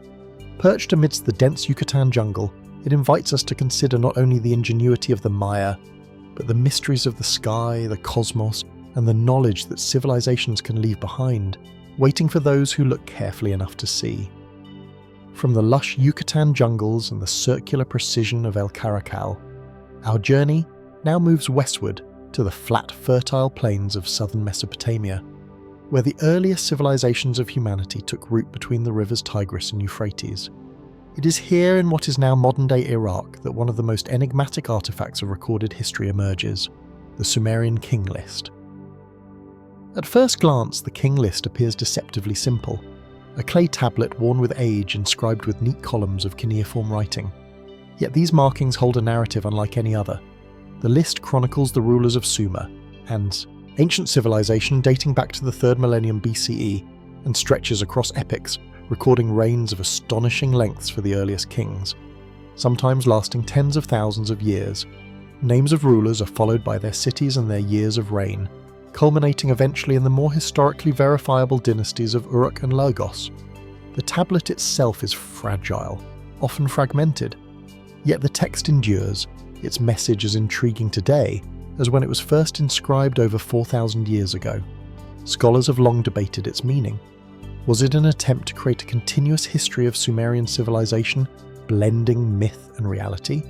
Speaker 1: Perched amidst the dense Yucatan jungle, it invites us to consider not only the ingenuity of the Maya, but the mysteries of the sky, the cosmos, and the knowledge that civilizations can leave behind, waiting for those who look carefully enough to see. From the lush Yucatan jungles and the circular precision of El Caracol, our journey now moves westward to the flat, fertile plains of southern Mesopotamia, where the earliest civilizations of humanity took root between the rivers Tigris and Euphrates. It is here in what is now modern-day Iraq that one of the most enigmatic artifacts of recorded history emerges, the Sumerian king list. At first glance, the king list appears deceptively simple, a clay tablet worn with age inscribed with neat columns of cuneiform writing. Yet these markings hold a narrative unlike any other. The list chronicles the rulers of Sumer, and ancient civilization dating back to the 3rd millennium BCE, and stretches across epics, recording reigns of astonishing lengths for the earliest kings, sometimes lasting tens of thousands of years. Names of rulers are followed by their cities and their years of reign, culminating eventually in the more historically verifiable dynasties of Uruk and Logos. The tablet itself is fragile, often fragmented, yet the text endures, its message as intriguing today as when it was first inscribed over 4,000 years ago. Scholars have long debated its meaning. Was it an attempt to create a continuous history of Sumerian civilization, blending myth and reality?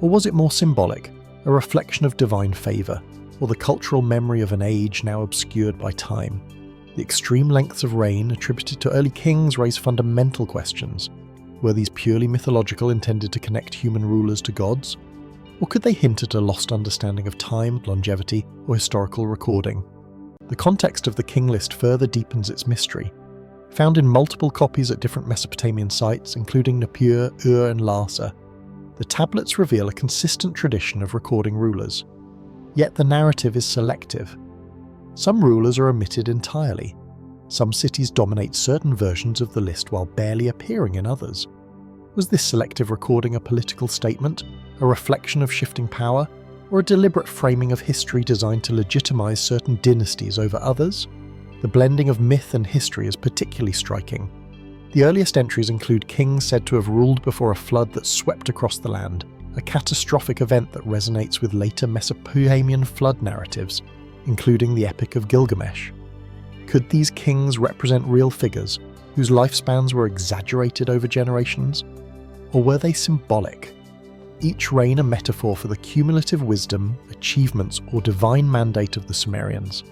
Speaker 1: Or was it more symbolic, a reflection of divine favour, or the cultural memory of an age now obscured by time? The extreme lengths of reign attributed to early kings raise fundamental questions. Were these purely mythological, intended to connect human rulers to gods? Or could they hint at a lost understanding of time, longevity, or historical recording? The context of the king list further deepens its mystery. Found in multiple copies at different Mesopotamian sites, including Nippur, Ur, and Larsa, the tablets reveal a consistent tradition of recording rulers. Yet the narrative is selective. Some rulers are omitted entirely. Some cities dominate certain versions of the list while barely appearing in others. Was this selective recording a political statement, a reflection of shifting power, or a deliberate framing of history designed to legitimize certain dynasties over others? The blending of myth and history is particularly striking. The earliest entries include kings said to have ruled before a flood that swept across the land, a catastrophic event that resonates with later Mesopotamian flood narratives, including the Epic of Gilgamesh. Could these kings represent real figures, whose lifespans were exaggerated over generations? Or were they symbolic? Each reign a metaphor for the cumulative wisdom, achievements, or divine mandate of the Sumerians.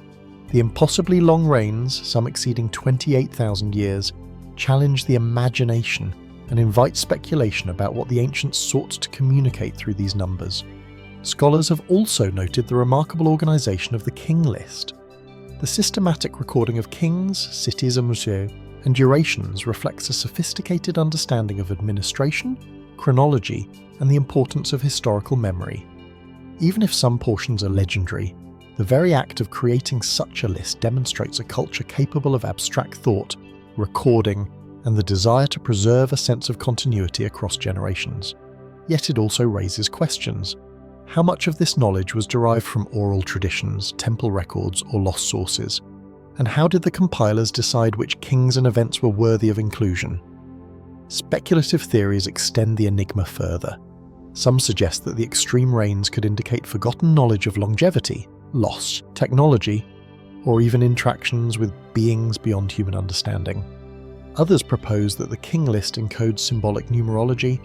Speaker 1: The impossibly long reigns, some exceeding 28,000 years, challenge the imagination and invite speculation about what the ancients sought to communicate through these numbers. Scholars have also noted the remarkable organisation of the king list. The systematic recording of kings, cities and museo, and durations reflects a sophisticated understanding of administration, chronology, and the importance of historical memory. Even if some portions are legendary, the very act of creating such a list demonstrates a culture capable of abstract thought, recording, and the desire to preserve a sense of continuity across generations. Yet it also raises questions. How much of this knowledge was derived from oral traditions, temple records, or lost sources? And how did the compilers decide which kings and events were worthy of inclusion? Speculative theories extend the enigma further. Some suggest that the extreme reigns could indicate forgotten knowledge of longevity, loss, technology, or even interactions with beings beyond human understanding. Others propose that the king list encodes symbolic numerology,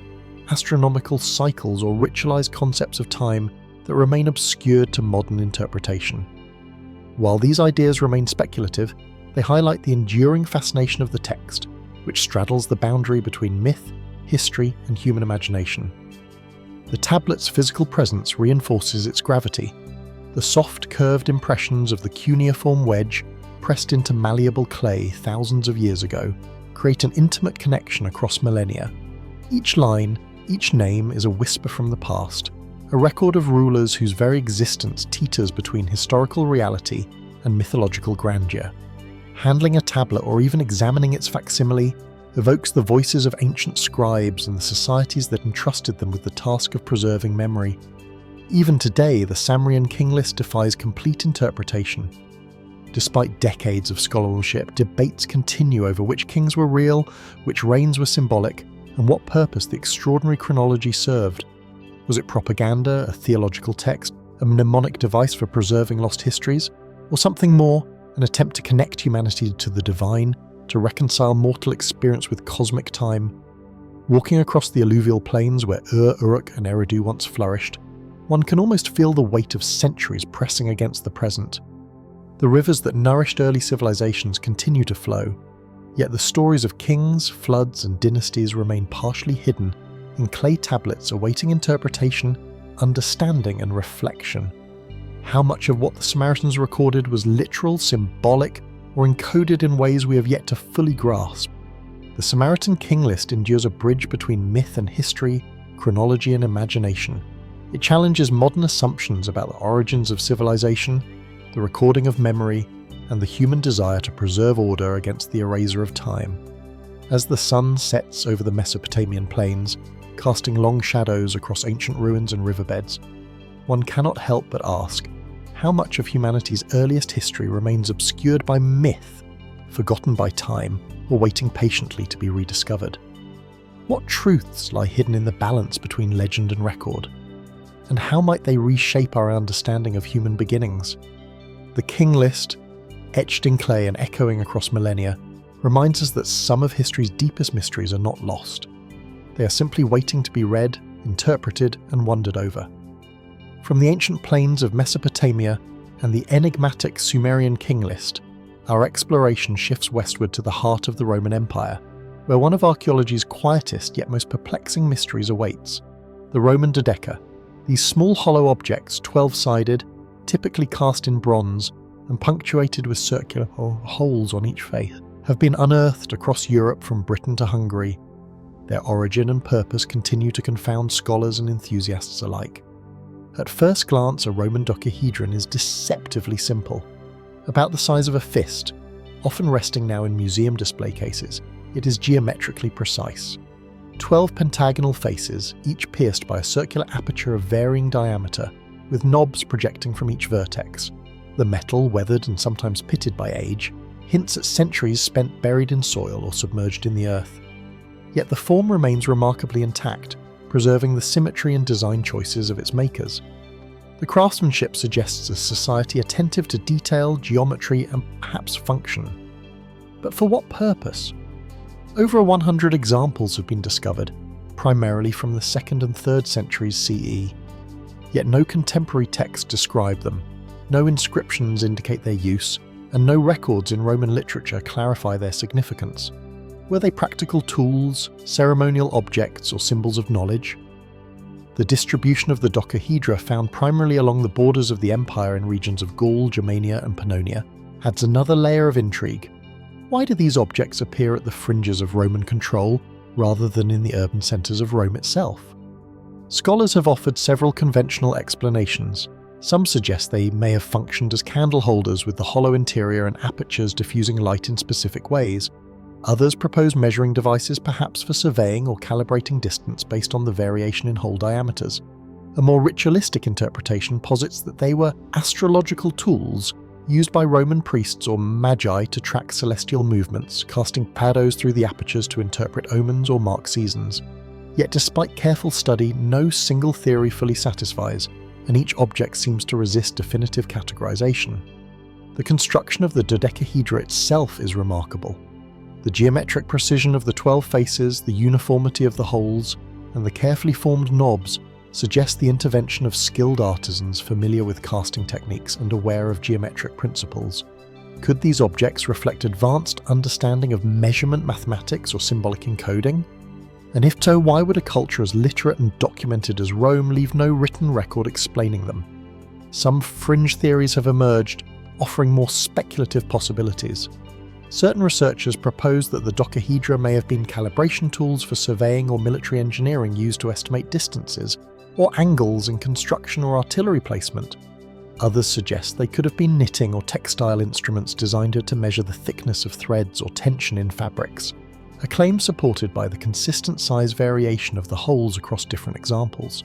Speaker 1: astronomical cycles or ritualized concepts of time that remain obscured to modern interpretation. While these ideas remain speculative, they highlight the enduring fascination of the text, which straddles the boundary between myth, history, and human imagination. The tablet's physical presence reinforces its gravity. The soft, curved impressions of the cuneiform wedge, pressed into malleable clay thousands of years ago, create an intimate connection across millennia. Each line, each name is a whisper from the past, a record of rulers whose very existence teeters between historical reality and mythological grandeur. Handling a tablet or even examining its facsimile evokes the voices of ancient scribes and the societies that entrusted them with the task of preserving memory. Even today, the Sumerian king list defies complete interpretation. Despite decades of scholarship, debates continue over which kings were real, which reigns were symbolic, and what purpose the extraordinary chronology served. Was it propaganda, a theological text, a mnemonic device for preserving lost histories, or something more, an attempt to connect humanity to the divine, to reconcile mortal experience with cosmic time? Walking across the alluvial plains where Uruk and Eridu once flourished, one can almost feel the weight of centuries pressing against the present. The rivers that nourished early civilizations continue to flow, yet the stories of kings, floods, and dynasties remain partially hidden in clay tablets awaiting interpretation, understanding, and reflection. How much of what the Samaritans recorded was literal, symbolic, or encoded in ways we have yet to fully grasp? The Samaritan king list endures a bridge between myth and history, chronology and imagination. It challenges modern assumptions about the origins of civilization, the recording of memory, and the human desire to preserve order against the eraser of time. As the sun sets over the Mesopotamian plains, casting long shadows across ancient ruins and riverbeds, one cannot help but ask, how much of humanity's earliest history remains obscured by myth, forgotten by time, or waiting patiently to be rediscovered? What truths lie hidden in the balance between legend and record? And how might they reshape our understanding of human beginnings? The king list, etched in clay and echoing across millennia, reminds us that some of history's deepest mysteries are not lost. They are simply waiting to be read, interpreted, and wondered over. From the ancient plains of Mesopotamia and the enigmatic Sumerian king list, our exploration shifts westward to the heart of the Roman Empire, where one of archaeology's quietest yet most perplexing mysteries awaits: the Roman dodeca. These small hollow objects, 12-sided, typically cast in bronze and punctuated with circular holes on each face, have been unearthed across Europe from Britain to Hungary. Their origin and purpose continue to confound scholars and enthusiasts alike. At first glance, a Roman dodecahedron is deceptively simple. About the size of a fist, often resting now in museum display cases, it is geometrically precise. 12 pentagonal faces, each pierced by a circular aperture of varying diameter, with knobs projecting from each vertex. The metal, weathered and sometimes pitted by age, hints at centuries spent buried in soil or submerged in the earth. Yet the form remains remarkably intact, preserving the symmetry and design choices of its makers. The craftsmanship suggests a society attentive to detail, geometry, and perhaps function. But for what purpose? Over 100 examples have been discovered, primarily from the 2nd and 3rd centuries CE. Yet no contemporary texts describe them, no inscriptions indicate their use, and no records in Roman literature clarify their significance. Were they practical tools, ceremonial objects, or symbols of knowledge? The distribution of the dodecahedra, found primarily along the borders of the empire in regions of Gaul, Germania, and Pannonia, adds another layer of intrigue. Why do these objects appear at the fringes of Roman control, rather than in the urban centres of Rome itself? Scholars have offered several conventional explanations. Some suggest they may have functioned as candle holders with the hollow interior and apertures diffusing light in specific ways. Others propose measuring devices, perhaps for surveying or calibrating distance based on the variation in hole diameters. A more ritualistic interpretation posits that they were astrological tools used by Roman priests or magi to track celestial movements, casting shadows through the apertures to interpret omens or mark seasons. Yet despite careful study, no single theory fully satisfies, and each object seems to resist definitive categorization. The construction of the dodecahedra itself is remarkable. The geometric precision of the 12 faces, the uniformity of the holes, and the carefully formed knobs suggest the intervention of skilled artisans familiar with casting techniques and aware of geometric principles. Could these objects reflect advanced understanding of measurement mathematics or symbolic encoding? And if so, why would a culture as literate and documented as Rome leave no written record explaining them? Some fringe theories have emerged, offering more speculative possibilities. Certain researchers propose that the dodecahedra may have been calibration tools for surveying or military engineering used to estimate distances, or angles in construction or artillery placement. Others suggest they could have been knitting or textile instruments designed to measure the thickness of threads or tension in fabrics, a claim supported by the consistent size variation of the holes across different examples.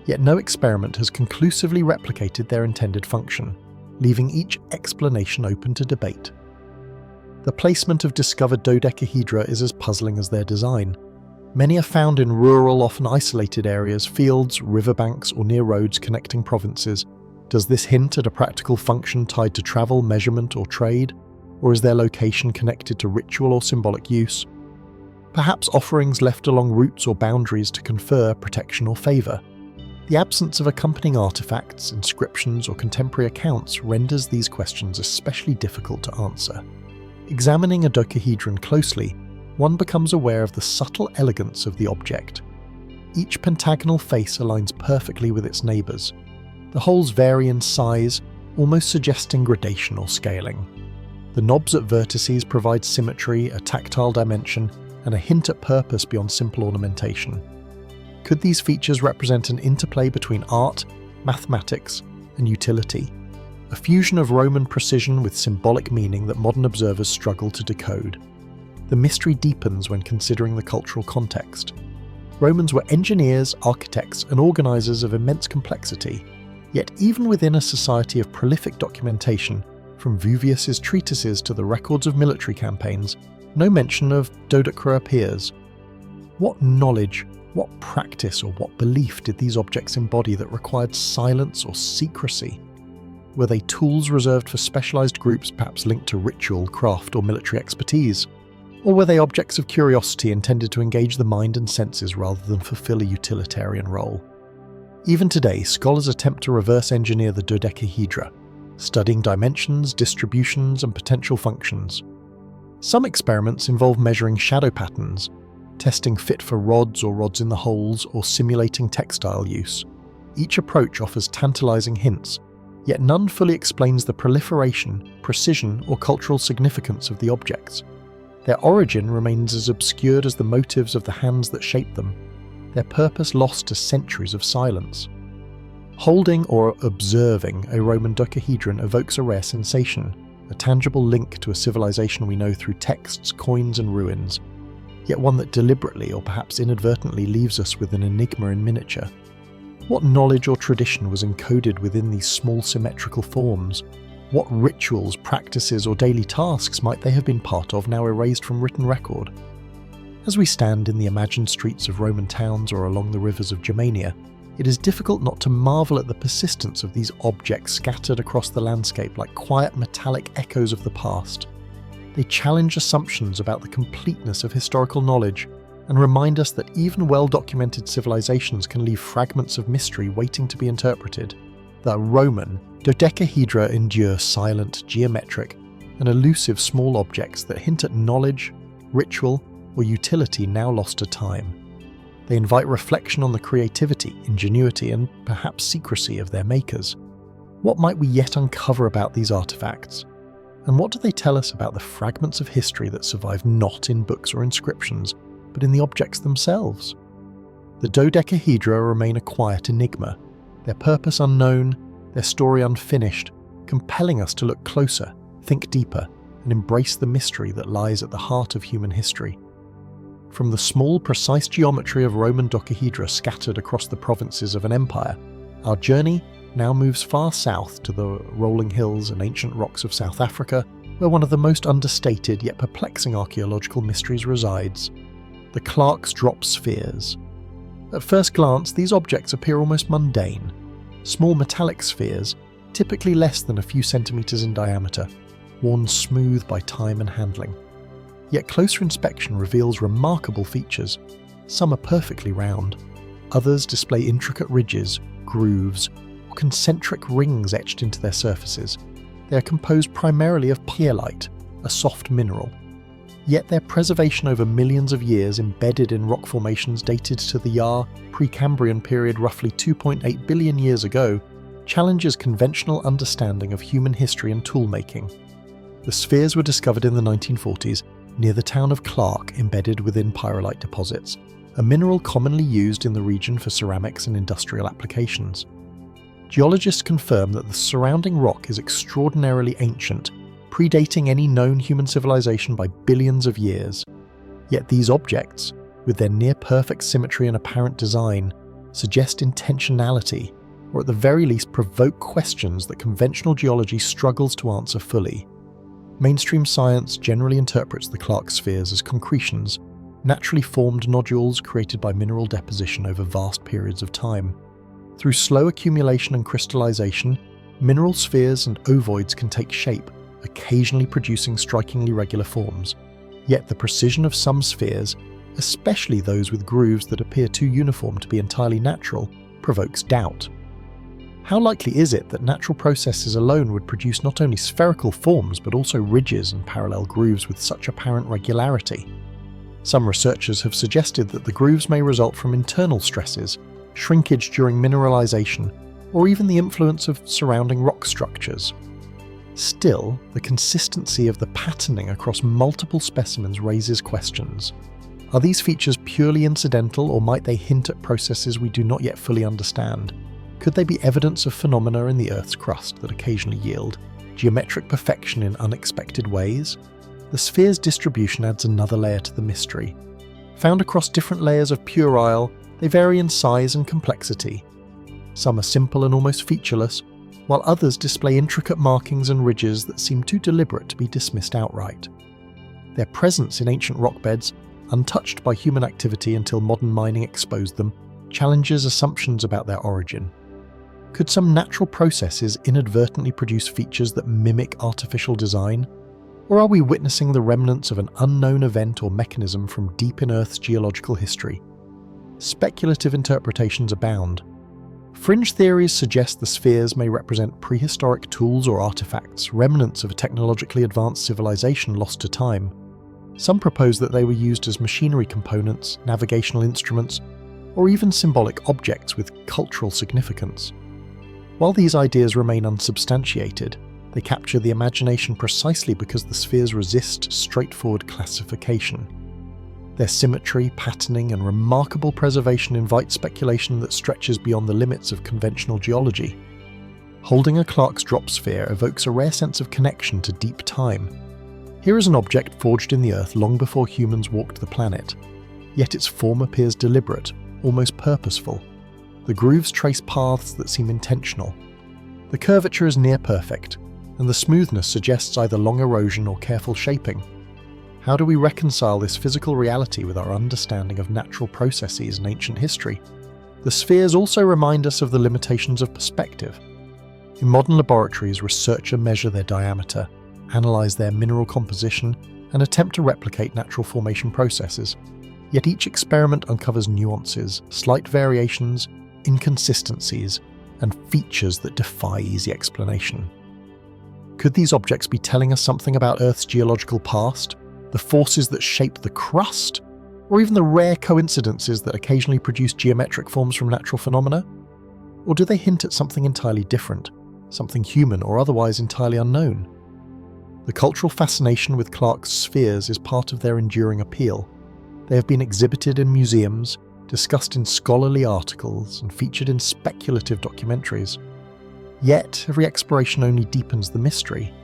Speaker 1: Yet no experiment has conclusively replicated their intended function, leaving each explanation open to debate. The placement of discovered dodecahedra is as puzzling as their design. Many are found in rural, often isolated areas, fields, riverbanks, or near roads connecting provinces. Does this hint at a practical function tied to travel, measurement, or trade? Or is their location connected to ritual or symbolic use? Perhaps offerings left along routes or boundaries to confer protection or favour. The absence of accompanying artefacts, inscriptions, or contemporary accounts renders these questions especially difficult to answer. Examining a dodecahedron closely, one becomes aware of the subtle elegance of the object. Each pentagonal face aligns perfectly with its neighbours. The holes vary in size, almost suggesting gradation or scaling. The knobs at vertices provide symmetry, a tactile dimension, and a hint at purpose beyond simple ornamentation. Could these features represent an interplay between art, mathematics, and utility? A fusion of Roman precision with symbolic meaning that modern observers struggle to decode. The mystery deepens when considering the cultural context. Romans were engineers, architects, and organisers of immense complexity, yet even within a society of prolific documentation, from Vuvius's treatises to the records of military campaigns, no mention of dodecahedra appears. What knowledge, what practice, or what belief did these objects embody that required silence or secrecy? Were they tools reserved for specialised groups, perhaps linked to ritual, craft, or military expertise? Or were they objects of curiosity intended to engage the mind and senses rather than fulfill a utilitarian role? Even today, scholars attempt to reverse engineer the dodecahedra, studying dimensions, distributions, and potential functions. Some experiments involve measuring shadow patterns, testing fit for rods or rods in the holes, or simulating textile use. Each approach offers tantalising hints, yet none fully explains the proliferation, precision, or cultural significance of the objects. Their origin remains as obscured as the motives of the hands that shaped them, their purpose lost to centuries of silence. Holding or observing a Roman dodecahedron evokes a rare sensation, a tangible link to a civilization we know through texts, coins, and ruins, yet one that deliberately or perhaps inadvertently leaves us with an enigma in miniature. What knowledge or tradition was encoded within these small symmetrical forms? What rituals, practices, or daily tasks might they have been part of now erased from written record? As we stand in the imagined streets of Roman towns or along the rivers of Germania, it is difficult not to marvel at the persistence of these objects scattered across the landscape like quiet metallic echoes of the past. They challenge assumptions about the completeness of historical knowledge and remind us that even well-documented civilizations can leave fragments of mystery waiting to be interpreted. The Roman dodecahedra endure silent, geometric, and elusive small objects that hint at knowledge, ritual, or utility now lost to time. They invite reflection on the creativity, ingenuity, and perhaps secrecy of their makers. What might we yet uncover about these artifacts? And what do they tell us about the fragments of history that survive not in books or inscriptions, but in the objects themselves? The dodecahedra remain a quiet enigma, their purpose unknown, their story unfinished, compelling us to look closer, think deeper, and embrace the mystery that lies at the heart of human history. From the small, precise geometry of Roman dodecahedra scattered across the provinces of an empire, our journey now moves far south to the rolling hills and ancient rocks of South Africa, where one of the most understated yet perplexing archaeological mysteries resides: the Klerksdorp spheres. At first glance, these objects appear almost mundane. Small metallic spheres, typically less than a few centimetres in diameter, worn smooth by time and handling. Yet closer inspection reveals remarkable features. Some are perfectly round. Others display intricate ridges, grooves, or concentric rings etched into their surfaces. They are composed primarily of pearlite, a soft mineral. Yet their preservation over millions of years embedded in rock formations dated to the Yar Precambrian period roughly 2.8 billion years ago challenges conventional understanding of human history and toolmaking. The spheres were discovered in the 1940s near the town of Clark, embedded within pyrrolite deposits, a mineral commonly used in the region for ceramics and industrial applications. Geologists confirm that the surrounding rock is extraordinarily ancient, predating any known human civilization by billions of years. Yet these objects, with their near-perfect symmetry and apparent design, suggest intentionality, or at the very least provoke questions that conventional geology struggles to answer fully. Mainstream science generally interprets the Clark spheres as concretions, naturally formed nodules created by mineral deposition over vast periods of time. Through slow accumulation and crystallization, mineral spheres and ovoids can take shape, occasionally producing strikingly regular forms. Yet the precision of some spheres, especially those with grooves that appear too uniform to be entirely natural, provokes doubt. How likely is it that natural processes alone would produce not only spherical forms but also ridges and parallel grooves with such apparent regularity? Some researchers have suggested that the grooves may result from internal stresses, shrinkage during mineralization, or even the influence of surrounding rock structures. Still, the consistency of the patterning across multiple specimens raises questions. Are these features purely incidental, or might they hint at processes we do not yet fully understand? Could they be evidence of phenomena in the Earth's crust that occasionally yield geometric perfection in unexpected ways? The sphere's distribution adds another layer to the mystery. Found across different layers of puerile, they vary in size and complexity. Some are simple and almost featureless, while others display intricate markings and ridges that seem too deliberate to be dismissed outright. Their presence in ancient rock beds, untouched by human activity until modern mining exposed them, challenges assumptions about their origin. Could some natural processes inadvertently produce features that mimic artificial design? Or are we witnessing the remnants of an unknown event or mechanism from deep in Earth's geological history? Speculative interpretations abound. Fringe theories suggest the spheres may represent prehistoric tools or artifacts, remnants of a technologically advanced civilization lost to time. Some propose that they were used as machinery components, navigational instruments, or even symbolic objects with cultural significance. While these ideas remain unsubstantiated, they capture the imagination precisely because the spheres resist straightforward classification. Their symmetry, patterning, and remarkable preservation invite speculation that stretches beyond the limits of conventional geology. Holding a Klerksdorp sphere evokes a rare sense of connection to deep time. Here is an object forged in the earth long before humans walked the planet, yet its form appears deliberate, almost purposeful. The grooves trace paths that seem intentional. The curvature is near perfect, and the smoothness suggests either long erosion or careful shaping. How do we reconcile this physical reality with our understanding of natural processes and ancient history? The spheres also remind us of the limitations of perspective. In modern laboratories, researchers measure their diameter, analyze their mineral composition, and attempt to replicate natural formation processes. Yet each experiment uncovers nuances, slight variations, inconsistencies, and features that defy easy explanation. Could these objects be telling us something about Earth's geological past, the forces that shape the crust, or even the rare coincidences that occasionally produce geometric forms from natural phenomena? Or do they hint at something entirely different, something human or otherwise entirely unknown? The cultural fascination with Clark's spheres is part of their enduring appeal. They have been exhibited in museums, discussed in scholarly articles, and featured in speculative documentaries. Yet, every exploration only deepens the mystery.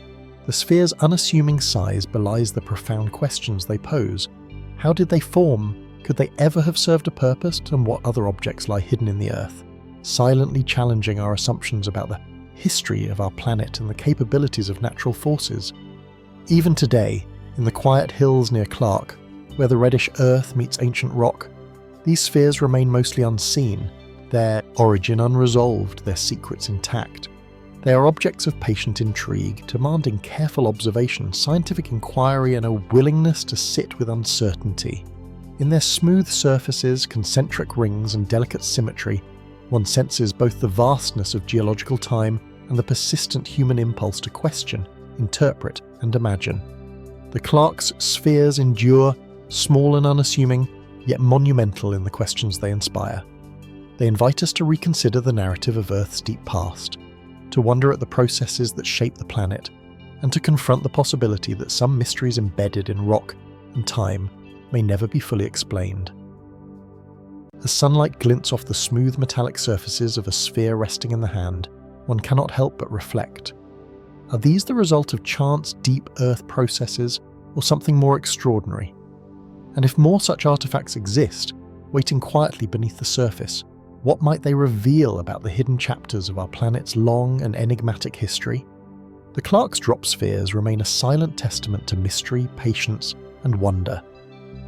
Speaker 1: The sphere's unassuming size belies the profound questions they pose. How did they form? Could they ever have served a purpose? And what other objects lie hidden in the Earth, silently challenging our assumptions about the history of our planet and the capabilities of natural forces? Even today, in the quiet hills near Clark, where the reddish earth meets ancient rock, these spheres remain mostly unseen, their origin unresolved, their secrets intact. They are objects of patient intrigue, demanding careful observation, scientific inquiry, and a willingness to sit with uncertainty. In their smooth surfaces, concentric rings, and delicate symmetry, one senses both the vastness of geological time and the persistent human impulse to question, interpret, and imagine. The Clark's spheres endure, small and unassuming, yet monumental in the questions they inspire. They invite us to reconsider the narrative of Earth's deep past, to wonder at the processes that shape the planet, and to confront the possibility that some mysteries embedded in rock and time may never be fully explained. As sunlight glints off the smooth metallic surfaces of a sphere resting in the hand, one cannot help but reflect. Are these the result of chance deep Earth processes, or something more extraordinary? And if more such artifacts exist, waiting quietly beneath the surface, what might they reveal about the hidden chapters of our planet's long and enigmatic history? The Klerksdorp spheres remain a silent testament to mystery, patience, and wonder.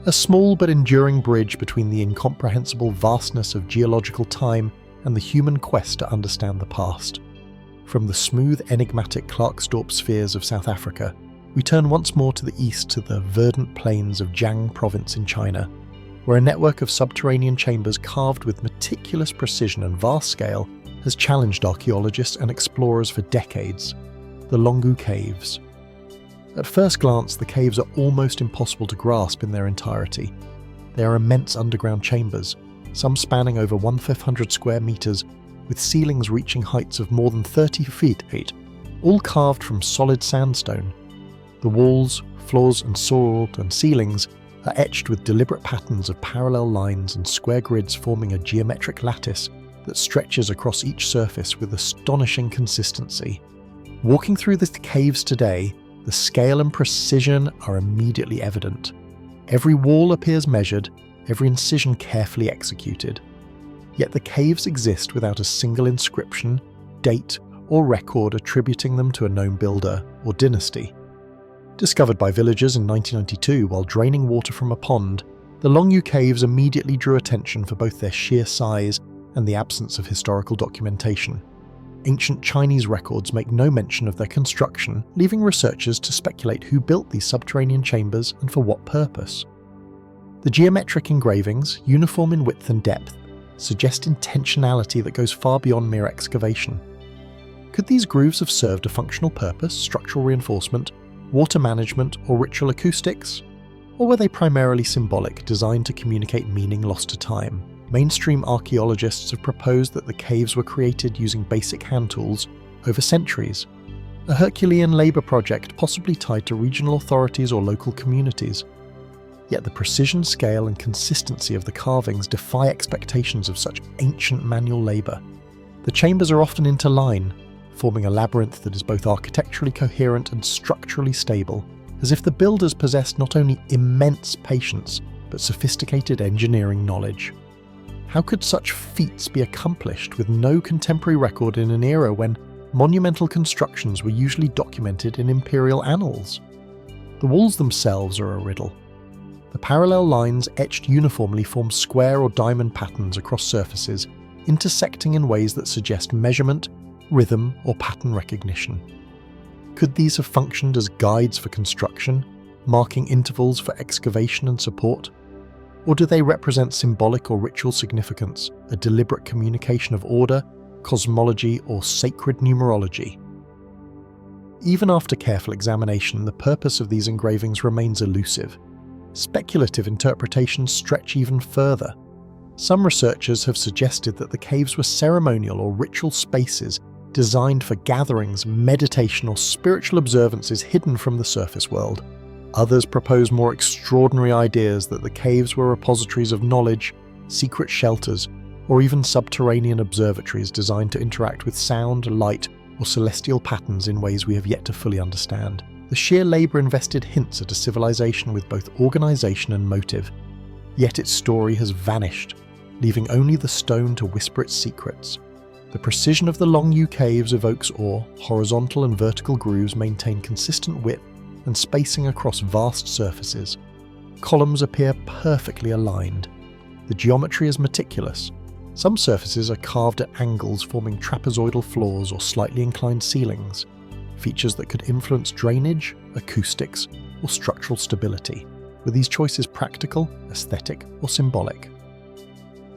Speaker 1: A small but enduring bridge between the incomprehensible vastness of geological time and the human quest to understand the past. From the smooth, enigmatic Klerksdorp spheres of South Africa, we turn once more to the east to the verdant plains of Jiang province in China, where a network of subterranean chambers carved with meticulous precision and vast scale has challenged archaeologists and explorers for decades: the Longyou Caves. At first glance, the caves are almost impossible to grasp in their entirety. They are immense underground chambers, some spanning over 1,500 square meters, with ceilings reaching heights of more than 30 feet, all carved from solid sandstone. The walls, floors, and sword and ceilings are etched with deliberate patterns of parallel lines and square grids forming a geometric lattice that stretches across each surface with astonishing consistency. Walking through the caves today, the scale and precision are immediately evident. Every wall appears measured, every incision carefully executed. Yet the caves exist without a single inscription, date, or record attributing them to a known builder or dynasty. Discovered by villagers in 1992 while draining water from a pond, the Longyou Caves immediately drew attention for both their sheer size and the absence of historical documentation. Ancient Chinese records make no mention of their construction, leaving researchers to speculate who built these subterranean chambers and for what purpose. The geometric engravings, uniform in width and depth, suggest intentionality that goes far beyond mere excavation. Could these grooves have served a functional purpose, structural reinforcement, water management, or ritual acoustics? Or were they primarily symbolic, designed to communicate meaning lost to time? Mainstream archaeologists have proposed that the caves were created using basic hand tools over centuries, a Herculean labour project possibly tied to regional authorities or local communities. Yet the precision, scale, and consistency of the carvings defy expectations of such ancient manual labour. The chambers are often interlined, forming a labyrinth that is both architecturally coherent and structurally stable, as if the builders possessed not only immense patience, but sophisticated engineering knowledge. How could such feats be accomplished with no contemporary record in an era when monumental constructions were usually documented in imperial annals? The walls themselves are a riddle. The parallel lines etched uniformly form square or diamond patterns across surfaces, intersecting in ways that suggest measurement, rhythm, or pattern recognition. Could these have functioned as guides for construction, marking intervals for excavation and support? Or do they represent symbolic or ritual significance, a deliberate communication of order, cosmology, or sacred numerology? Even after careful examination, the purpose of these engravings remains elusive. Speculative interpretations stretch even further. Some researchers have suggested that the caves were ceremonial or ritual spaces designed for gatherings, meditation, or spiritual observances hidden from the surface world. Others propose more extraordinary ideas that the caves were repositories of knowledge, secret shelters, or even subterranean observatories designed to interact with sound, light, or celestial patterns in ways we have yet to fully understand. The sheer labour invested hints at a civilization with both organisation and motive, yet its story has vanished, leaving only the stone to whisper its secrets. The precision of the Longyou Caves evokes awe. Horizontal and vertical grooves maintain consistent width and spacing across vast surfaces. Columns appear perfectly aligned. The geometry is meticulous. Some surfaces are carved at angles, forming trapezoidal floors or slightly inclined ceilings, features that could influence drainage, acoustics, or structural stability. Were these choices practical, aesthetic, or symbolic?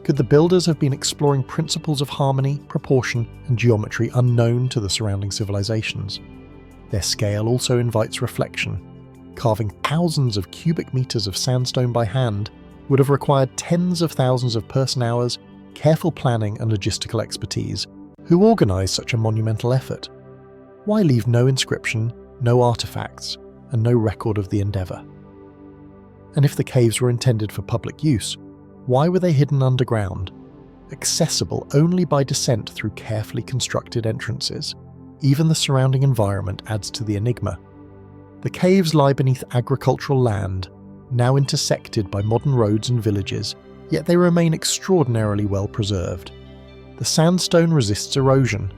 Speaker 1: Could the builders have been exploring principles of harmony, proportion, and geometry unknown to the surrounding civilizations? Their scale also invites reflection. Carving thousands of cubic meters of sandstone by hand would have required tens of thousands of person-hours, careful planning, and logistical expertise. Who organised such a monumental effort? Why leave no inscription, no artefacts, and no record of the endeavour? And if the caves were intended for public use, why were they hidden underground, accessible only by descent through carefully constructed entrances? Even the surrounding environment adds to the enigma. The caves lie beneath agricultural land, now intersected by modern roads and villages, yet they remain extraordinarily well preserved. The sandstone resists erosion,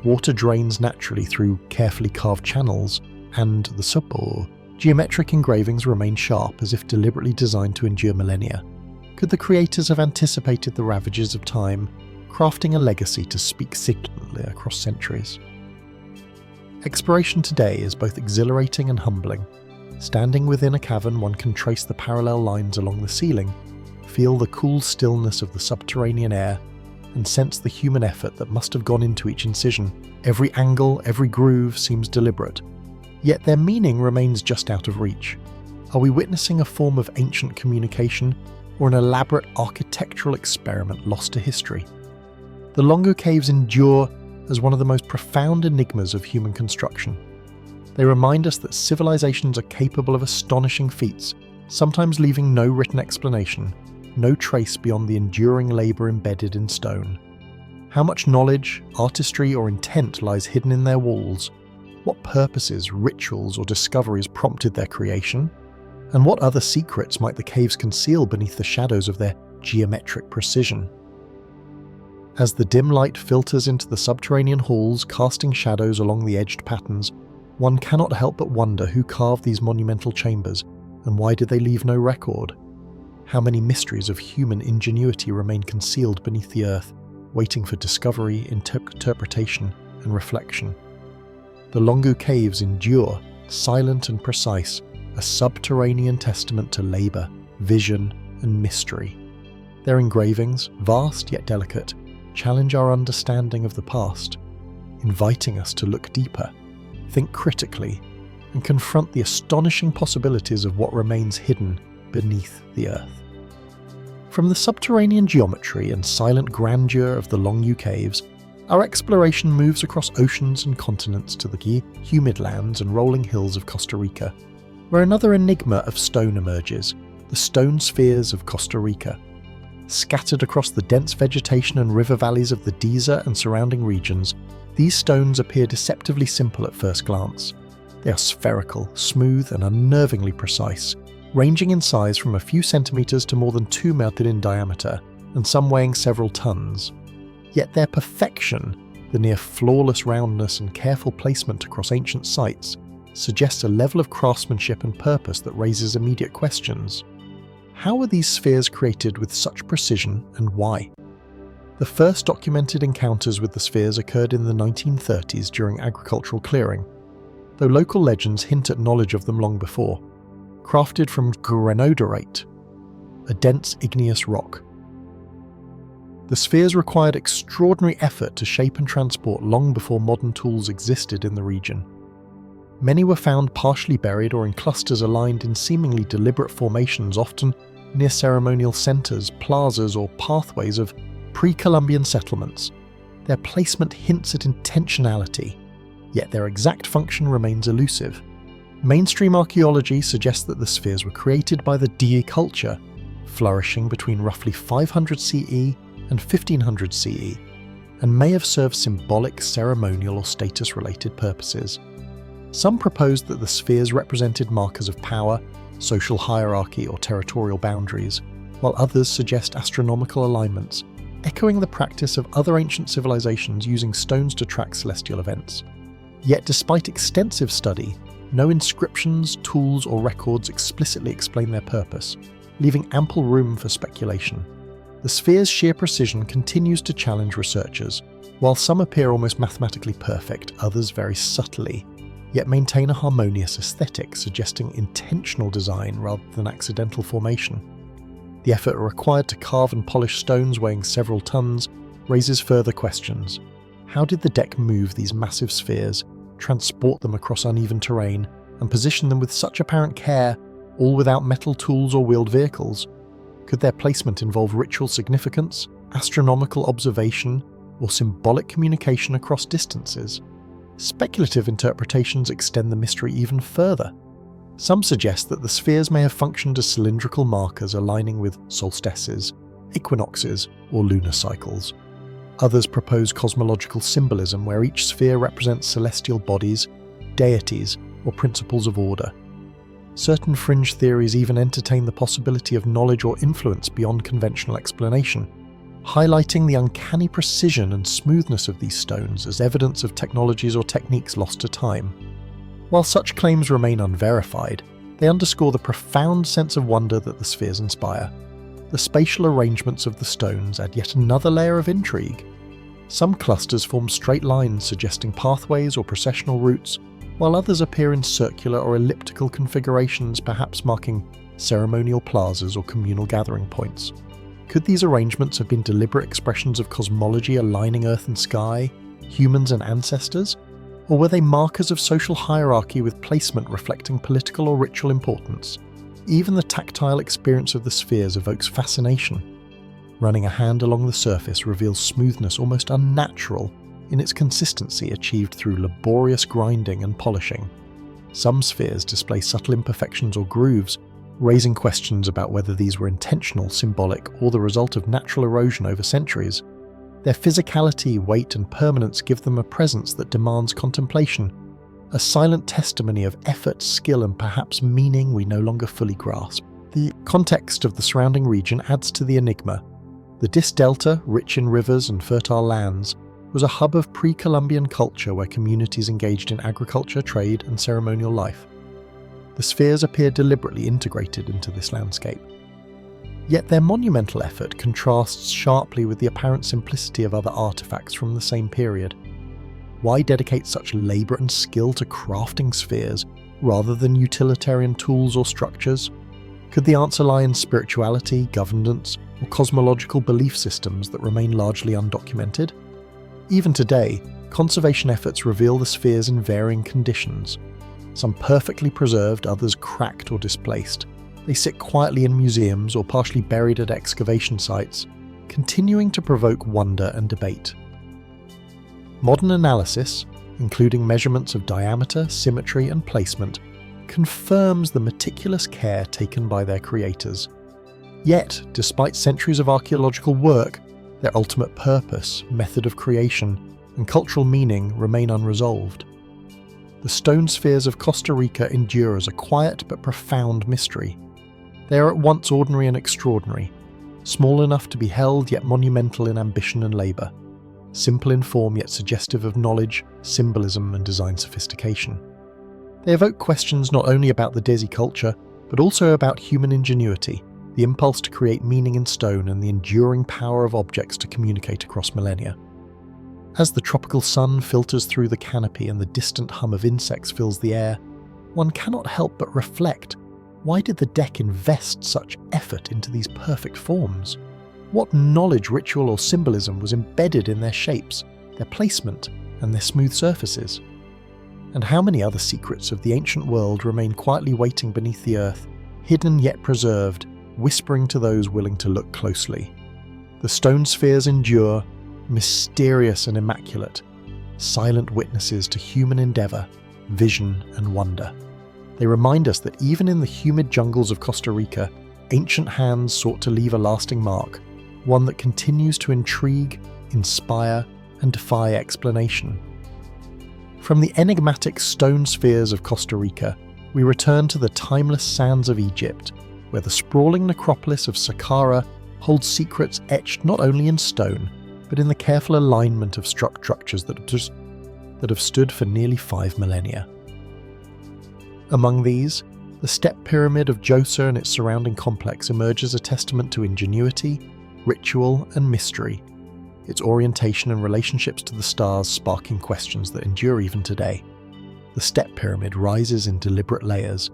Speaker 1: water drains naturally through carefully carved channels, and the support, geometric engravings remain sharp as if deliberately designed to endure millennia. Could the creators have anticipated the ravages of time, crafting a legacy to speak significantly across centuries? Exploration today is both exhilarating and humbling. Standing within a cavern, one can trace the parallel lines along the ceiling, feel the cool stillness of the subterranean air, and sense the human effort that must have gone into each incision. Every angle, every groove seems deliberate, yet their meaning remains just out of reach. Are we witnessing a form of ancient communication, or an elaborate architectural experiment lost to history? The Longyou Caves endure as one of the most profound enigmas of human construction. They remind us that civilizations are capable of astonishing feats, sometimes leaving no written explanation, no trace beyond the enduring labour embedded in stone. How much knowledge, artistry, or intent lies hidden in their walls? What purposes, rituals, or discoveries prompted their creation? And what other secrets might the caves conceal beneath the shadows of their geometric precision? As the dim light filters into the subterranean halls, casting shadows along the edged patterns, one cannot help but wonder who carved these monumental chambers, and why did they leave no record? How many mysteries of human ingenuity remain concealed beneath the earth, waiting for discovery, interpretation, and reflection? The Longyou Caves endure, silent and precise, a subterranean testament to labour, vision, and mystery. Their engravings, vast yet delicate, challenge our understanding of the past, inviting us to look deeper, think critically, and confront the astonishing possibilities of what remains hidden beneath the earth. From the subterranean geometry and silent grandeur of the Longyou Caves, our exploration moves across oceans and continents to the humid lands and rolling hills of Costa Rica, where another enigma of stone emerges, the stone spheres of Costa Rica. Scattered across the dense vegetation and river valleys of the Deza and surrounding regions, these stones appear deceptively simple at first glance. They are spherical, smooth, and unnervingly precise, ranging in size from a few centimetres to more than 2 meters in diameter, and some weighing several tons. Yet their perfection, the near flawless roundness and careful placement across ancient sites, suggests a level of craftsmanship and purpose that raises immediate questions. How were these spheres created with such precision, and why? The first documented encounters with the spheres occurred in the 1930s during agricultural clearing, though local legends hint at knowledge of them long before. Crafted from granodiorite, a dense igneous rock. The spheres required extraordinary effort to shape and transport long before modern tools existed in the region. Many were found partially buried or in clusters aligned in seemingly deliberate formations, often near ceremonial centres, plazas, or pathways of pre-Columbian settlements. Their placement hints at intentionality, yet their exact function remains elusive. Mainstream archaeology suggests that the spheres were created by the Dye culture, flourishing between roughly 500 CE and 1500 CE, and may have served symbolic, ceremonial, or status-related purposes. Some propose that the spheres represented markers of power, social hierarchy, or territorial boundaries, while others suggest astronomical alignments, echoing the practice of other ancient civilizations using stones to track celestial events. Yet despite extensive study, no inscriptions, tools, or records explicitly explain their purpose, leaving ample room for speculation. The sphere's sheer precision continues to challenge researchers. While some appear almost mathematically perfect, others very subtly, yet maintain a harmonious aesthetic, suggesting intentional design rather than accidental formation. The effort required to carve and polish stones weighing several tons raises further questions. How did the deck move these massive spheres, transport them across uneven terrain, and position them with such apparent care, all without metal tools or wheeled vehicles? Could their placement involve ritual significance, astronomical observation, or symbolic communication across distances? Speculative interpretations extend the mystery even further. Some suggest that the spheres may have functioned as cylindrical markers aligning with solstices, equinoxes, or lunar cycles. Others propose cosmological symbolism where each sphere represents celestial bodies, deities, or principles of order. Certain fringe theories even entertain the possibility of knowledge or influence beyond conventional explanation, highlighting the uncanny precision and smoothness of these stones as evidence of technologies or techniques lost to time. While such claims remain unverified, they underscore the profound sense of wonder that the spheres inspire. The spatial arrangements of the stones add yet another layer of intrigue. Some clusters form straight lines suggesting pathways or processional routes, while others appear in circular or elliptical configurations, perhaps marking ceremonial plazas or communal gathering points. Could these arrangements have been deliberate expressions of cosmology aligning earth and sky, humans and ancestors? Or were they markers of social hierarchy with placement reflecting political or ritual importance? Even the tactile experience of the spheres evokes fascination. Running a hand along the surface reveals smoothness almost unnatural in its consistency achieved through laborious grinding and polishing. Some spheres display subtle imperfections or grooves, raising questions about whether these were intentional, symbolic, or the result of natural erosion over centuries. Their physicality, weight, and permanence give them a presence that demands contemplation, a silent testimony of effort, skill, and perhaps meaning we no longer fully grasp. The context of the surrounding region adds to the enigma. The Dis Delta, rich in rivers and fertile lands, was a hub of pre-Columbian culture where communities engaged in agriculture, trade, and ceremonial life. The spheres appear deliberately integrated into this landscape. Yet their monumental effort contrasts sharply with the apparent simplicity of other artifacts from the same period. Why dedicate such labour and skill to crafting spheres rather than utilitarian tools or structures? Could the answer lie in spirituality, governance, or cosmological belief systems that remain largely undocumented? Even today, conservation efforts reveal the spheres in varying conditions. Some perfectly preserved, others cracked or displaced. They sit quietly in museums or partially buried at excavation sites, continuing to provoke wonder and debate. Modern analysis, including measurements of diameter, symmetry, and placement, confirms the meticulous care taken by their creators. Yet, despite centuries of archaeological work, their ultimate purpose, method of creation, and cultural meaning remain unresolved. The stone spheres of Costa Rica endure as a quiet but profound mystery. They are at once ordinary and extraordinary, small enough to be held yet monumental in ambition and labour, simple in form yet suggestive of knowledge, symbolism, and design sophistication. They evoke questions not only about the Desi culture, but also about human ingenuity, the impulse to create meaning in stone, and the enduring power of objects to communicate across millennia. As the tropical sun filters through the canopy and the distant hum of insects fills the air, one cannot help but reflect, why did the deck invest such effort into these perfect forms? What knowledge, ritual, or symbolism was embedded in their shapes, their placement, and their smooth surfaces? And how many other secrets of the ancient world remain quietly waiting beneath the earth, hidden yet preserved, whispering to those willing to look closely? The stone spheres endure, mysterious and immaculate, silent witnesses to human endeavour, vision, and wonder. They remind us that even in the humid jungles of Costa Rica, ancient hands sought to leave a lasting mark, one that continues to intrigue, inspire, and defy explanation. From the enigmatic stone spheres of Costa Rica, we return to the timeless sands of Egypt, where the sprawling necropolis of Saqqara holds secrets etched not only in stone, but in the careful alignment of structures that have stood for nearly 5 millennia. Among these, the step pyramid of Djoser and its surrounding complex emerge as a testament to ingenuity, ritual, and mystery, its orientation and relationships to the stars sparking questions that endure even today. The step pyramid rises in deliberate layers,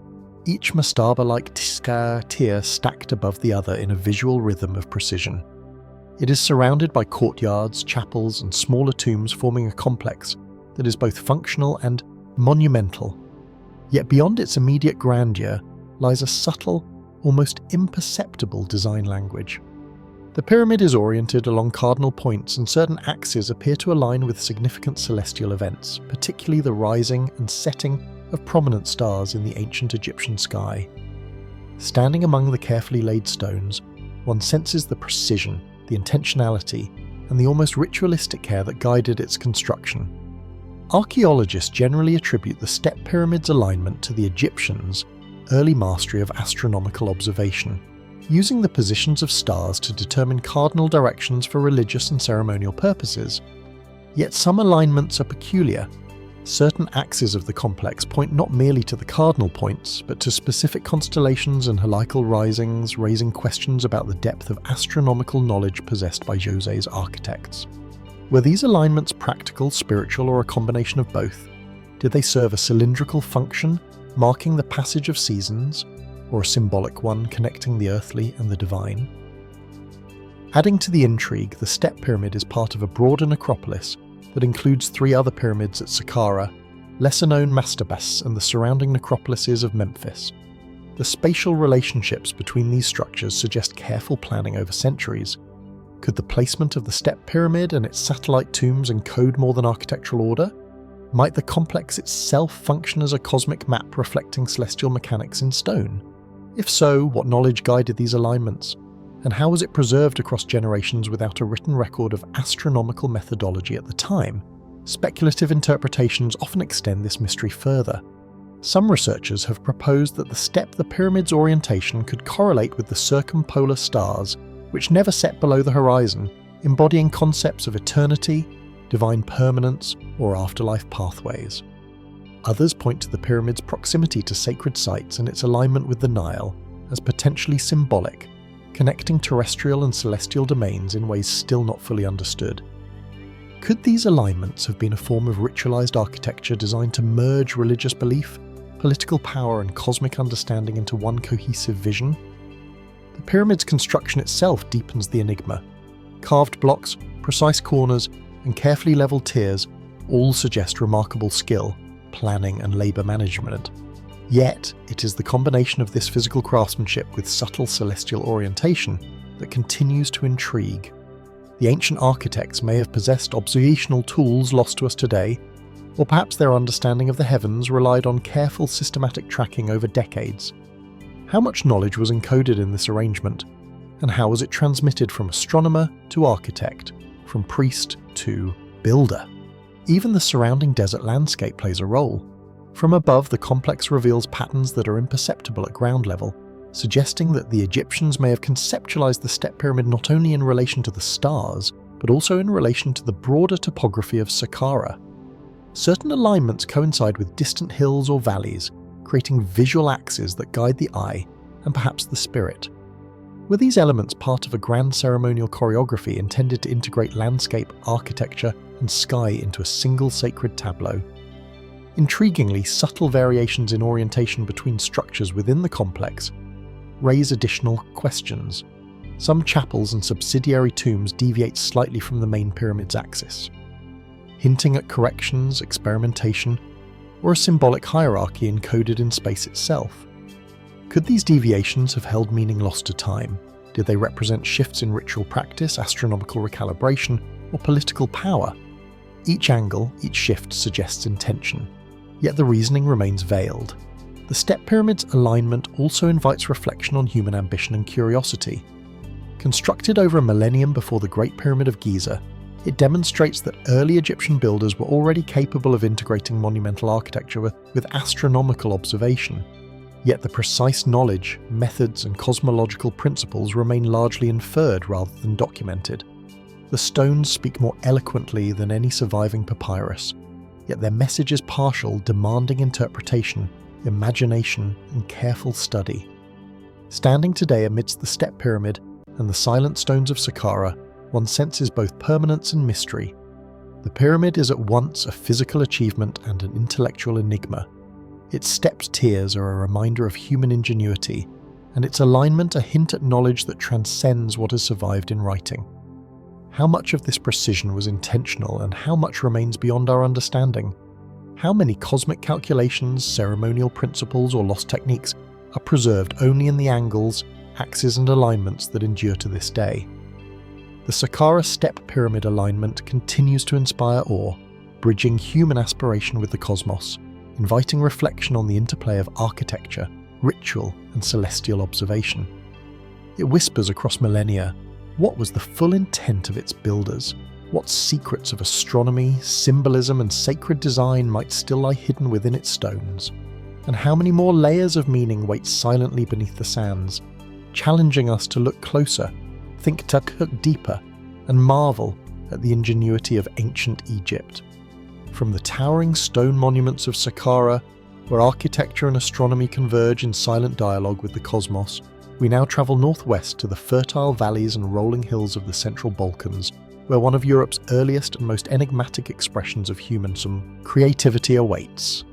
Speaker 1: each mastaba-like tier stacked above the other in a visual rhythm of precision. It is surrounded by courtyards, chapels, and smaller tombs forming a complex that is both functional and monumental. Yet beyond its immediate grandeur lies a subtle, almost imperceptible design language. The pyramid is oriented along cardinal points, and certain axes appear to align with significant celestial events, particularly the rising and setting of prominent stars in the ancient Egyptian sky. Standing among the carefully laid stones, one senses the precision, the intentionality, and the almost ritualistic care that guided its construction. Archaeologists generally attribute the step pyramid's alignment to the Egyptians' early mastery of astronomical observation, using the positions of stars to determine cardinal directions for religious and ceremonial purposes. Yet some alignments are peculiar. Certain axes of the complex point not merely to the cardinal points, but to specific constellations and heliacal risings, raising questions about the depth of astronomical knowledge possessed by Jose's architects. Were these alignments practical, spiritual, or a combination of both? Did they serve a cylindrical function, marking the passage of seasons, or a symbolic one connecting the earthly and the divine? Adding to the intrigue, the step pyramid is part of a broader necropolis that includes 3 other pyramids at Saqqara, lesser-known mastabas, and the surrounding necropolises of Memphis. The spatial relationships between these structures suggest careful planning over centuries. Could the placement of the step pyramid and its satellite tombs encode more than architectural order? Might the complex itself function as a cosmic map reflecting celestial mechanics in stone? If so, what knowledge guided these alignments? And how was it preserved across generations without a written record of astronomical methodology at the time? Speculative interpretations often extend this mystery further. Some researchers have proposed that the pyramid's orientation could correlate with the circumpolar stars, which never set below the horizon, embodying concepts of eternity, divine permanence, or afterlife pathways. Others point to the pyramid's proximity to sacred sites and its alignment with the Nile as potentially symbolic, connecting terrestrial and celestial domains in ways still not fully understood. Could these alignments have been a form of ritualized architecture designed to merge religious belief, political power, and cosmic understanding into one cohesive vision? The pyramid's construction itself deepens the enigma. Carved blocks, precise corners, and carefully leveled tiers all suggest remarkable skill, planning, and labor management. Yet, it is the combination of this physical craftsmanship with subtle celestial orientation that continues to intrigue. The ancient architects may have possessed observational tools lost to us today, or perhaps their understanding of the heavens relied on careful systematic tracking over decades. How much knowledge was encoded in this arrangement, and how was it transmitted from astronomer to architect, from priest to builder? Even the surrounding desert landscape plays a role. From above, the complex reveals patterns that are imperceptible at ground level, suggesting that the Egyptians may have conceptualized the step pyramid not only in relation to the stars, but also in relation to the broader topography of Saqqara. Certain alignments coincide with distant hills or valleys, creating visual axes that guide the eye and perhaps the spirit. Were these elements part of a grand ceremonial choreography intended to integrate landscape, architecture, and sky into a single sacred tableau? Intriguingly, subtle variations in orientation between structures within the complex raise additional questions. Some chapels and subsidiary tombs deviate slightly from the main pyramid's axis, hinting at corrections, experimentation, or a symbolic hierarchy encoded in space itself. Could these deviations have held meaning lost to time? Did they represent shifts in ritual practice, astronomical recalibration, or political power? Each angle, each shift suggests intention, yet the reasoning remains veiled. The step pyramid's alignment also invites reflection on human ambition and curiosity. Constructed over a millennium before the Great Pyramid of Giza, it demonstrates that early Egyptian builders were already capable of integrating monumental architecture with astronomical observation. Yet the precise knowledge, methods, and cosmological principles remain largely inferred rather than documented. The stones speak more eloquently than any surviving papyrus, yet their message is partial, demanding interpretation, imagination, and careful study. Standing today amidst the step pyramid and the silent stones of Saqqara, one senses both permanence and mystery. The pyramid is at once a physical achievement and an intellectual enigma. Its stepped tiers are a reminder of human ingenuity, and its alignment a hint at knowledge that transcends what has survived in writing. How much of this precision was intentional and how much remains beyond our understanding? How many cosmic calculations, ceremonial principles, or lost techniques are preserved only in the angles, axes, and alignments that endure to this day? The Saqqara step pyramid alignment continues to inspire awe, bridging human aspiration with the cosmos, inviting reflection on the interplay of architecture, ritual, and celestial observation. It whispers across millennia, what was the full intent of its builders? What secrets of astronomy, symbolism, and sacred design might still lie hidden within its stones? And how many more layers of meaning wait silently beneath the sands, challenging us to look closer, think deeper, and marvel at the ingenuity of ancient Egypt. From the towering stone monuments of Saqqara, where architecture and astronomy converge in silent dialogue with the cosmos, we now travel northwest to the fertile valleys and rolling hills of the Central Balkans, where one of Europe's earliest and most enigmatic expressions of human creativity awaits.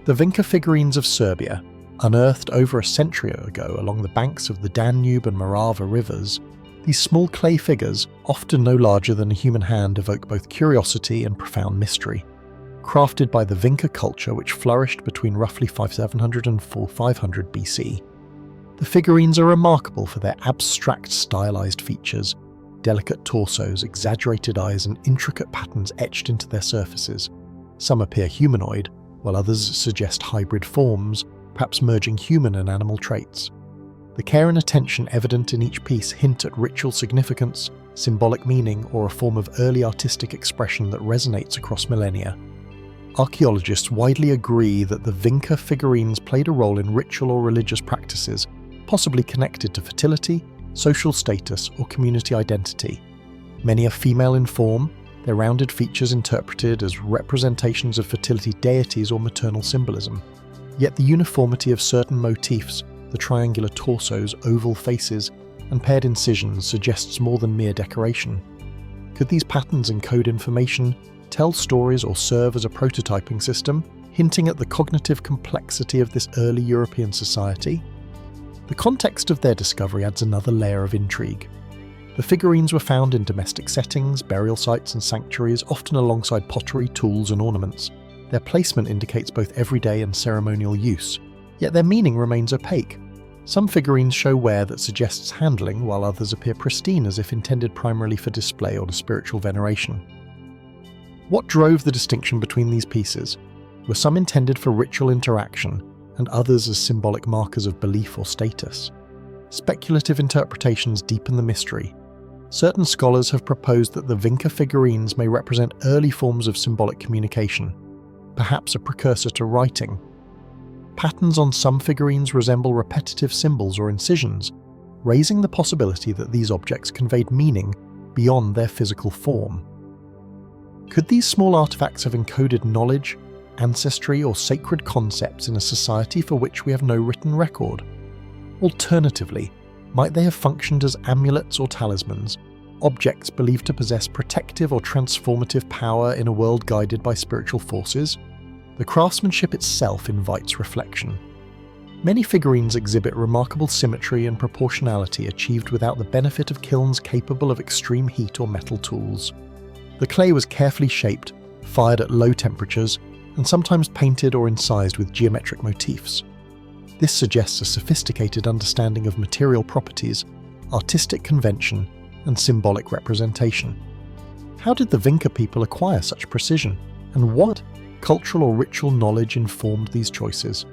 Speaker 1: The Vinca figurines of Serbia, unearthed over a century ago along the banks of the Danube and Morava rivers, these small clay figures, often no larger than a human hand, evoke both curiosity and profound mystery. Crafted by the Vinca culture which flourished between roughly 5700 and 4500 BC. The figurines are remarkable for their abstract stylized features, delicate torsos, exaggerated eyes, and intricate patterns etched into their surfaces. Some appear humanoid, while others suggest hybrid forms, perhaps merging human and animal traits. The care and attention evident in each piece hint at ritual significance, symbolic meaning, or a form of early artistic expression that resonates across millennia. Archaeologists widely agree that the Vinca figurines played a role in ritual or religious practices, possibly connected to fertility, social status, or community identity. Many are female in form, their rounded features interpreted as representations of fertility deities or maternal symbolism. Yet the uniformity of certain motifs, the triangular torsos, oval faces, and paired incisions suggests more than mere decoration. Could these patterns encode information, tell stories, or serve as a prototyping system, hinting at the cognitive complexity of this early European society? The context of their discovery adds another layer of intrigue. The figurines were found in domestic settings, burial sites, and sanctuaries, often alongside pottery, tools, and ornaments. Their placement indicates both everyday and ceremonial use, yet their meaning remains opaque. Some figurines show wear that suggests handling, while others appear pristine as if intended primarily for display or to spiritual veneration. What drove the distinction between these pieces? Were some intended for ritual interaction, and others as symbolic markers of belief or status? Speculative interpretations deepen the mystery. Certain scholars have proposed that the Vinca figurines may represent early forms of symbolic communication, perhaps a precursor to writing. Patterns on some figurines resemble repetitive symbols or incisions, raising the possibility that these objects conveyed meaning beyond their physical form. Could these small artifacts have encoded knowledge, ancestry, or sacred concepts in a society for which we have no written record? Alternatively, might they have functioned as amulets or talismans, objects believed to possess protective or transformative power in a world guided by spiritual forces? The craftsmanship itself invites reflection. Many figurines exhibit remarkable symmetry and proportionality achieved without the benefit of kilns capable of extreme heat or metal tools. The clay was carefully shaped, fired at low temperatures, and sometimes painted or incised with geometric motifs. This suggests a sophisticated understanding of material properties, artistic convention, and symbolic representation. How did the Vinca people acquire such precision, and what cultural or ritual knowledge informed these choices?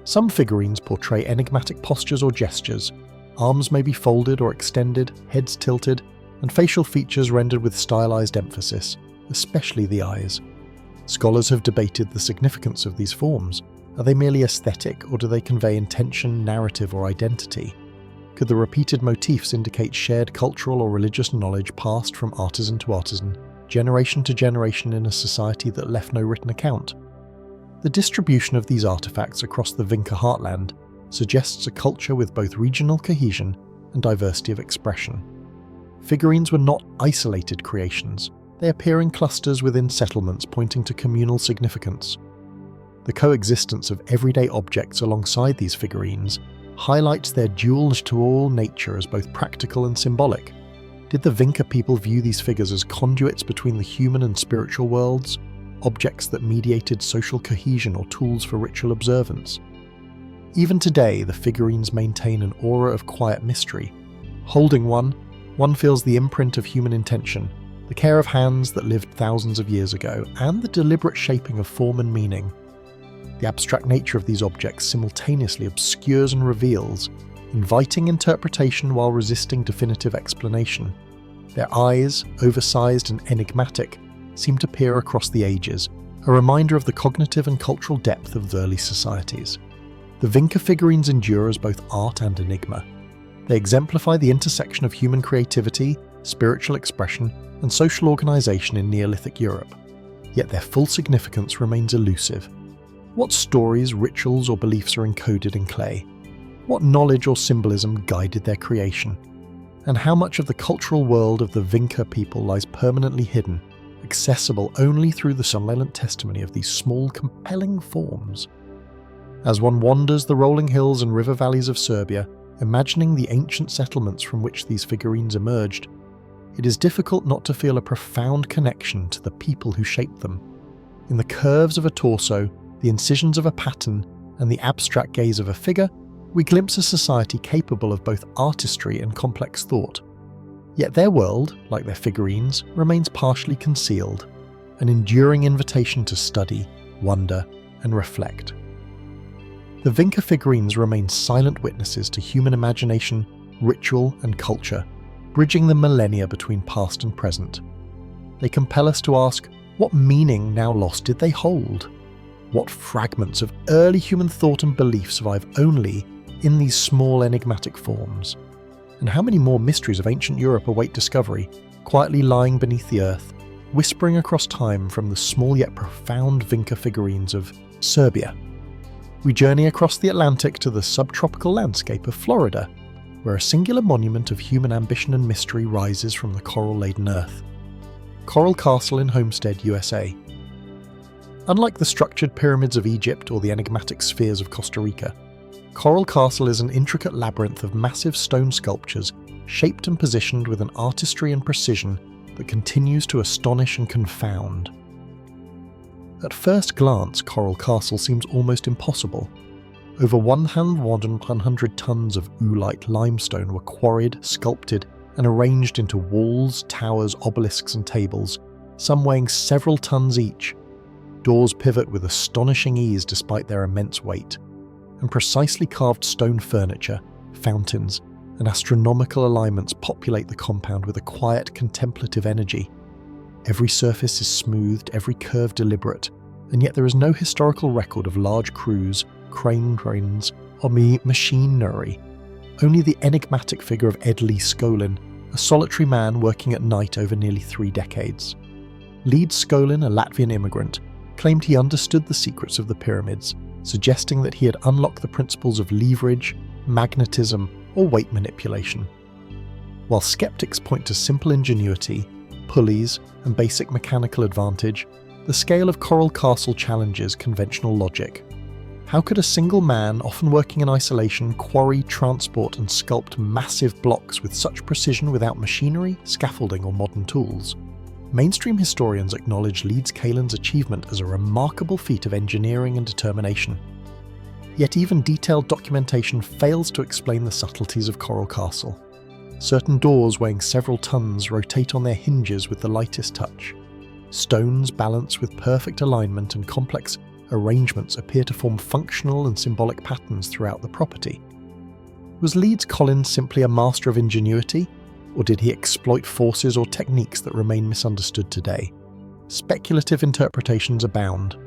Speaker 1: Some figurines portray enigmatic postures or gestures. Arms may be folded or extended, heads tilted, and facial features rendered with stylized emphasis, especially the eyes. Scholars have debated the significance of these forms. Are they merely aesthetic, or do they convey intention, narrative, or identity? Could the repeated motifs indicate shared cultural or religious knowledge passed from artisan to artisan, generation to generation in a society that left no written account? The distribution of these artifacts across the Vinca heartland suggests a culture with both regional cohesion and diversity of expression. Figurines were not isolated creations. They appear in clusters within settlements, pointing to communal significance. The coexistence of everyday objects alongside these figurines highlights their dual-to-all nature as both practical and symbolic. Did the Vinca people view these figures as conduits between the human and spiritual worlds, objects that mediated social cohesion or tools for ritual observance? Even today, the figurines maintain an aura of quiet mystery. Holding one feels the imprint of human intention, the care of hands that lived thousands of years ago, and the deliberate shaping of form and meaning. The abstract nature of these objects simultaneously obscures and reveals, inviting interpretation while resisting definitive explanation. Their eyes, oversized and enigmatic, seem to peer across the ages, a reminder of the cognitive and cultural depth of early societies. The Vinca figurines endure as both art and enigma. They exemplify the intersection of human creativity, spiritual expression, and social organization in Neolithic Europe. Yet their full significance remains elusive. What stories, rituals, or beliefs are encoded in clay? What knowledge or symbolism guided their creation? And how much of the cultural world of the Vinca people lies permanently hidden, accessible only through the silent testimony of these small, compelling forms? As one wanders the rolling hills and river valleys of Serbia, imagining the ancient settlements from which these figurines emerged, it is difficult not to feel a profound connection to the people who shaped them. In the curves of a torso, the incisions of a pattern, and the abstract gaze of a figure, we glimpse a society capable of both artistry and complex thought. Yet their world, like their figurines, remains partially concealed, an enduring invitation to study, wonder, and reflect. The Vinca figurines remain silent witnesses to human imagination, ritual, and culture, bridging the millennia between past and present. They compel us to ask, what meaning now lost did they hold? What fragments of early human thought and belief survive only in these small enigmatic forms? And how many more mysteries of ancient Europe await discovery, quietly lying beneath the earth, whispering across time from the small yet profound Vinca figurines of Serbia? We journey across the Atlantic to the subtropical landscape of Florida, where a singular monument of human ambition and mystery rises from the coral-laden earth. Coral Castle in Homestead, USA. Unlike the structured pyramids of Egypt or the enigmatic spheres of Costa Rica, Coral Castle is an intricate labyrinth of massive stone sculptures shaped and positioned with an artistry and precision that continues to astonish and confound. At first glance, Coral Castle seems almost impossible. Over 100 tons of oolite limestone were quarried, sculpted, and arranged into walls, towers, obelisks, and tables, some weighing several tons each. Doors pivot with astonishing ease despite their immense weight, and precisely carved stone furniture, fountains, and astronomical alignments populate the compound with a quiet, contemplative energy. Every surface is smoothed, every curve deliberate, and yet there is no historical record of large crews, cranes, or machinery. Only the enigmatic figure of Ed Lee Skolin, a solitary man working at night over nearly 3 decades. Lead Skolin, a Latvian immigrant, claimed he understood the secrets of the pyramids, suggesting that he had unlocked the principles of leverage, magnetism, or weight manipulation. While skeptics point to simple ingenuity, pulleys, and basic mechanical advantage, the scale of Coral Castle challenges conventional logic. How could a single man, often working in isolation, quarry, transport, and sculpt massive blocks with such precision without machinery, scaffolding, or modern tools? Mainstream historians acknowledge Leeds Kalin's achievement as a remarkable feat of engineering and determination. Yet even detailed documentation fails to explain the subtleties of Coral Castle. Certain doors weighing several tons rotate on their hinges with the lightest touch. Stones balanced with perfect alignment and complex arrangements appear to form functional and symbolic patterns throughout the property. Was Leeds Collins simply a master of ingenuity, or did he exploit forces or techniques that remain misunderstood today? Speculative interpretations abound.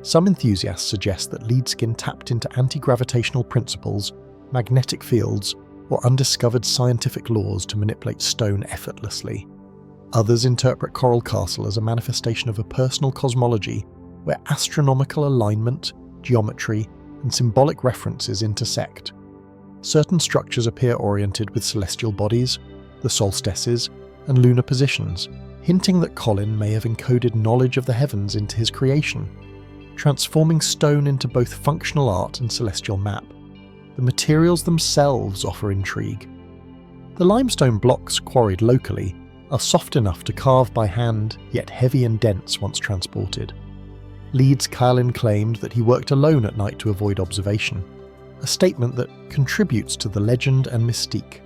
Speaker 1: Some enthusiasts suggest that Leedskin tapped into anti-gravitational principles, magnetic fields, or undiscovered scientific laws to manipulate stone effortlessly. Others interpret Coral Castle as a manifestation of a personal cosmology where astronomical alignment, geometry, and symbolic references intersect. Certain structures appear oriented with celestial bodies, the solstices, and lunar positions, hinting that Colin may have encoded knowledge of the heavens into his creation, transforming stone into both functional art and celestial map. The materials themselves offer intrigue. The limestone blocks quarried locally are soft enough to carve by hand, yet heavy and dense once transported. Leeds Colin claimed that he worked alone at night to avoid observation, a statement that contributes to the legend and mystique.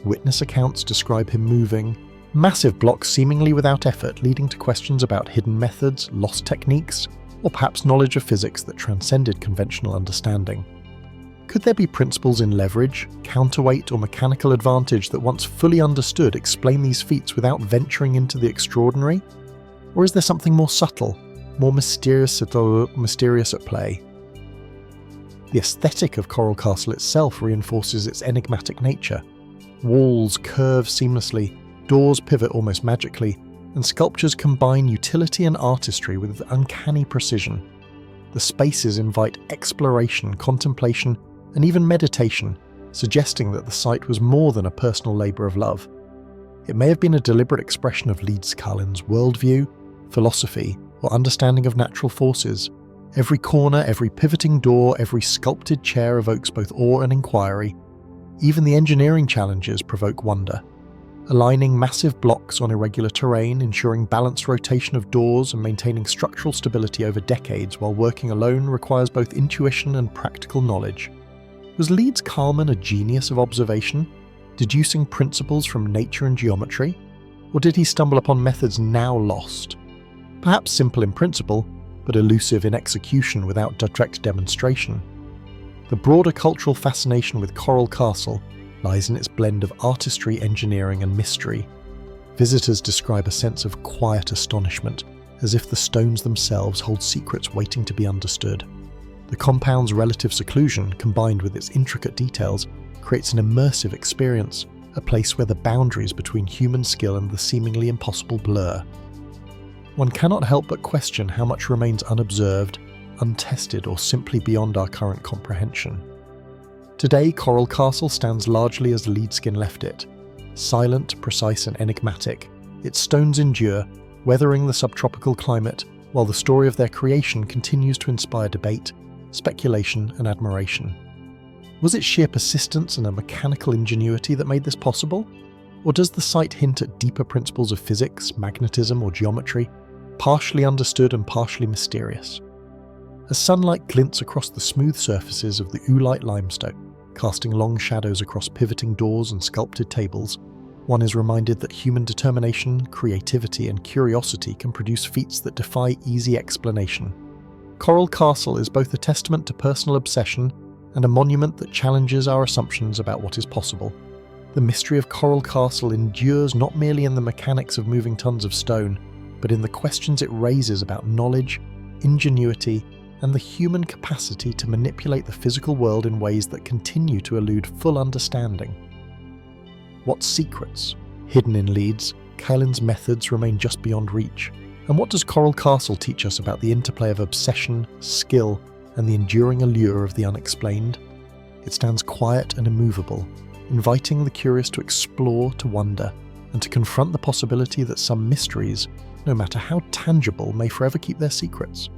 Speaker 1: Witness accounts describe him moving massive blocks seemingly without effort, leading to questions about hidden methods, lost techniques, or perhaps knowledge of physics that transcended conventional understanding. Could there be principles in leverage, counterweight, or mechanical advantage that once fully understood explain these feats without venturing into the extraordinary? Or is there something more subtle, more mysterious at play? The aesthetic of Coral Castle itself reinforces its enigmatic nature. Walls curve seamlessly, doors pivot almost magically, and sculptures combine utility and artistry with uncanny precision. The spaces invite exploration, contemplation, and even meditation, suggesting that the site was more than a personal labour of love. It may have been a deliberate expression of Leeds Colin's worldview, philosophy, or understanding of natural forces. Every corner, every pivoting door, every sculpted chair evokes both awe and inquiry. Even the engineering challenges provoke wonder. Aligning massive blocks on irregular terrain, ensuring balanced rotation of doors, and maintaining structural stability over decades while working alone requires both intuition and practical knowledge. Was Leeds Kalman a genius of observation, deducing principles from nature and geometry? Or did he stumble upon methods now lost? Perhaps simple in principle, but elusive in execution without direct demonstration. The broader cultural fascination with Coral Castle lies in its blend of artistry, engineering, and mystery. Visitors describe a sense of quiet astonishment, as if the stones themselves hold secrets waiting to be understood. The compound's relative seclusion, combined with its intricate details, creates an immersive experience, a place where the boundaries between human skill and the seemingly impossible blur. One cannot help but question how much remains unobserved, untested, or simply beyond our current comprehension. Today, Coral Castle stands largely as Leedskin left it. Silent, precise, and enigmatic, its stones endure, weathering the subtropical climate, while the story of their creation continues to inspire debate, speculation, and admiration. Was it sheer persistence and a mechanical ingenuity that made this possible? Or does the site hint at deeper principles of physics, magnetism, or geometry, partially understood and partially mysterious? As sunlight glints across the smooth surfaces of the oolite limestone, casting long shadows across pivoting doors and sculpted tables, one is reminded that human determination, creativity, and curiosity can produce feats that defy easy explanation. Coral Castle is both a testament to personal obsession and a monument that challenges our assumptions about what is possible. The mystery of Coral Castle endures not merely in the mechanics of moving tons of stone, but in the questions it raises about knowledge, ingenuity, and the human capacity to manipulate the physical world in ways that continue to elude full understanding. What secrets, hidden in Leeds, Colin's methods remain just beyond reach? And what does Coral Castle teach us about the interplay of obsession, skill, and the enduring allure of the unexplained? It stands quiet and immovable, inviting the curious to explore, to wonder, and to confront the possibility that some mysteries, no matter how tangible, may forever keep their secrets.